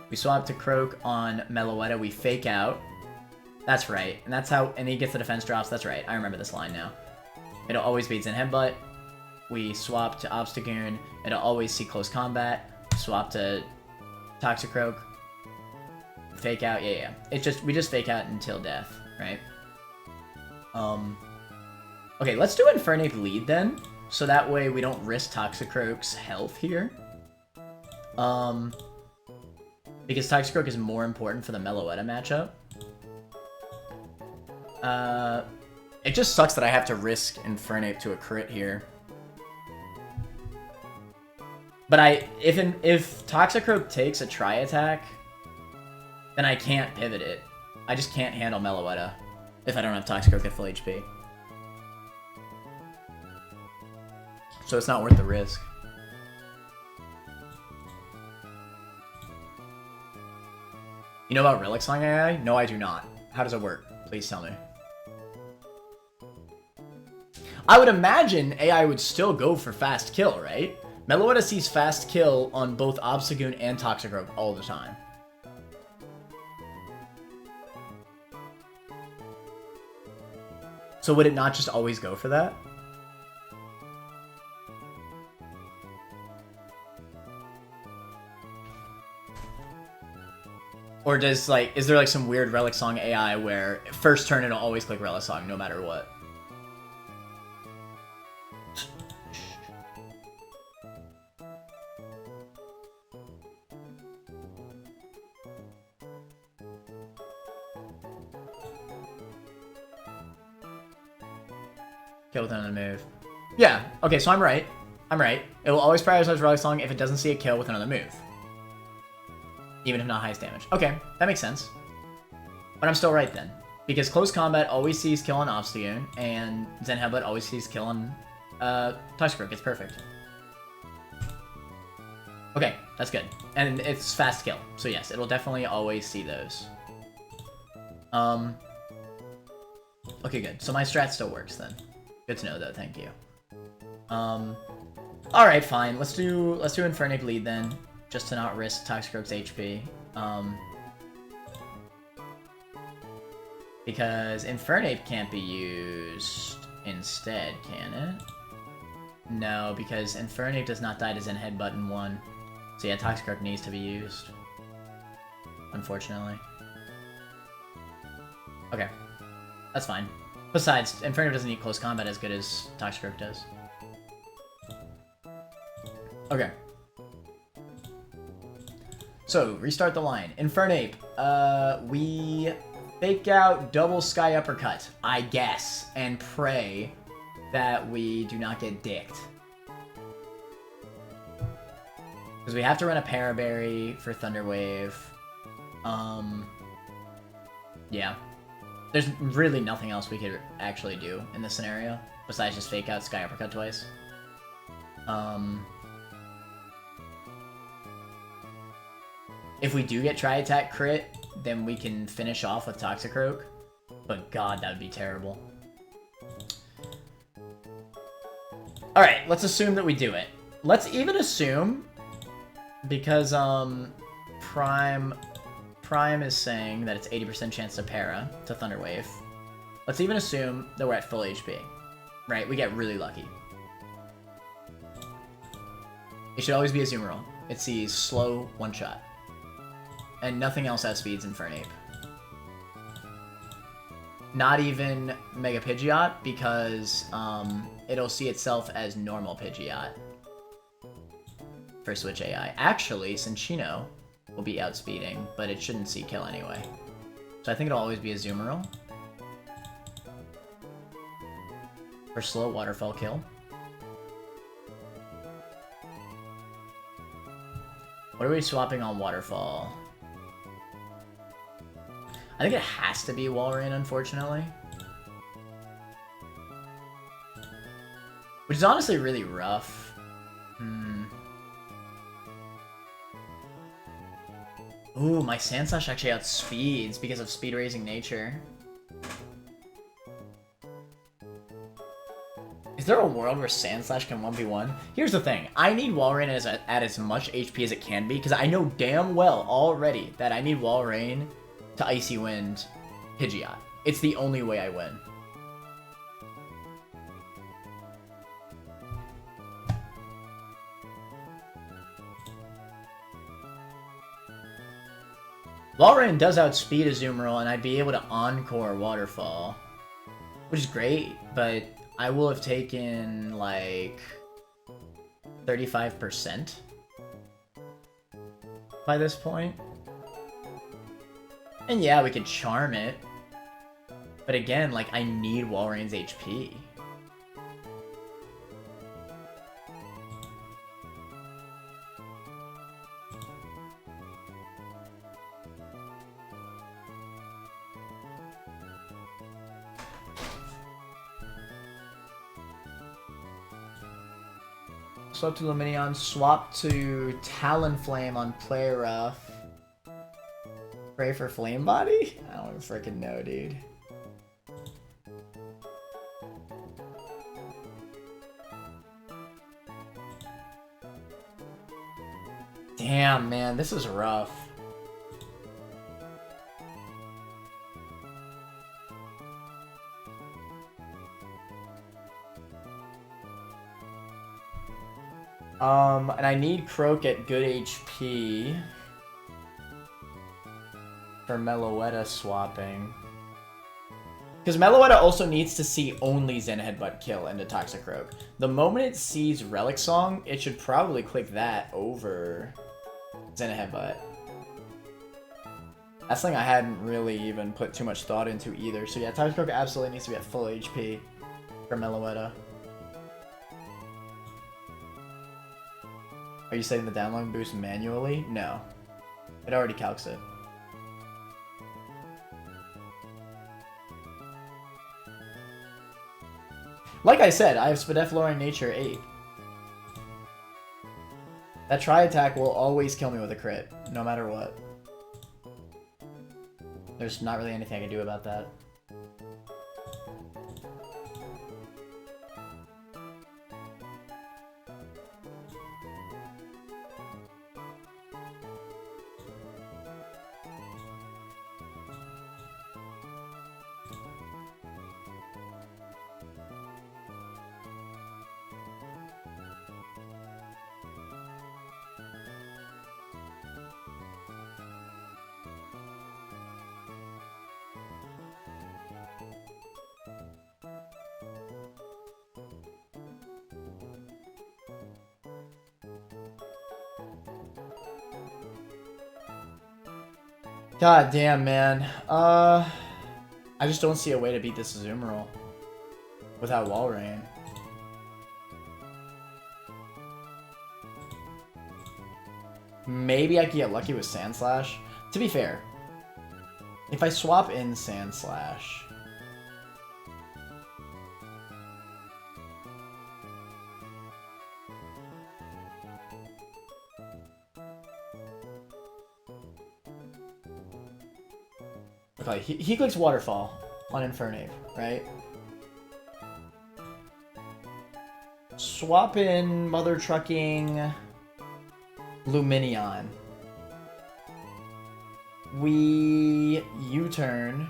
We swap to Croak on Meloetta, we fake out. That's right, and that's how, and he gets the defense drops, that's right, I remember this line now. It'll always beat Zen Headbutt. We swap to Obstagoon, it'll always see close combat. Swap to Toxicroak. Fake out, yeah. We just fake out until death, right? Okay, let's do Infernape lead then, so that way we don't risk Toxicroak's health here. Because Toxicroak is more important for the Meloetta matchup. It just sucks that I have to risk Infernape to a crit here. But if Toxicroak takes a Tri-Attack, then I can't pivot it. I just can't handle Meloetta if I don't have Toxicroak at full HP. So it's not worth the risk. You know about Relic Song AI? No, I do not. How does it work? Please tell me. I would imagine AI would still go for fast kill, right? Meloetta sees fast kill on both Obstagoon and Toxicroak all the time. So would it not just always go for that? Or does, like, is there like some weird Relic Song AI where first turn it'll always click Relic Song no matter what? Kill with another move. Yeah, okay, so I'm right. I'm right. It will always prioritize Relic Song if it doesn't see a kill with another move. Even if not highest damage. Okay, that makes sense. But I'm still right then. Because Close Combat always sees kill on Obstagoon, and Zen Headbutt always sees kill on Toxicroak. It's perfect. Okay, that's good. And it's fast kill. So yes, it'll definitely always see those. Okay, good. So my strat still works then. Good to know though, thank you. Alright, fine. Let's do Infernape lead then. Just to not risk Toxicroak's HP. Because Infernape can't be used instead, can it? No, because Infernape does not die to Zen Headbutt in 1. So yeah, Toxicroak needs to be used. Unfortunately. Okay. That's fine. Besides, Infernape doesn't need close combat as good as Toxicroak does. Okay. So, restart the line. Infernape, we fake out double Sky Uppercut, I guess, and pray that we do not get dicked. Because we have to run a Paraberry for Thunder Wave. Yeah. There's really nothing else we could actually do in this scenario, besides just fake out Sky Uppercut twice. If we do get Tri-Attack crit, then we can finish off with Toxicroak. But god, that would be terrible. Alright, let's assume that we do it. Let's even assume, because Prime is saying that it's 80% chance to para to Thunder Wave. Let's even assume that we're at full HP. Right, we get really lucky. It should always be a Azumarill. It sees slow one-shot. And nothing else outspeeds Infernape. Not even Mega Pidgeot, because it'll see itself as normal Pidgeot for Switch AI. Actually, Cinccino will be outspeeding, but it shouldn't see kill anyway. So I think it'll always be a Azumarill for slow waterfall kill. What are we swapping on waterfall? I think it has to be Walrein, unfortunately. Which is honestly really rough. Ooh, my Sandslash actually outspeeds because of speed raising nature. Is there a world where Sandslash can 1v1? Here's the thing. I need Walrein at as much HP as it can be, because I know damn well already that I need Walrein to Icy Wind Pidgeot. It's the only way I win. Walrein does outspeed Azumarill, and I'd be able to Encore Waterfall, which is great, but I will have taken, like, 35% by this point. And yeah, we could Charm it, but again, like, I need Walrein's HP. Swap to Lumineon, swap to Talonflame on Play Rough. Pray for Flame Body? I don't even freaking know, dude. Damn, man, this is rough. And I need Croak at good HP for Meloetta swapping. Because Meloetta also needs to see only Zen Headbutt kill into Toxicroak. The moment it sees Relic Song, it should probably click that over Zen Headbutt. That's something I hadn't really even put too much thought into either. So yeah, Toxicroak absolutely needs to be at full HP for Meloetta. Are you setting the download boost manually? No. It already calcs it. Like I said, I have Spadeflora Nature 8. That Tri-Attack will always kill me with a crit, no matter what. There's not really anything I can do about that. God damn, man. I just don't see a way to beat this Azumarill without Walrein. Maybe I could get lucky with Sand Slash. To be fair, if I swap in Sand Slash... Okay, he clicks Waterfall on Infernape, right? Swap in Mother Trucking Luminion. We U-turn.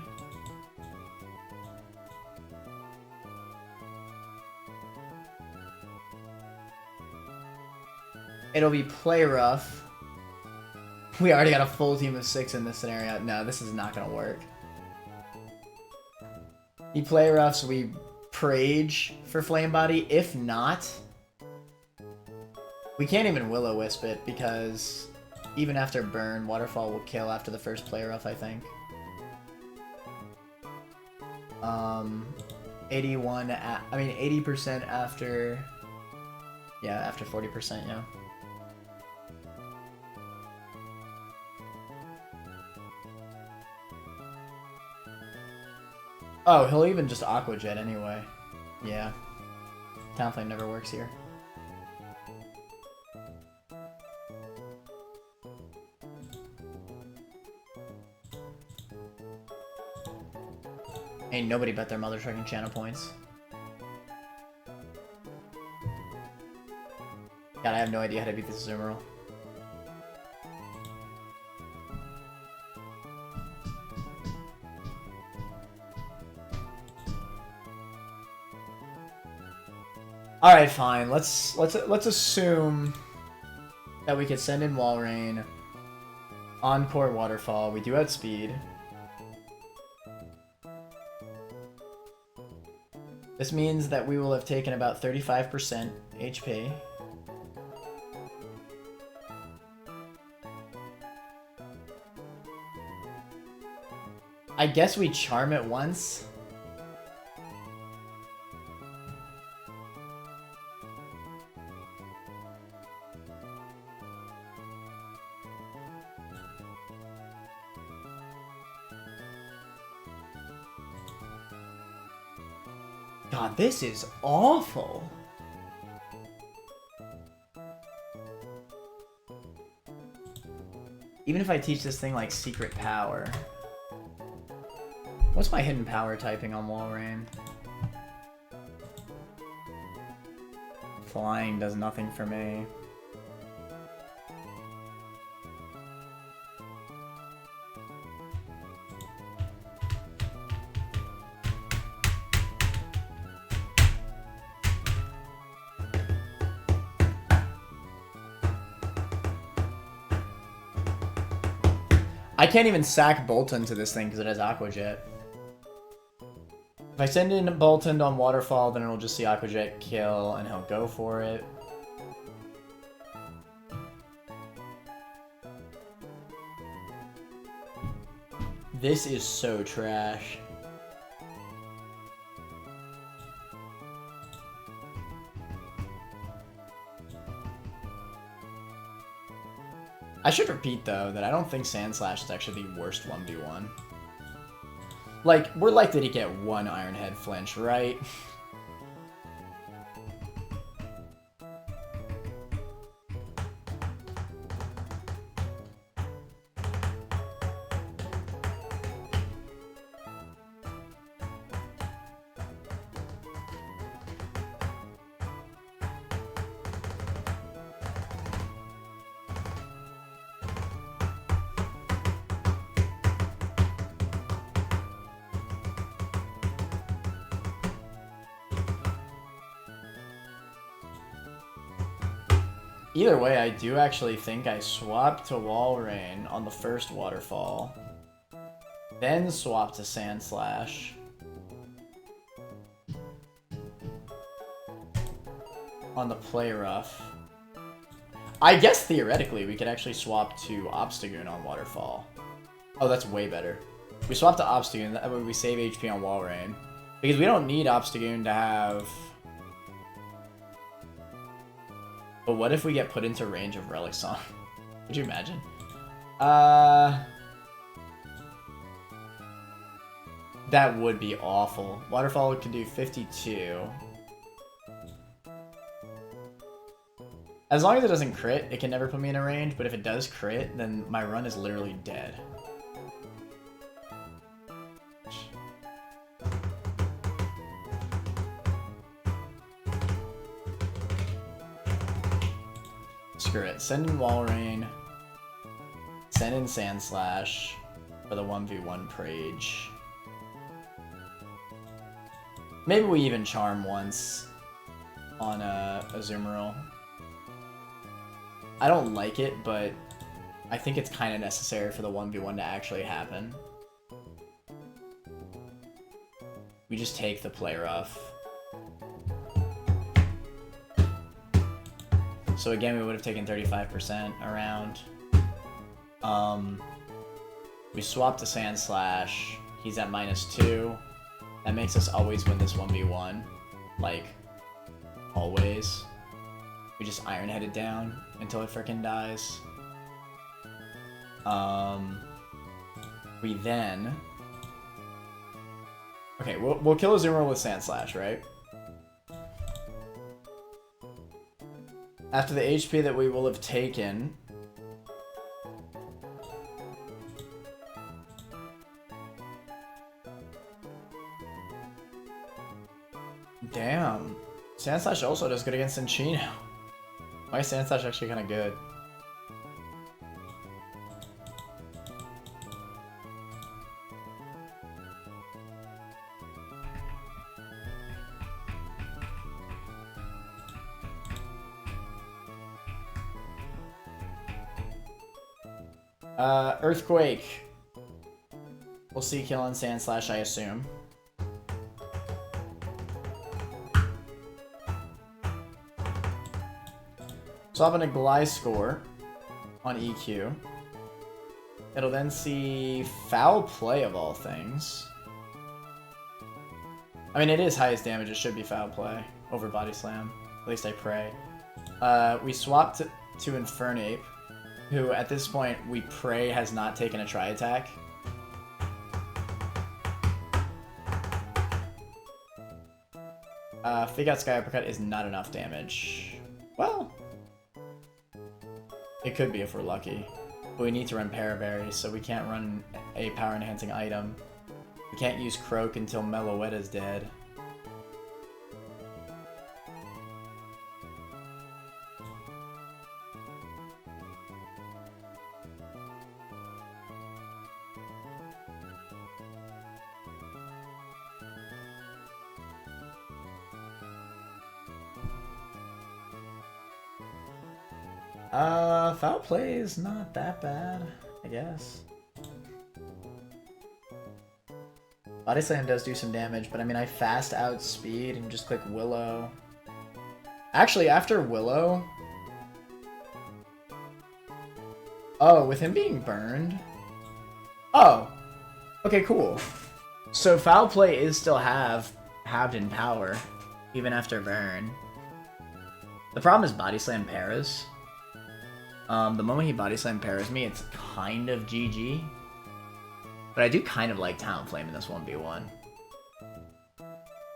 It'll be Play Rough. We already got a full team of 6 in this scenario. No, this is not gonna work. He Play Roughs, we Prage for Flame Body. If not, we can't even Will-O-Wisp it because even after burn, Waterfall will kill after the first Play Rough, I think. 80% after... Yeah, after 40%, yeah. Oh, he'll even just Aqua Jet anyway. Yeah. Talonflame never works here. Ain't nobody bet their Mother Trucking channel points. God, I have no idea how to beat this Azumarill. All right, fine. Let's assume that we could send in Walrein, Encore Waterfall. We do outspeed. This means that we will have taken about 35% HP. I guess we charm it once. God, this is awful. Even if I teach this thing like Secret Power. What's my hidden power typing on Walrein? Flying does nothing for me. I can't even sack Bolton to this thing because it has Aqua Jet. If I send in Bolton on Waterfall, then it'll just see Aqua Jet kill, and he'll go for it. This is so trash. I should repeat, though, that I don't think Sand Slash is actually the worst 1v1. Like, we're likely to get one Iron Head flinch, right? Either way, I do actually think I swapped to Walrein on the first Waterfall. Then swap to Sand Slash. On the Play Rough. I guess theoretically we could actually swap to Obstagoon on Waterfall. Oh, that's way better. We swap to Obstagoon, that way we save HP on Walrein. Because we don't need Obstagoon to have... But what if we get put into range of Relic Song? Could you imagine? That would be awful. Waterfall can do 52. As long as it doesn't crit, it can never put me in a range, but if it does crit, then my run is literally dead. Screw it. Send in Walrein. Send in Sandslash for the 1v1 Prage. Maybe we even Charm once on Azumarill. I don't like it, but I think it's kind of necessary for the 1v1 to actually happen. We just take the play rough. So again, we would have taken 35% around. We swapped to Sandslash. He's at -2. That makes us always win this 1v1. Like, always. We just Iron Head it down until it frickin' dies. We then... Okay, we'll kill Azumarill with Sandslash, right? After the HP that we will have taken... Damn. Sandslash also does good against Cinccino. Why is Sandslash actually kind of good? Earthquake. We'll see kill on Sandslash, I assume. Swap in a Gliscor on EQ. It'll then see Foul Play of all things. I mean, it is highest damage. It should be Foul Play over Body Slam. At least I pray. We swapped to Infernape, who at this point we pray has not taken a Tri-Attack. Fake Out Sky Uppercut is not enough damage. Well, it could be if we're lucky. But we need to run Paraberry, so we can't run a power-enhancing item. We can't use Croak until Meloetta's dead. Foul Play is not that bad, I guess. Body Slam does do some damage, but I mean, I fast out speed and just click Willow. Actually, after Willow... Oh, with him being burned? Oh. Okay, cool. So Foul Play is still halved in power, even after burn. The problem is Body Slam Paras. The moment he Body Slam Paras me, it's kind of GG. But I do kind of like Talonflame in this 1v1.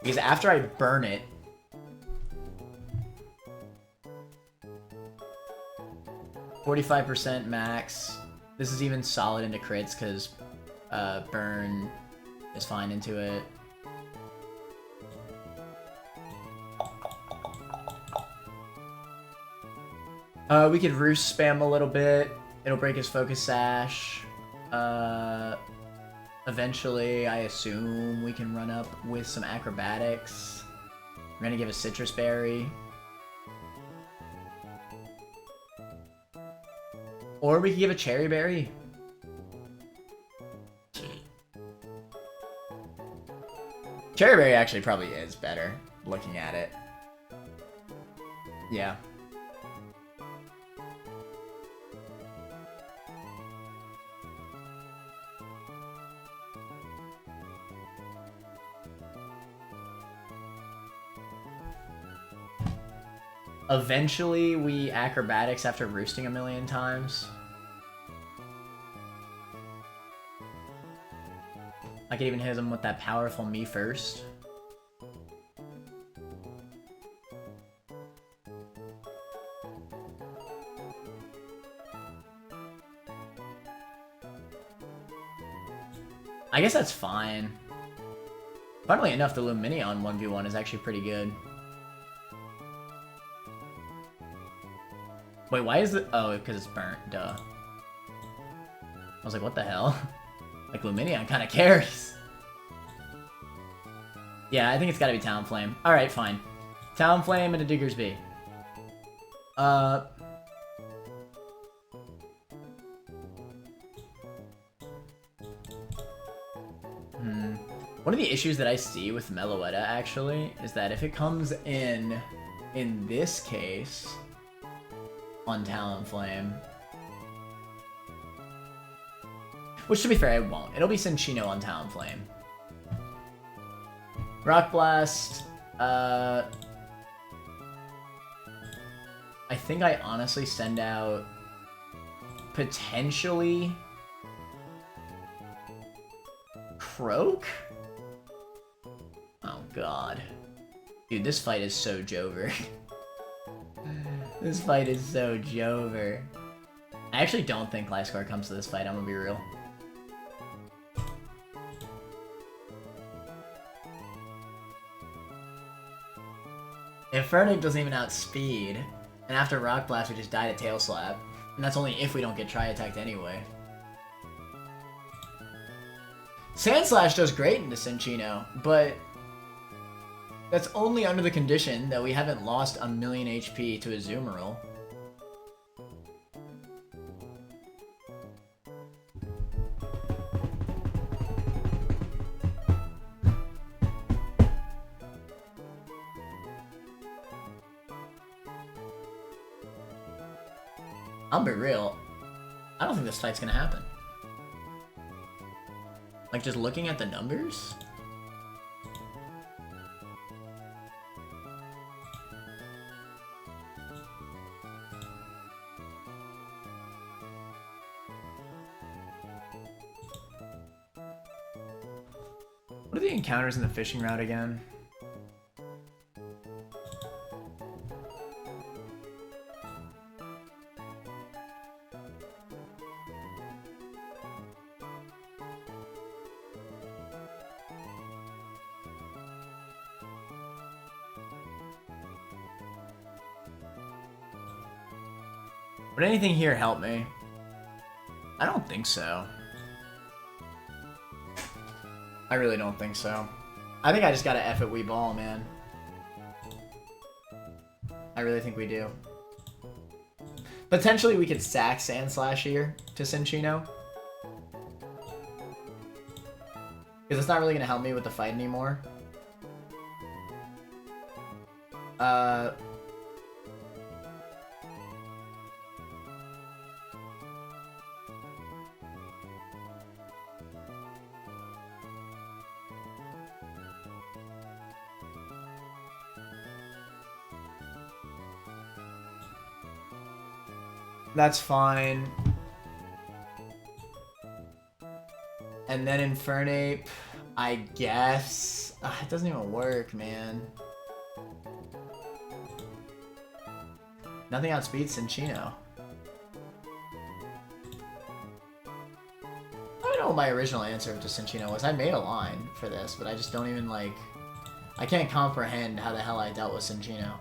Because after I burn it... 45% max. This is even solid into crits because burn is fine into it. We could Roost spam a little bit. It'll break his Focus Sash. Eventually, I assume we can run up with some Acrobatics. We're gonna give a Citrus Berry. Or we could give a Cherry Berry. Cherry Berry actually probably is better, looking at it. Yeah. Eventually, we Acrobatics after roosting a million times. I could even hit him with that powerful me first. I guess that's fine. Funnily enough, the Lumineon 1v1 is actually pretty good. Wait, why is it? Oh, because it's burnt. Duh. I was like, what the hell? Like, Lumineon kind of carries. Yeah, I think it's gotta be Talonflame. Alright, fine. Talonflame and a Diggersby. One of the issues that I see with Meloetta, actually, is that if it comes in this case, on Talonflame, which to be fair, it won't. It'll be Cinccino on Talonflame. Rock Blast, I think I honestly send out potentially Croak? Oh god. Dude, this fight is so Jover. This fight is so Jover. I actually don't think Gliscor comes to this fight, I'm gonna be real. Infernape doesn't even outspeed, and after Rock Blast we just died at Tail Slap. And that's only if we don't get Tri-Attacked anyway. Sandslash does great into Cinccino, but that's only under the condition that we haven't lost a million HP to Azumarill. I'll be real, I don't think this fight's gonna happen. Like, just looking at the numbers? What are the encounters in the fishing route again? Would anything here help me? I don't think so. I really don't think so. I think I just gotta F it Weeball, man. I really think we do. Potentially we could sack Sandslash here to Cinccino. Because it's not really gonna help me with the fight anymore. That's fine. And then Infernape, I guess. It doesn't even work, man. Nothing outspeeds Cinccino. I don't know what my original answer to Cinccino was. I made a line for this, but I just don't even, like... I can't comprehend how the hell I dealt with Cinccino.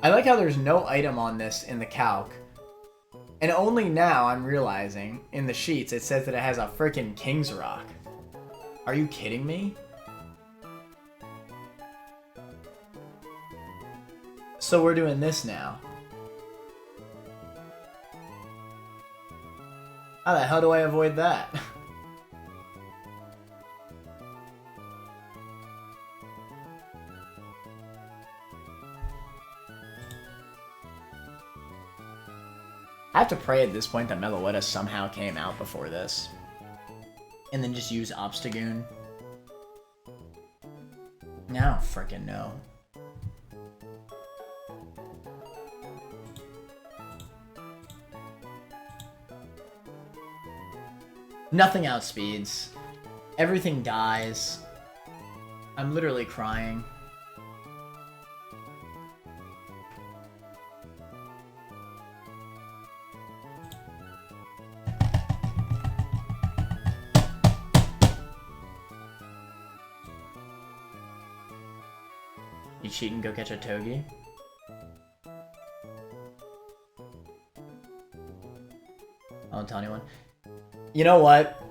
I like how there's no item on this in the calc. And only now I'm realizing, in the sheets, it says that it has a frickin' King's Rock. Are you kidding me? So we're doing this now. How the hell do I avoid that? I have to pray at this point that Meloetta somehow came out before this. And then just use Obstagoon. I don't frickin' know. Nothing outspeeds. Everything dies. I'm literally crying. You cheat and go catch a Togi? I won't tell anyone. You know what?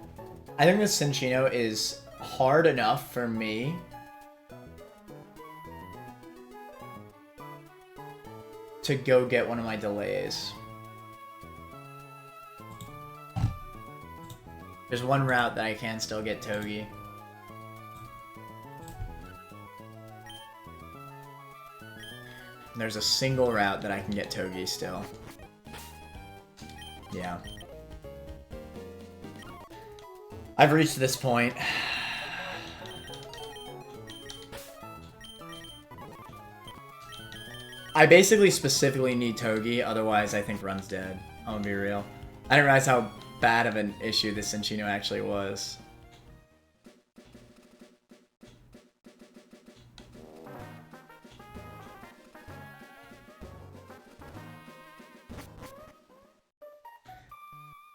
I think this Cinccino is hard enough for me to go get one of my delays. There's one route that I can still get Togi. There's a single route that I can get Togi still. Yeah. I've reached this point. I basically specifically need Togi, otherwise I think run's dead. I'm gonna be real. I didn't realize how bad of an issue this Cinccino actually was.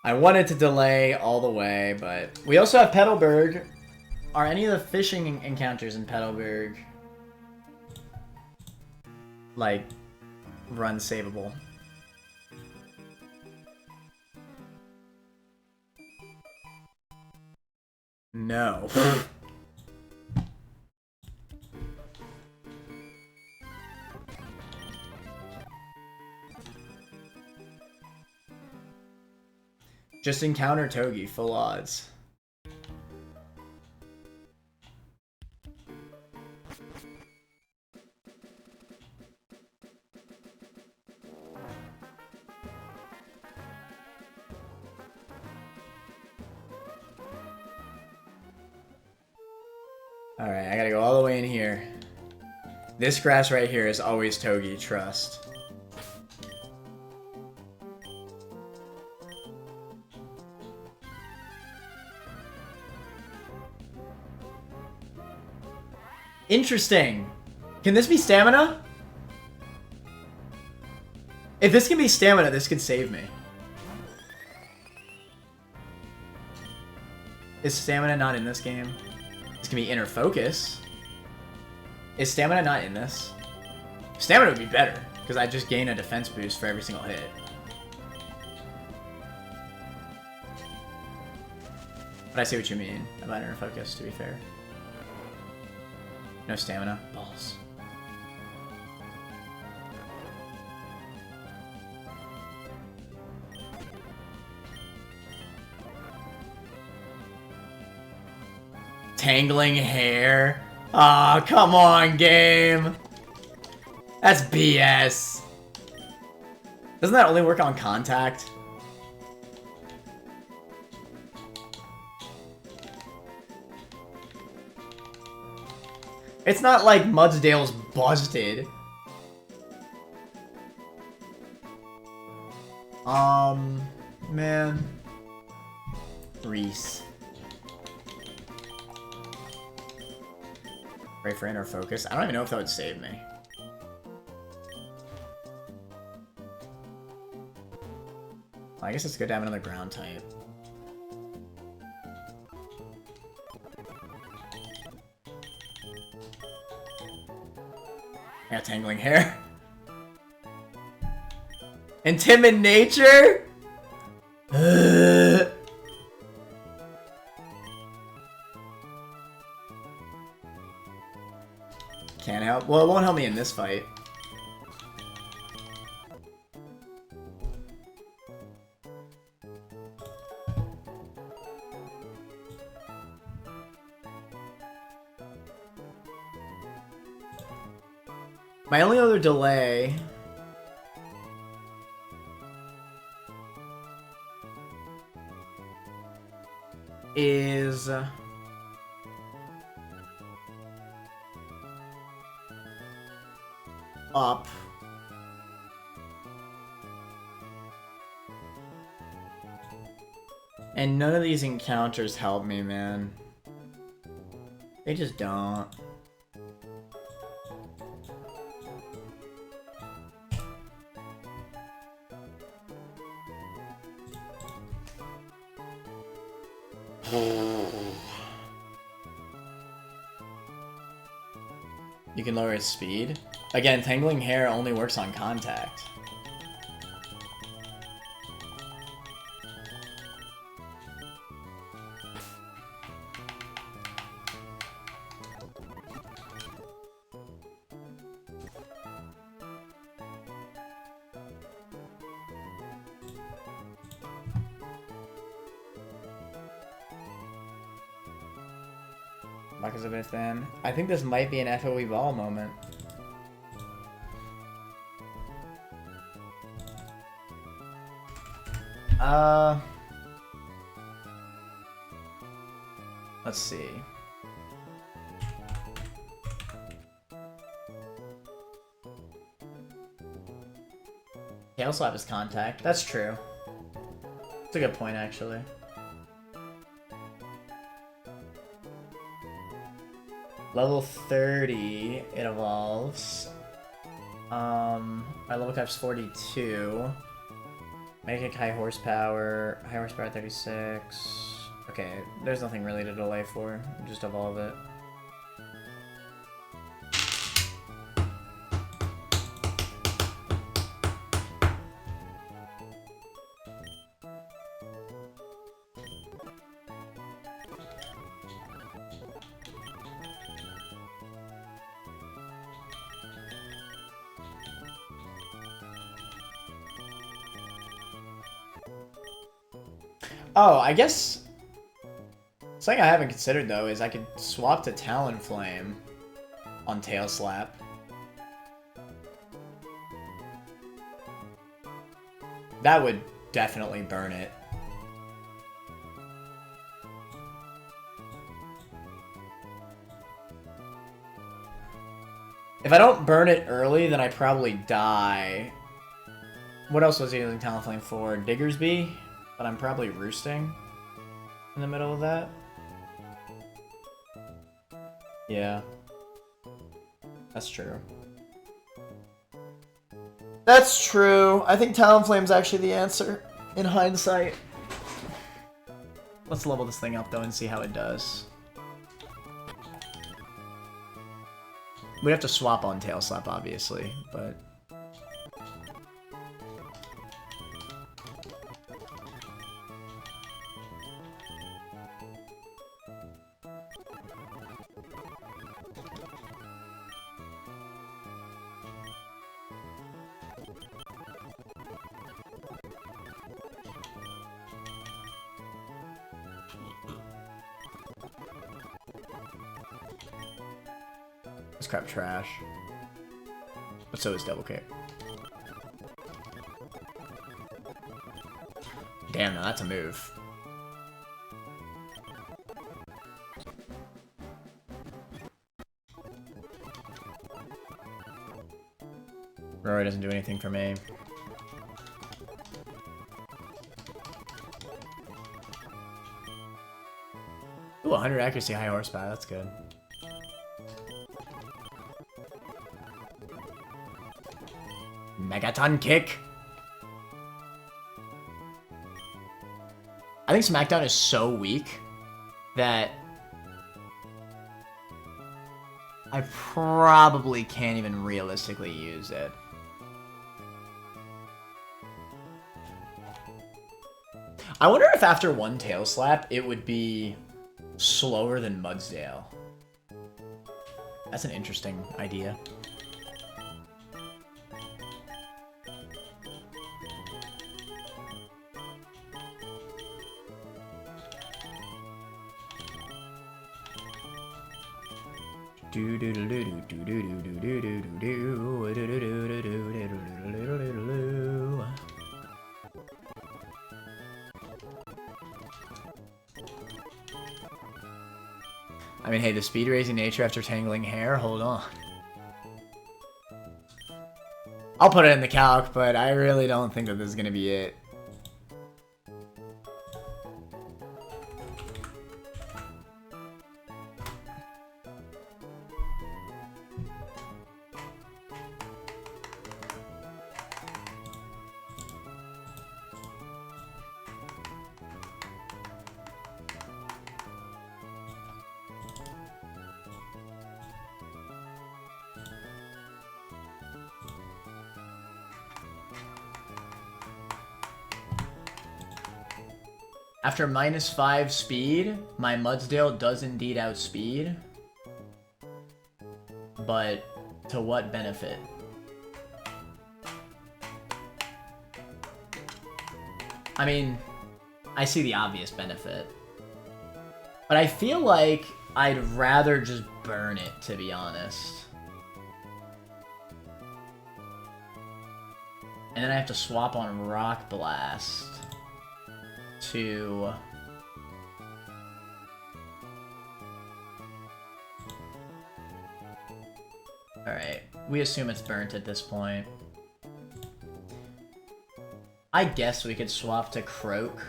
I wanted to delay all the way, but we also have Petalburg. Are any of the fishing encounters in Petalburg like run savable? No. Just encounter Togi, full odds. Alright, I gotta go all the way in here. This grass right here is always Togi, trust. Interesting. Can this be stamina? If this can be stamina, this could save me. Is stamina not in this game? This can be inner focus. Is stamina not in this? Stamina would be better, because I just gain a defense boost for every single hit. But I see what you mean about inner focus, to be fair. No stamina. Balls. Tangling hair. Aw, oh, come on, game. That's BS. Doesn't that only work on contact? It's not like Mudsdale's busted. Man. Reese. Pray for inner focus. I don't even know if that would save me. Well, I guess it's good to have another ground type. Yeah, tangling hair. And timid nature? Can't help. Well, it won't help me in this fight. My only other delay is up. And none of these encounters help me, man. They just don't. You can lower its speed. Again, Tangling Hair only works on contact. Luck is a bit thin. I think this might be an FOE ball moment. Let's see. Tail Slap is contact. That's true. That's a good point, actually. Level 30, it evolves. My level cap's 42. Magic high horsepower 36. Okay, there's nothing really to delay for. Just evolve it. Oh, I guess something I haven't considered though is I could swap to Talonflame on Tail Slap. That would definitely burn it. If I don't burn it early, then I probably die. What else was he using Talonflame for? Diggersby? But I'm probably roosting in the middle of that. Yeah. That's true. That's true. I think Talonflame's actually the answer, in hindsight. Let's level this thing up, though, and see how it does. We have to swap on Tail Slap, obviously, but... This crap trash. But so is Double Kick. Damn, now that's a move. Rory doesn't do anything for me. Ooh, 100 accuracy, high horsepower, that's good. Megaton Kick. I think Smackdown is so weak that I probably can't even realistically use it. I wonder if after one Tail Slap, it would be slower than Mudsdale. That's an interesting idea. I mean, hey, the speed raising nature after Tangling Hair, hold on. I'll put it in the calc, but I really don't think that this is gonna be it. After -5 speed, my Mudsdale does indeed outspeed. But to what benefit? I mean, I see the obvious benefit. But I feel like I'd rather just burn it, to be honest. And then I have to swap on Rock Blast to... Alright, we assume it's burnt at this point. I guess we could swap to Croak.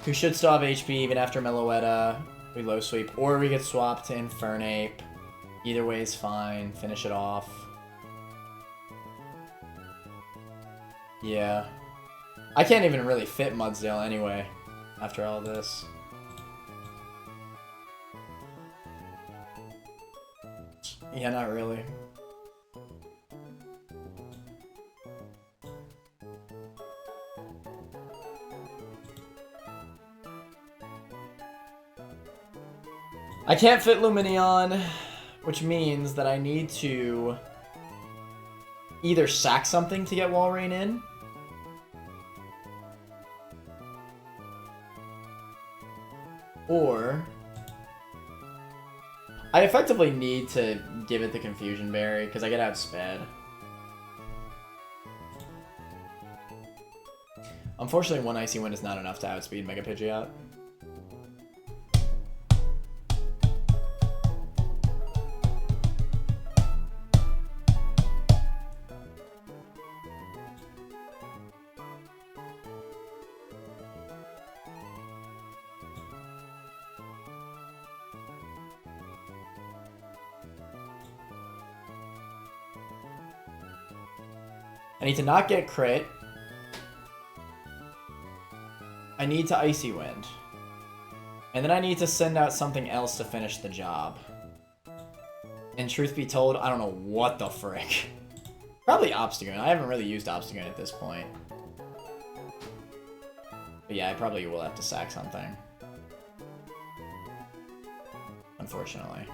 Who should still have HP even after Meloetta. We low sweep. Or we could swap to Infernape. Either way is fine. Finish it off. Yeah. I can't even really fit Mudsdale anyway after all this. Yeah, not really. I can't fit Lumineon, which means that I need to either sack something to get Walrein in, or I effectively need to give it the Confusion Berry because I get outsped. Unfortunately, one Icy Wind is not enough to outspeed Mega Pidgeot. I need to not get crit. I need to Icy Wind. And then I need to send out something else to finish the job. And truth be told, I don't know what the frick. Probably Obstagoon. I haven't really used Obstagoon at this point. But yeah, I probably will have to sack something. Unfortunately.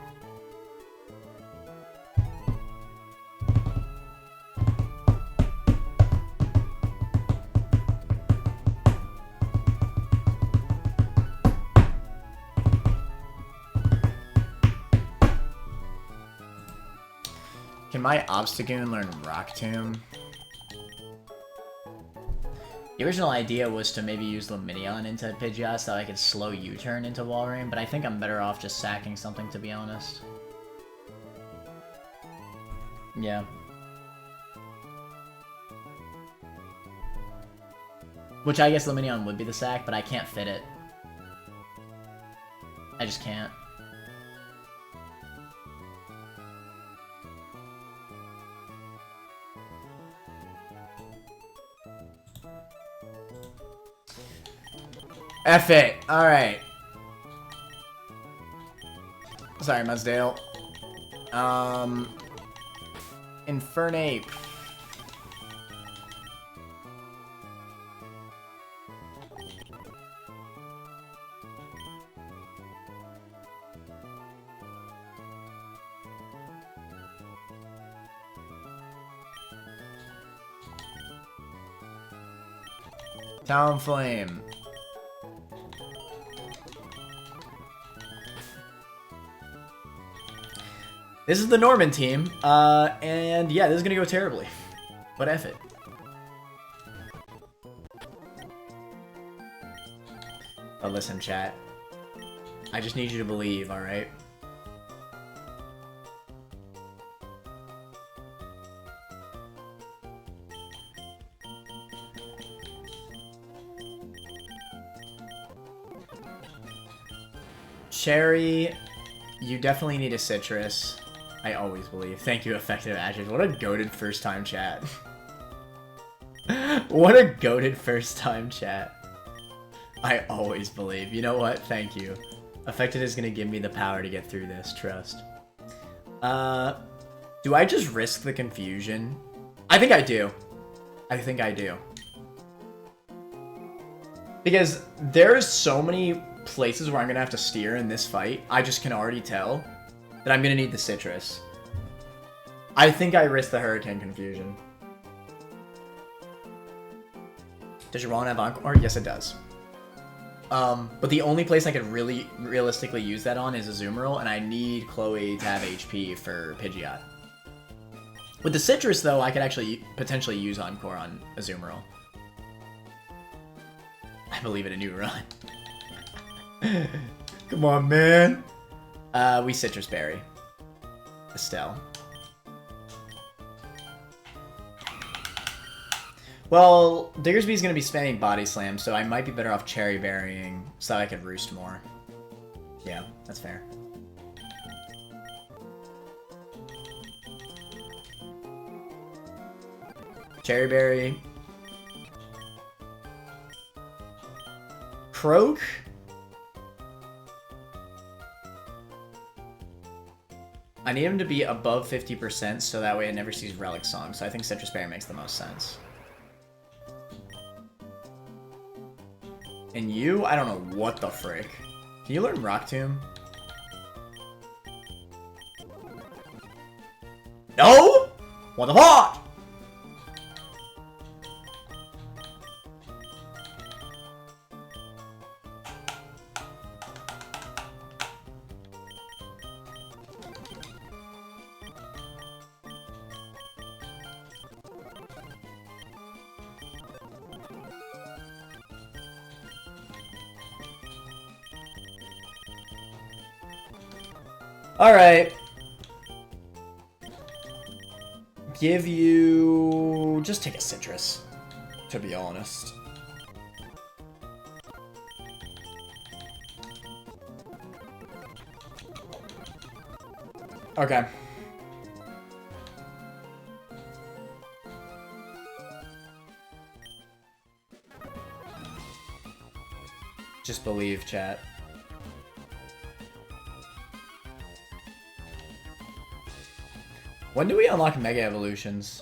Can my Obstagoon learn Rock Tomb? The original idea was to maybe use Lumineon into Pidgeot so that I could slow U-turn into Walrein, but I think I'm better off just sacking something, to be honest. Yeah. Which I guess Lumineon would be the sack, but I can't fit it. I just can't. F it. Alright. Sorry, Mudsdale. Infernape. Talonflame. This is the Norman team, and yeah, this is gonna go terribly. But F it. Oh, listen, chat. I just need you to believe, alright? Cherry, you definitely need a citrus. I always believe. Thank you, Effective Ashes. What a goated first time chat. What a goated first time chat. I always believe. You know what? Thank you. Effective is gonna give me the power to get through this, trust. Do I just risk the confusion? I think I do. I think I do. Because there's so many places where I'm gonna have to steer in this fight. I just can already tell that I'm gonna need the citrus. I think I risk the Hurricane Confusion. Does your Rowan have Encore? Yes, it does. But the only place I could really realistically use that on is Azumarill, and I need Chloe to have HP for Pidgeot. With the citrus, though, I could actually potentially use Encore on Azumarill. I believe in a new run. Come on, man. We Citrus Berry. Estelle. Well, Diggersby's gonna be spamming Body Slam, so I might be better off Cherry Berrying so that I could roost more. Yeah, that's fair. Cherry Berry. Croak? I need him to be above 50% so that way it never sees Relic Song, so I think Citrus Berry makes the most sense. And you? I don't know what the frick. Can you learn Rock Tomb? No? What the fuck? Alright. Give you... just take a citrus, to be honest. Okay. Just believe, chat. When do we unlock Mega Evolutions?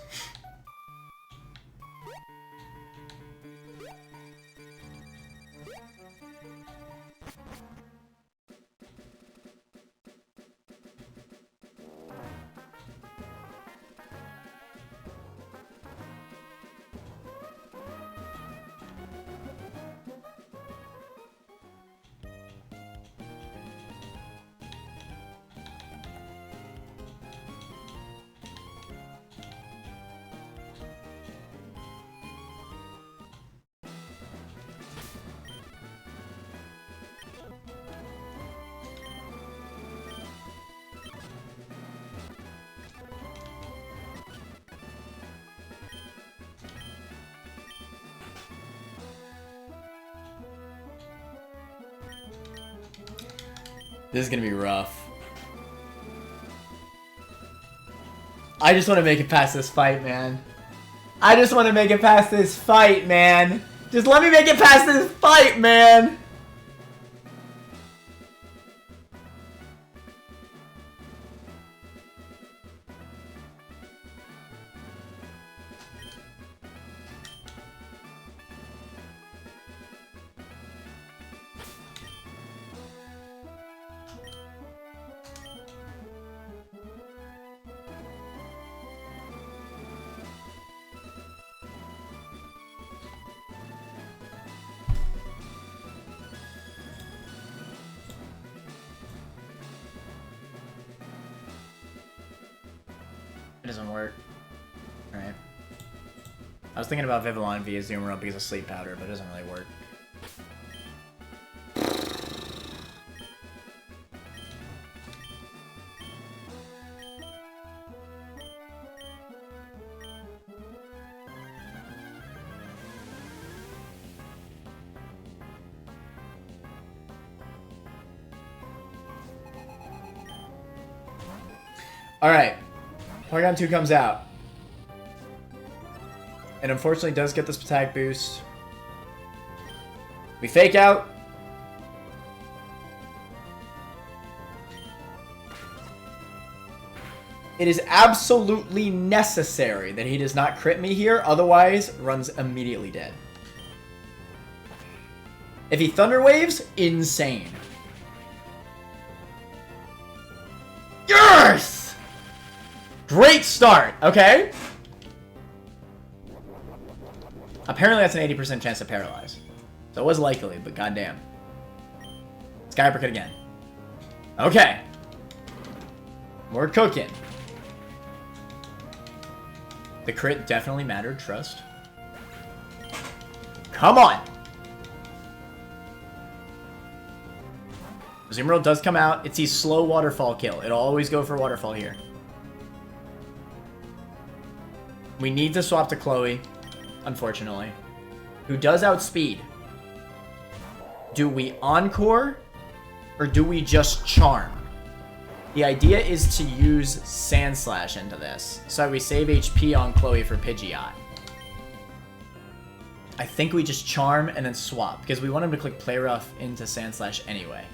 This is gonna be rough. I just want to make it past this fight, man. I just want to make it past this fight, man. Just let me make it past this fight, man. It doesn't work. Alright. I was thinking about Vivillon via Azumarill because of Sleep Powder, but it doesn't really work. Alright. Porygon 2 comes out. And unfortunately does get this attack boost. We fake out. It is absolutely necessary that he does not crit me here, otherwise, run's immediately dead. If he Thunder Waves, insane. Yes! Great start, okay? Apparently that's an 80% chance to paralyze. So it was likely, but goddamn. Sky Uppercut again. Okay. We're cooking. The crit definitely mattered, trust. Come on! Azumarill does come out. It's a slow waterfall kill. It'll always go for waterfall here. We need to swap to Chloe, unfortunately. Who does outspeed. Do we Encore? Or do we just Charm? The idea is to use Sand Slash into this, so we save HP on Chloe for Pidgeot. I think we just Charm and then swap, because we want him to click Play Rough into Sand Slash anyway.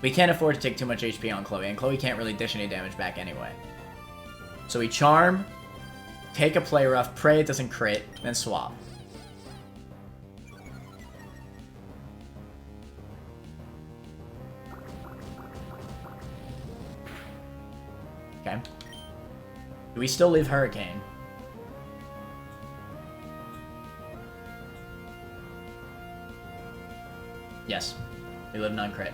We can't afford to take too much HP on Chloe, and Chloe can't really dish any damage back anyway. So we Charm, take a Play Rough, pray it doesn't crit, then swap. Okay. Do we still leave Hurricane? Yes. We live non-crit.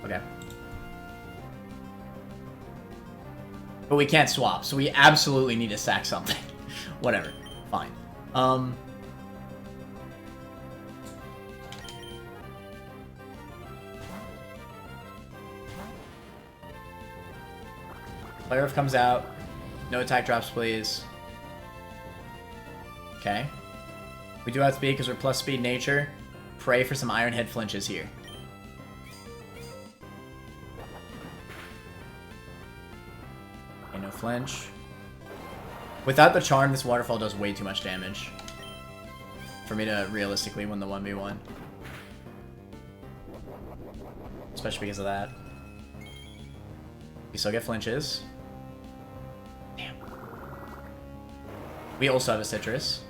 Okay. But we can't swap, so we absolutely need to sack something. Whatever. Fine. Player comes out. No attack drops, please. Okay. We do outspeed because we're plus speed nature. Pray for some Iron Head flinches here. Okay, no flinch. Without the charm, this waterfall does way too much damage for me to realistically win the 1v1. Especially because of that. We still get flinches. Damn. We also have a Citrus.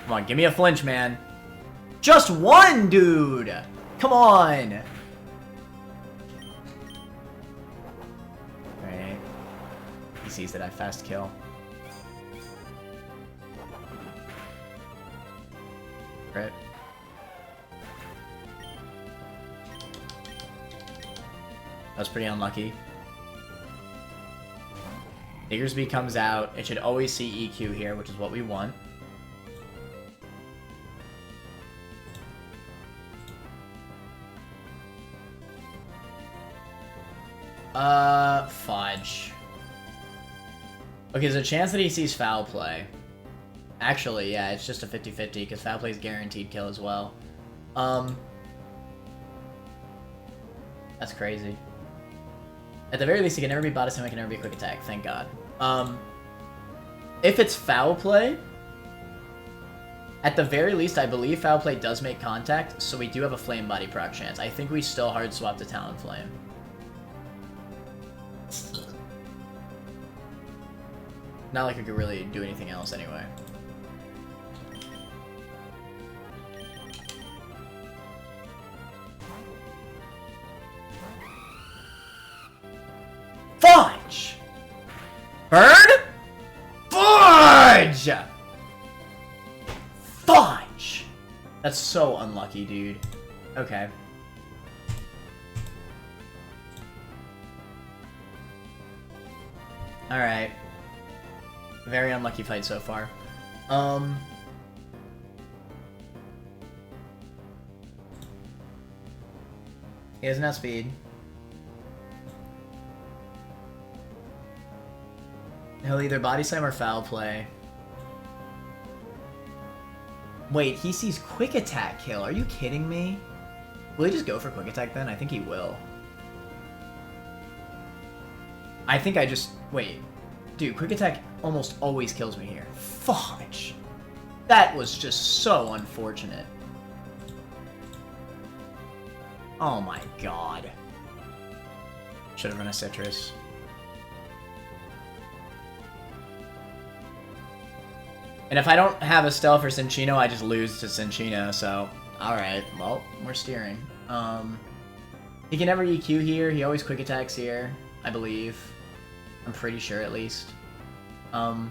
Come on, give me a flinch, man. Just one, dude! Come on! Alright. He sees that I fast kill. Crit. That was pretty unlucky. Diggersby comes out. It should always see EQ here, which is what we want. Fudge. Okay, there's a chance that he sees foul play. Actually, yeah, it's just a 50-50 because foul play is guaranteed kill as well. That's crazy. At the very least, he can never be body slam, he can never be quick attack, thank god. If it's foul play, at the very least, I believe foul play does make contact, so we do have a flame body proc chance. I think we still hard swap to Talonflame. Not like we could really do anything else anyway. Fudge! Bird? Fudge! Fudge! That's so unlucky, dude. Okay. Alright. Very unlucky fight so far. He has enough speed. He'll either body slam or foul play. Wait, he sees quick attack kill. Are you kidding me? Will he just go for quick attack then? I think he will. I think I just... Wait. Dude, quick attack almost always kills me here. Fudge. That was just so unfortunate. Oh my god. Should have run a Citrus. And if I don't have a Stealth for Cinccino, I just lose to Cinccino, so... Alright, well, we're steering. He can never EQ here, he always quick attacks here, I believe. I'm pretty sure, at least. How's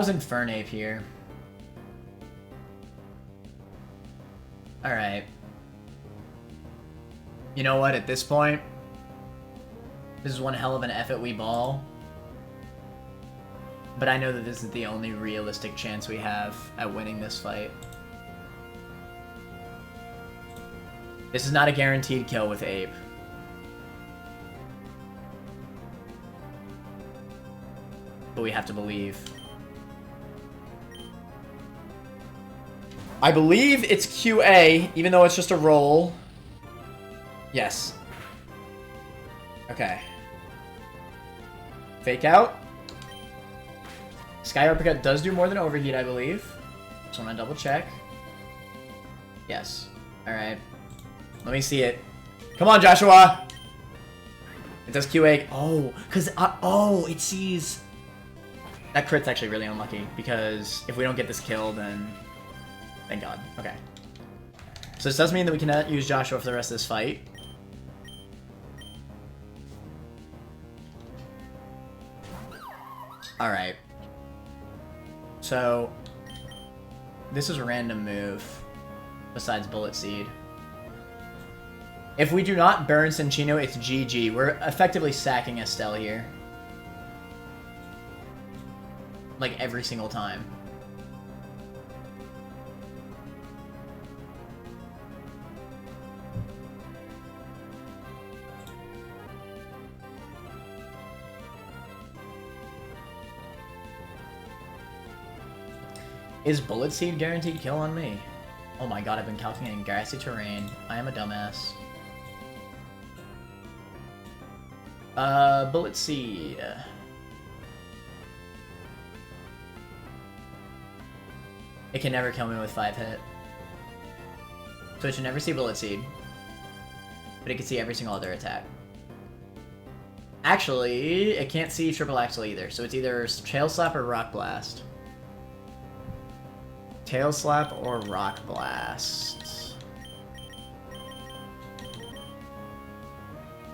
Infernape here? Alright. You know what, at this point, this is one hell of an FOE ball. But I know that this is the only realistic chance we have at winning this fight. This is not a guaranteed kill with Ape. But we have to believe. I believe it's QA, even though it's just a roll. Yes. Okay. Fake out. Sky Uppercut does do more than Overheat, I believe. Just want to double check. Yes. Alright. Let me see it. Come on, Joshua! It does QA. Oh, because... oh, it sees... That crit's actually really unlucky, because if we don't get this kill, then... Thank God. Okay. So this does mean that we cannot use Joshua for the rest of this fight. Alright. So... This is a random move, besides Bullet Seed. If we do not burn Cinccino, it's GG. We're effectively sacking Estelle here. Like, every single time. Is Bullet Seed guaranteed kill on me? Oh my god, I've been calculating grassy terrain. I am a dumbass. Bullet Seed. It can never kill me with 5 hit. So it should never see Bullet Seed. But it can see every single other attack. Actually, it can't see Triple Axle either, so it's either Tail Slap or Rock Blast. Tail Slap or Rock Blast.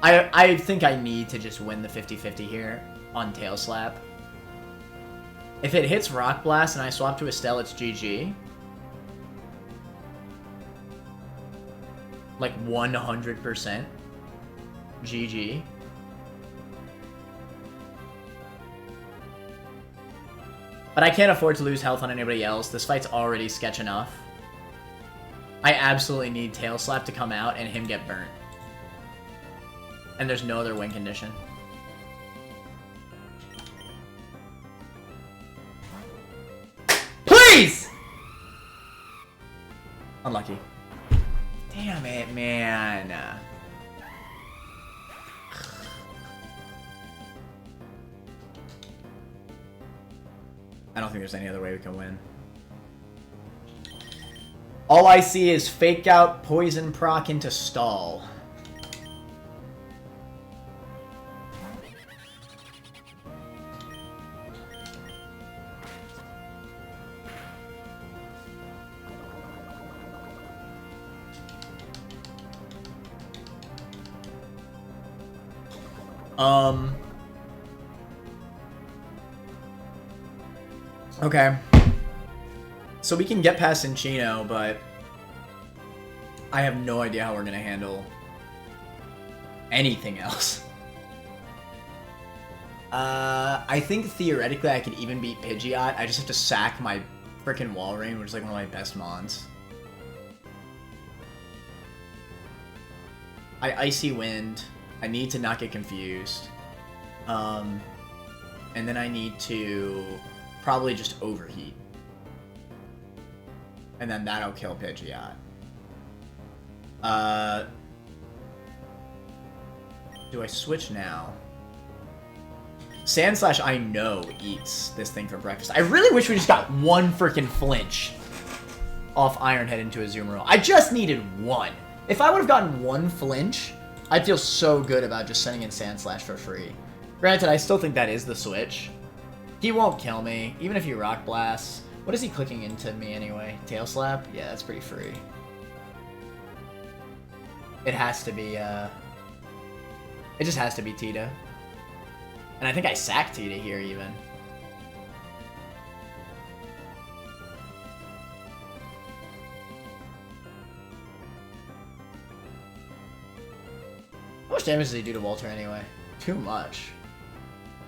I think I need to just win the 50-50 here on Tail Slap. If it hits Rock Blast and I swap to Estelle, it's GG. Like 100% GG. But I can't afford to lose health on anybody else. This fight's already sketch enough. I absolutely need Tail Slap to come out and him get burnt. And there's no other win condition. Please! Unlucky. Damn it, man. I don't think there's any other way we can win. All I see is Fake Out, Poison Proc into Stall. Okay. So we can get past Cinccino, but I have no idea how we're gonna handle anything else. I think theoretically I could even beat Pidgeot. I just have to sack my frickin' Walrein, which is like one of my best mons. I Icy Wind. I need to not get confused. And then I need to probably just overheat. And then that'll kill Pidgeot. Do I switch now? Sandslash, I know, eats this thing for breakfast. I really wish we just got one freaking flinch off Ironhead into a Azumarill. I just needed one. If I would have gotten one flinch, I'd feel so good about just sending in Sandslash for free. Granted, I still think that is the switch. He won't kill me, even if he Rock Blasts. What is he clicking into me anyway? Tail Slap? Yeah, that's pretty free. It has to be, it just has to be Tita. And I think I sack Tita here, even. How much damage does he do to Walter anyway? Too much.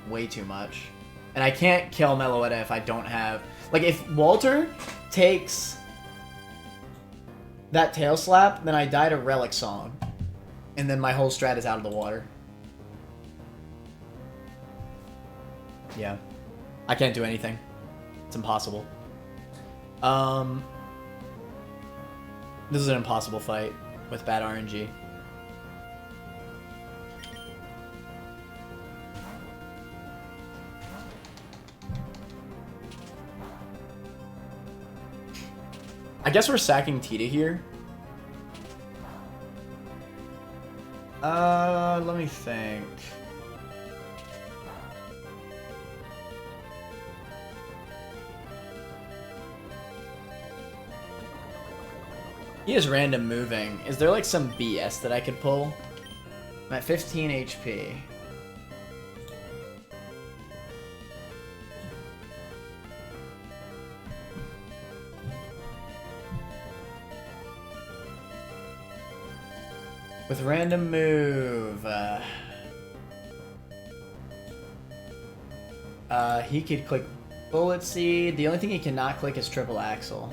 Way too much. And I can't kill Meloetta if I don't have... Like, if Walter takes that Tail Slap, then I die to Relic Song. And then my whole strat is out of the water. Yeah. I can't do anything. It's impossible. This is an impossible fight with bad RNG. I guess we're sacking Tita here. Let me think. He is random moving. Is there like some BS that I could pull? I'm at 15 HP. With random move, he could click Bullet Seed. The only thing he cannot click is Triple Axle.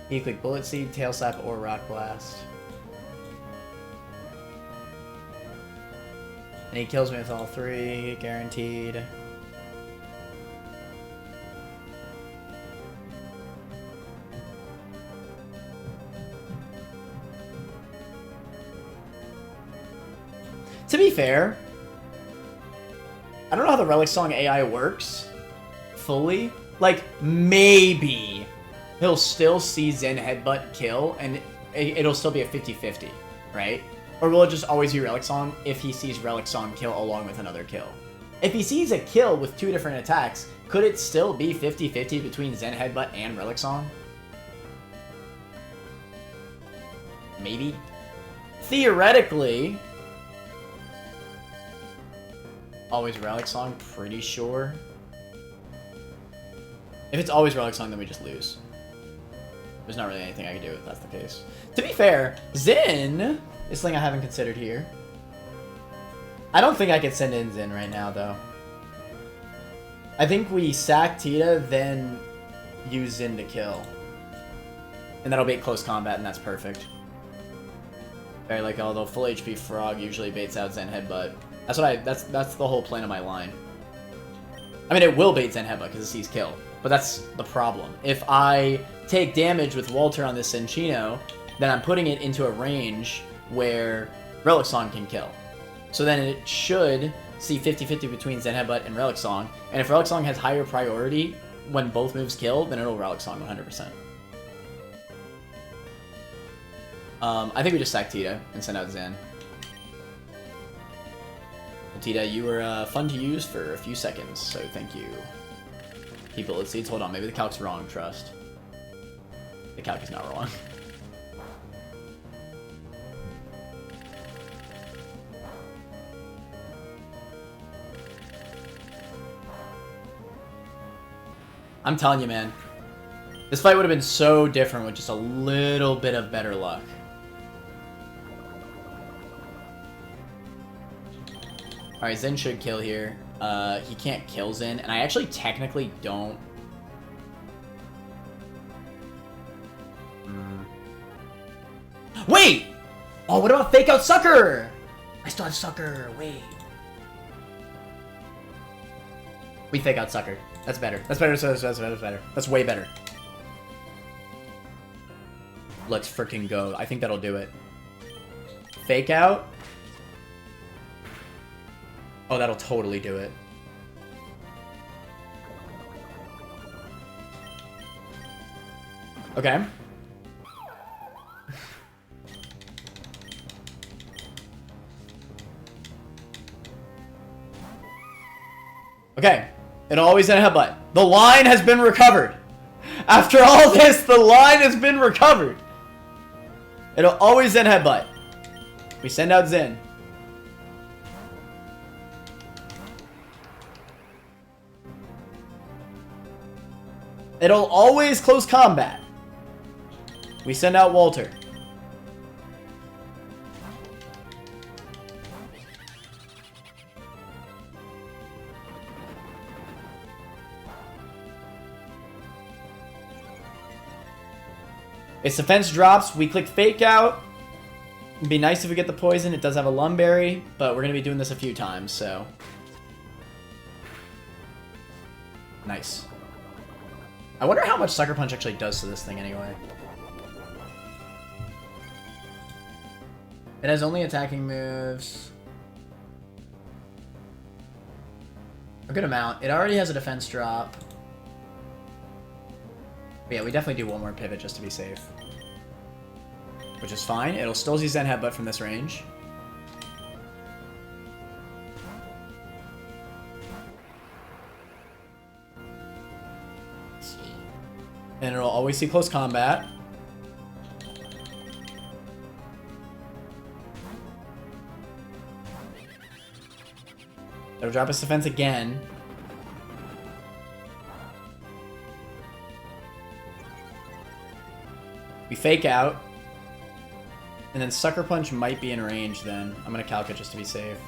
He could click Bullet Seed, Tail Slap, or Rock Blast. And he kills me with all three, guaranteed. To be fair, I don't know how the Relic Song AI works fully. Like, maybe he'll still see Zen Headbutt kill, and it'll still be a 50-50, right? Or will it just always be Relic Song if he sees Relic Song kill along with another kill? If he sees a kill with two different attacks, could it still be 50-50 between Zen Headbutt and Relic Song? Maybe. Theoretically... Always Relic Song, pretty sure. If it's always Relic Song, then we just lose. There's not really anything I can do if that's the case. To be fair, Zen is something I haven't considered here. I don't think I could send in Zen right now, though. I think we sack Tita, then use Zen to kill. And that'll bait close combat, and that's perfect. Very like, although full HP Frog usually baits out Zen Headbutt. That's the whole plan of my line. I mean, it will bait Zen Headbutt because it sees kill, but that's the problem. If I take damage with Walter on this Cinccino, then I'm putting it into a range where Relic Song can kill. So then it should see 50-50 between Zen Headbutt and Relic Song, and if Relic Song has higher priority when both moves kill, then it'll Relic Song 100%. I think we just sack Tita and send out Zen. Tita, you were fun to use for a few seconds, so thank you. Keep Bullet Seeds. Hold on, maybe the calc's wrong, trust. The calc is not wrong. I'm telling you, man. This fight would have been so different with just a little bit of better luck. Alright, Zen should kill here. He can't kill Zen, and I actually technically don't... Wait! Oh, what about Fake Out Sucker? I still have Sucker, wait. We fake out Sucker. That's better. That's better. That's better. That's way better. Let's freaking go. I think that'll do it. Fake out. Oh, that'll totally do it. Okay. Okay. It'll always end a headbutt. The line has been recovered. After all this, the line has been recovered. It'll always end headbutt. We send out Zen. It'll always close combat. We send out Walter. Its defense drops. We click fake out. It'd be nice if we get the poison. It does have a Lumberry, but we're going to be doing this a few times, so. Nice. I wonder how much Sucker Punch actually does to this thing anyway. It has only attacking moves. A good amount. It already has a defense drop. But yeah, we definitely do one more pivot just to be safe. Which is fine. It'll still use Zen Headbutt from this range. And it'll always see close combat. It'll drop its defense again. We fake out. And then Sucker Punch might be in range then. I'm going to calc it just to be safe.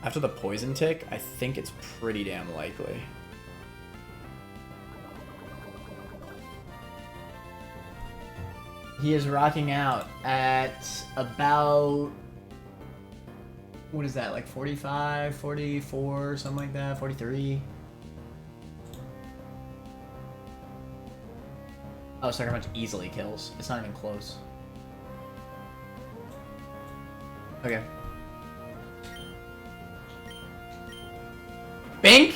After the Poison Tick, I think it's pretty damn likely. He is rocking out at about... What is that, like 45, 44, something like that, 43? Oh, Sucker Punch easily kills. It's not even close. Okay. Bink!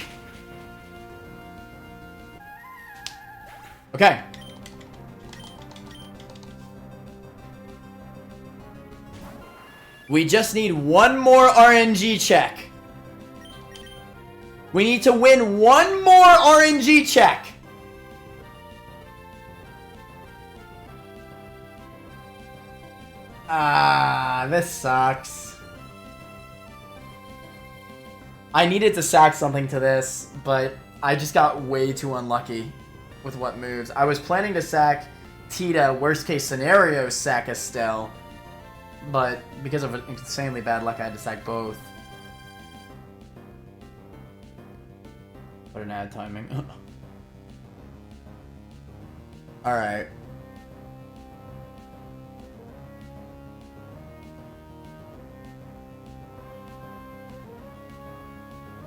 Okay. We just need one more RNG check. We need to win one more RNG check. Ah, this sucks. I needed to sack something to this, but I just got way too unlucky with what moves. I was planning to sack Tita, worst case scenario, sack Estelle, but because of insanely bad luck, I had to sack both. What an ad timing. Alright.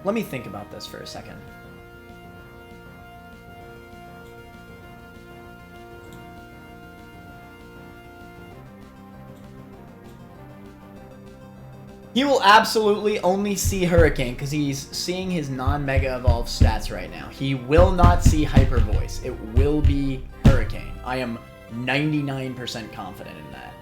Let me think about this for a second. He will absolutely only see Hurricane because he's seeing his non-Mega Evolved stats right now. He will not see Hyper Voice. It will be Hurricane. I am 99% confident in that.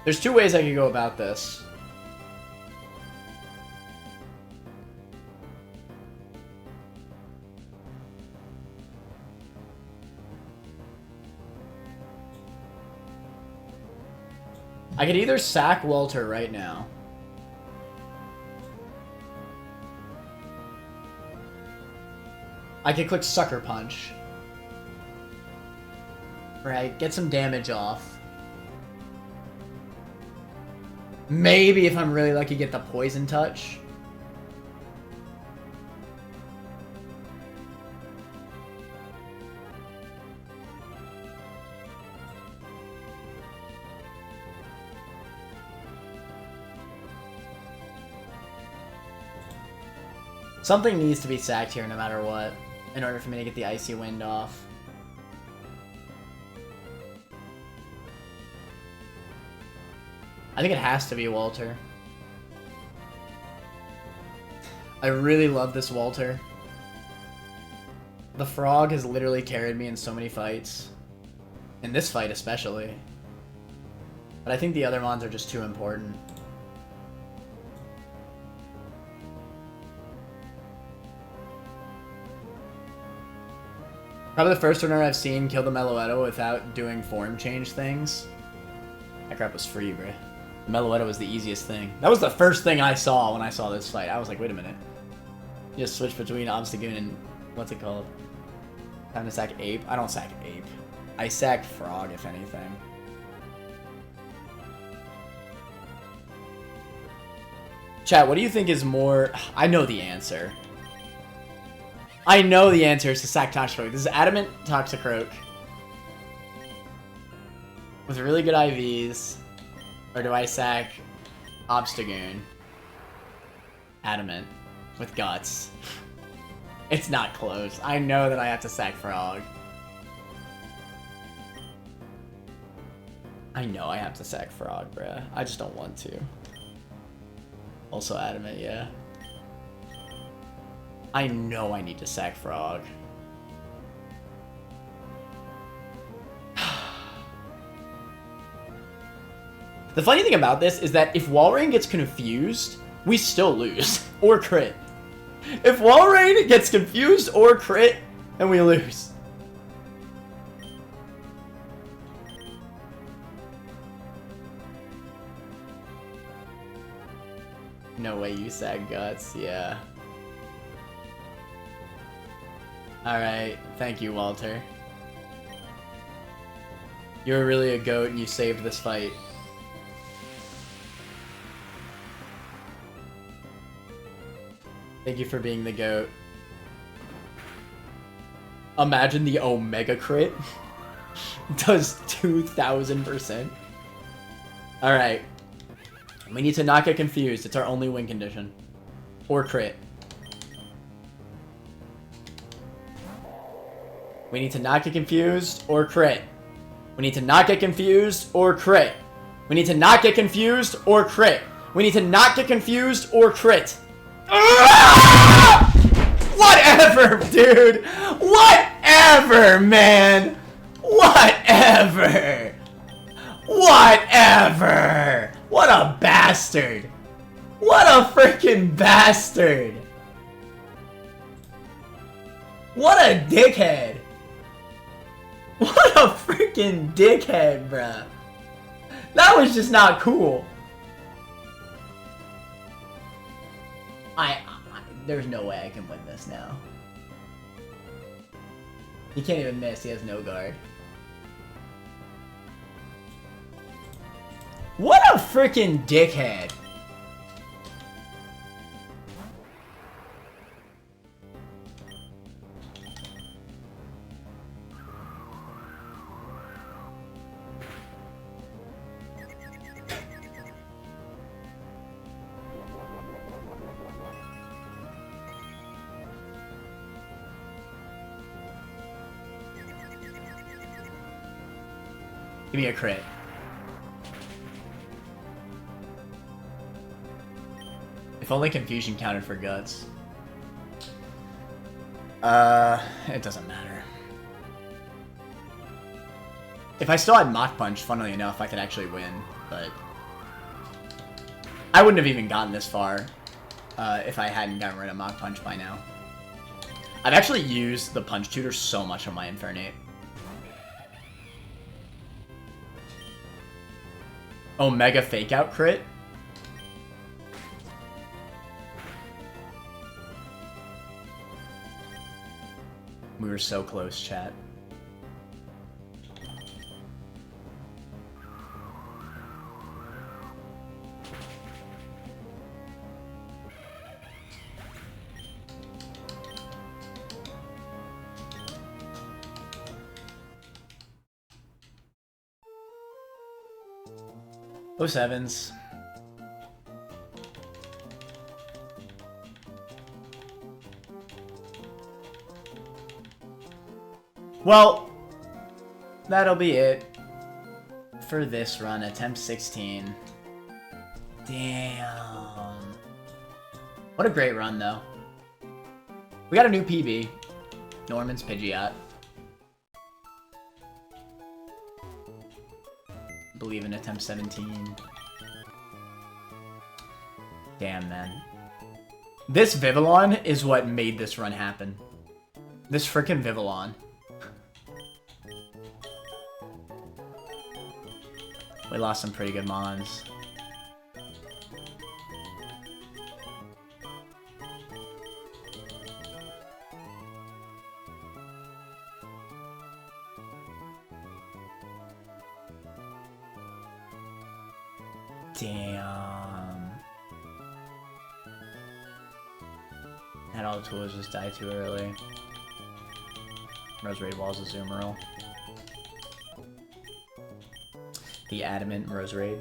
There's two ways I could go about this. I could either sack Walter right now. I could click Sucker Punch. Right, get some damage off. Maybe if I'm really lucky, get the poison touch. Something needs to be sacked here no matter what, in order for me to get the Icy Wind off. I think it has to be Walter. I really love this Walter. The frog has literally carried me in so many fights. In this fight especially. But I think the other mons are just too important. Probably the first runner I've seen kill the Meloetta without doing form change things. That crap was free, bruh. The Meloetta was the easiest thing. That was the first thing I saw when I saw this fight. I was like, wait a minute. You just switch between Obstagoon and... what's it called? Time to sack Ape? I don't sack Ape. I sack Frog, if anything. Chat, what do you think is more... I know the answer. I know the answer is to sack Toxicroak. This is Adamant Toxicroak. With really good IVs. Or do I sack Obstagoon? Adamant. With Guts. It's not close. I know that I have to sack Frog. I know I have to sack Frog, bruh. I just don't want to. Also Adamant, yeah. I know I need to sack Frog. The funny thing about this is that if Walrein gets confused, we still lose. Or crit. If Walrein gets confused or crit, then we lose. No way you sack Guts, yeah. Alright, thank you, Walter. You're really a goat and you saved this fight. Thank you for being the goat. Imagine the Omega crit. Does 2000%. Alright. We need to not get confused. It's our only win condition. Or crit. We need to not get confused or crit. We need to not get confused or crit. We need to not get confused or crit. We need to not get confused or crit. Whatever, dude. Whatever, man. Whatever. Whatever. What a bastard. What a freaking bastard. What a dickhead. What a freaking dickhead, bruh. That was just not cool. There's no way I can win this now. He can't even miss, he has no guard. What a freaking dickhead. Give me a crit. If only confusion counted for Guts. It doesn't matter. If I still had Mach Punch, funnily enough, I could actually win, but... I wouldn't have even gotten this far if I hadn't gotten rid of Mach Punch by now. I've actually used the Punch Tutor so much on my Infernape. Omega Fake Out crit? We were so close, chat. 07s. Well, that'll be it for this run. Attempt 16. Damn. What a great run, though. We got a new PB. Norman's Pidgeot. Believe in attempt 17. Damn, man. This Vivillon is what made this run happen. This frickin' Vivillon. We lost some pretty good mons. Damn. Had all the tools just die too early. Rose Raid Walls of Zoomerl. The Adamant Rose Raid.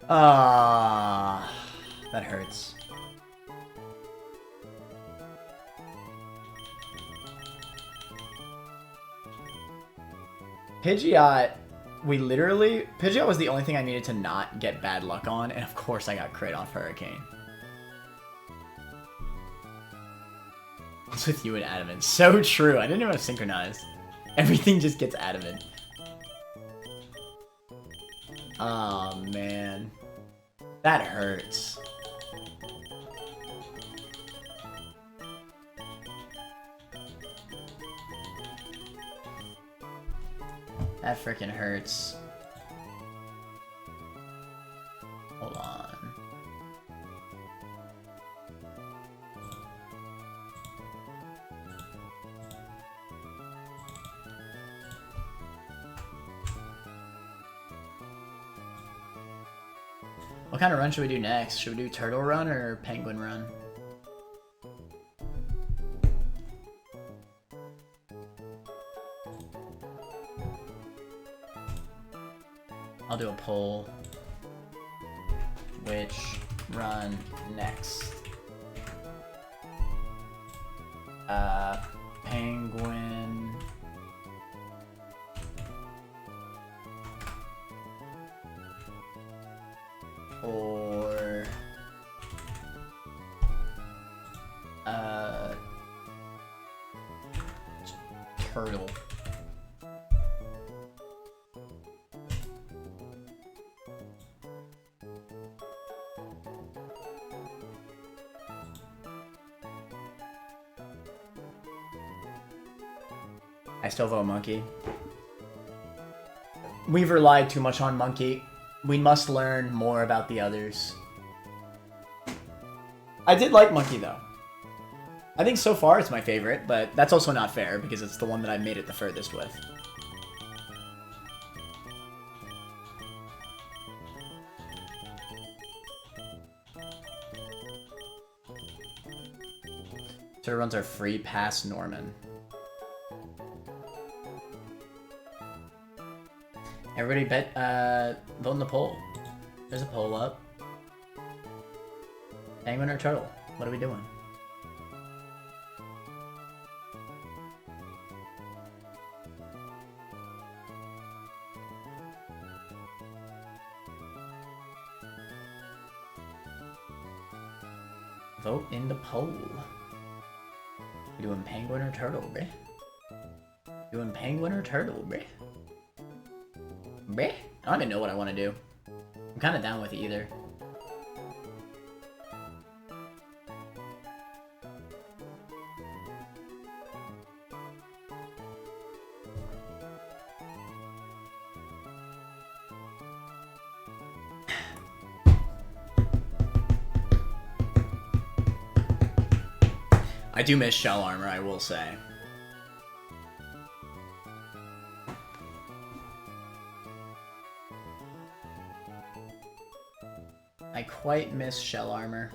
Ah, that hurts. Pidgeot, Pidgeot was the only thing I needed to not get bad luck on, and of course I got crit off Hurricane. What's with you and Adamant? So true, I didn't even have Synchronized. Everything just gets Adamant. Oh man. That hurts. That freaking hurts. Hold on. What kind of run should we do next? Should we do Turtle Run or Penguin Run? I'll do a poll. Which run next? Penguin. Or Turtle. I still vote Monkey. We've relied too much on Monkey. We must learn more about the others. I did like Monkey, though. I think so far it's my favorite, but that's also not fair, because it's the one that I made it the furthest with. Turtle runs are free past Norman. Everybody vote in the poll. There's a poll up. Penguin or Turtle? What are we doing? Vote in the poll. You doing Penguin or Turtle, bruh? Doing Penguin or Turtle, bruh? Bruh? I don't even know what I want to do. I'm kind of down with either. I do miss Shell Armor, I will say. I quite miss Shell Armor.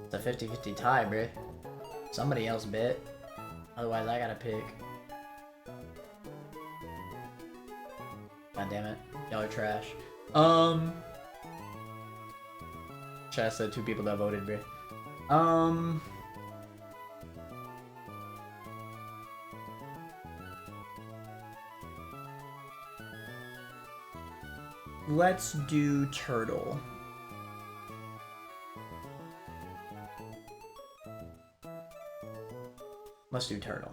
It's a 50-50 tie, bruh. Somebody else bit. Otherwise, I gotta pick. God damn it. Y'all are trash. Should I said 2 people that voted, bro. Let's do turtle. Let's do turtle.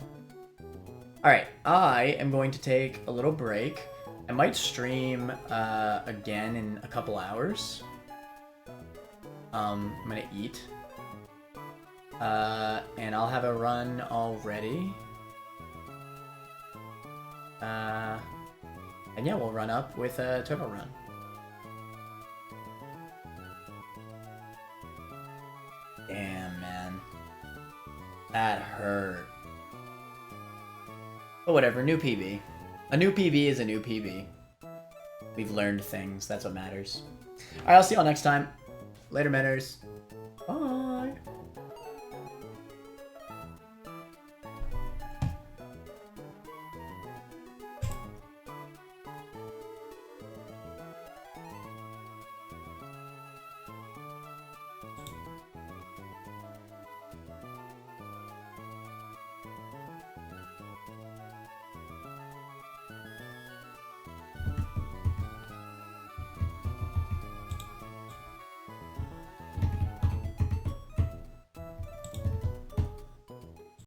Alright, I am going to take a little break. I might stream again in a couple hours. I'm gonna eat. And I'll have a run already. And yeah, we'll run up with a turtle run. Damn, man. That hurt. But whatever, new PB. A new PB is a new PB. We've learned things, that's what matters. Alright, I'll see y'all next time. Later, Menners.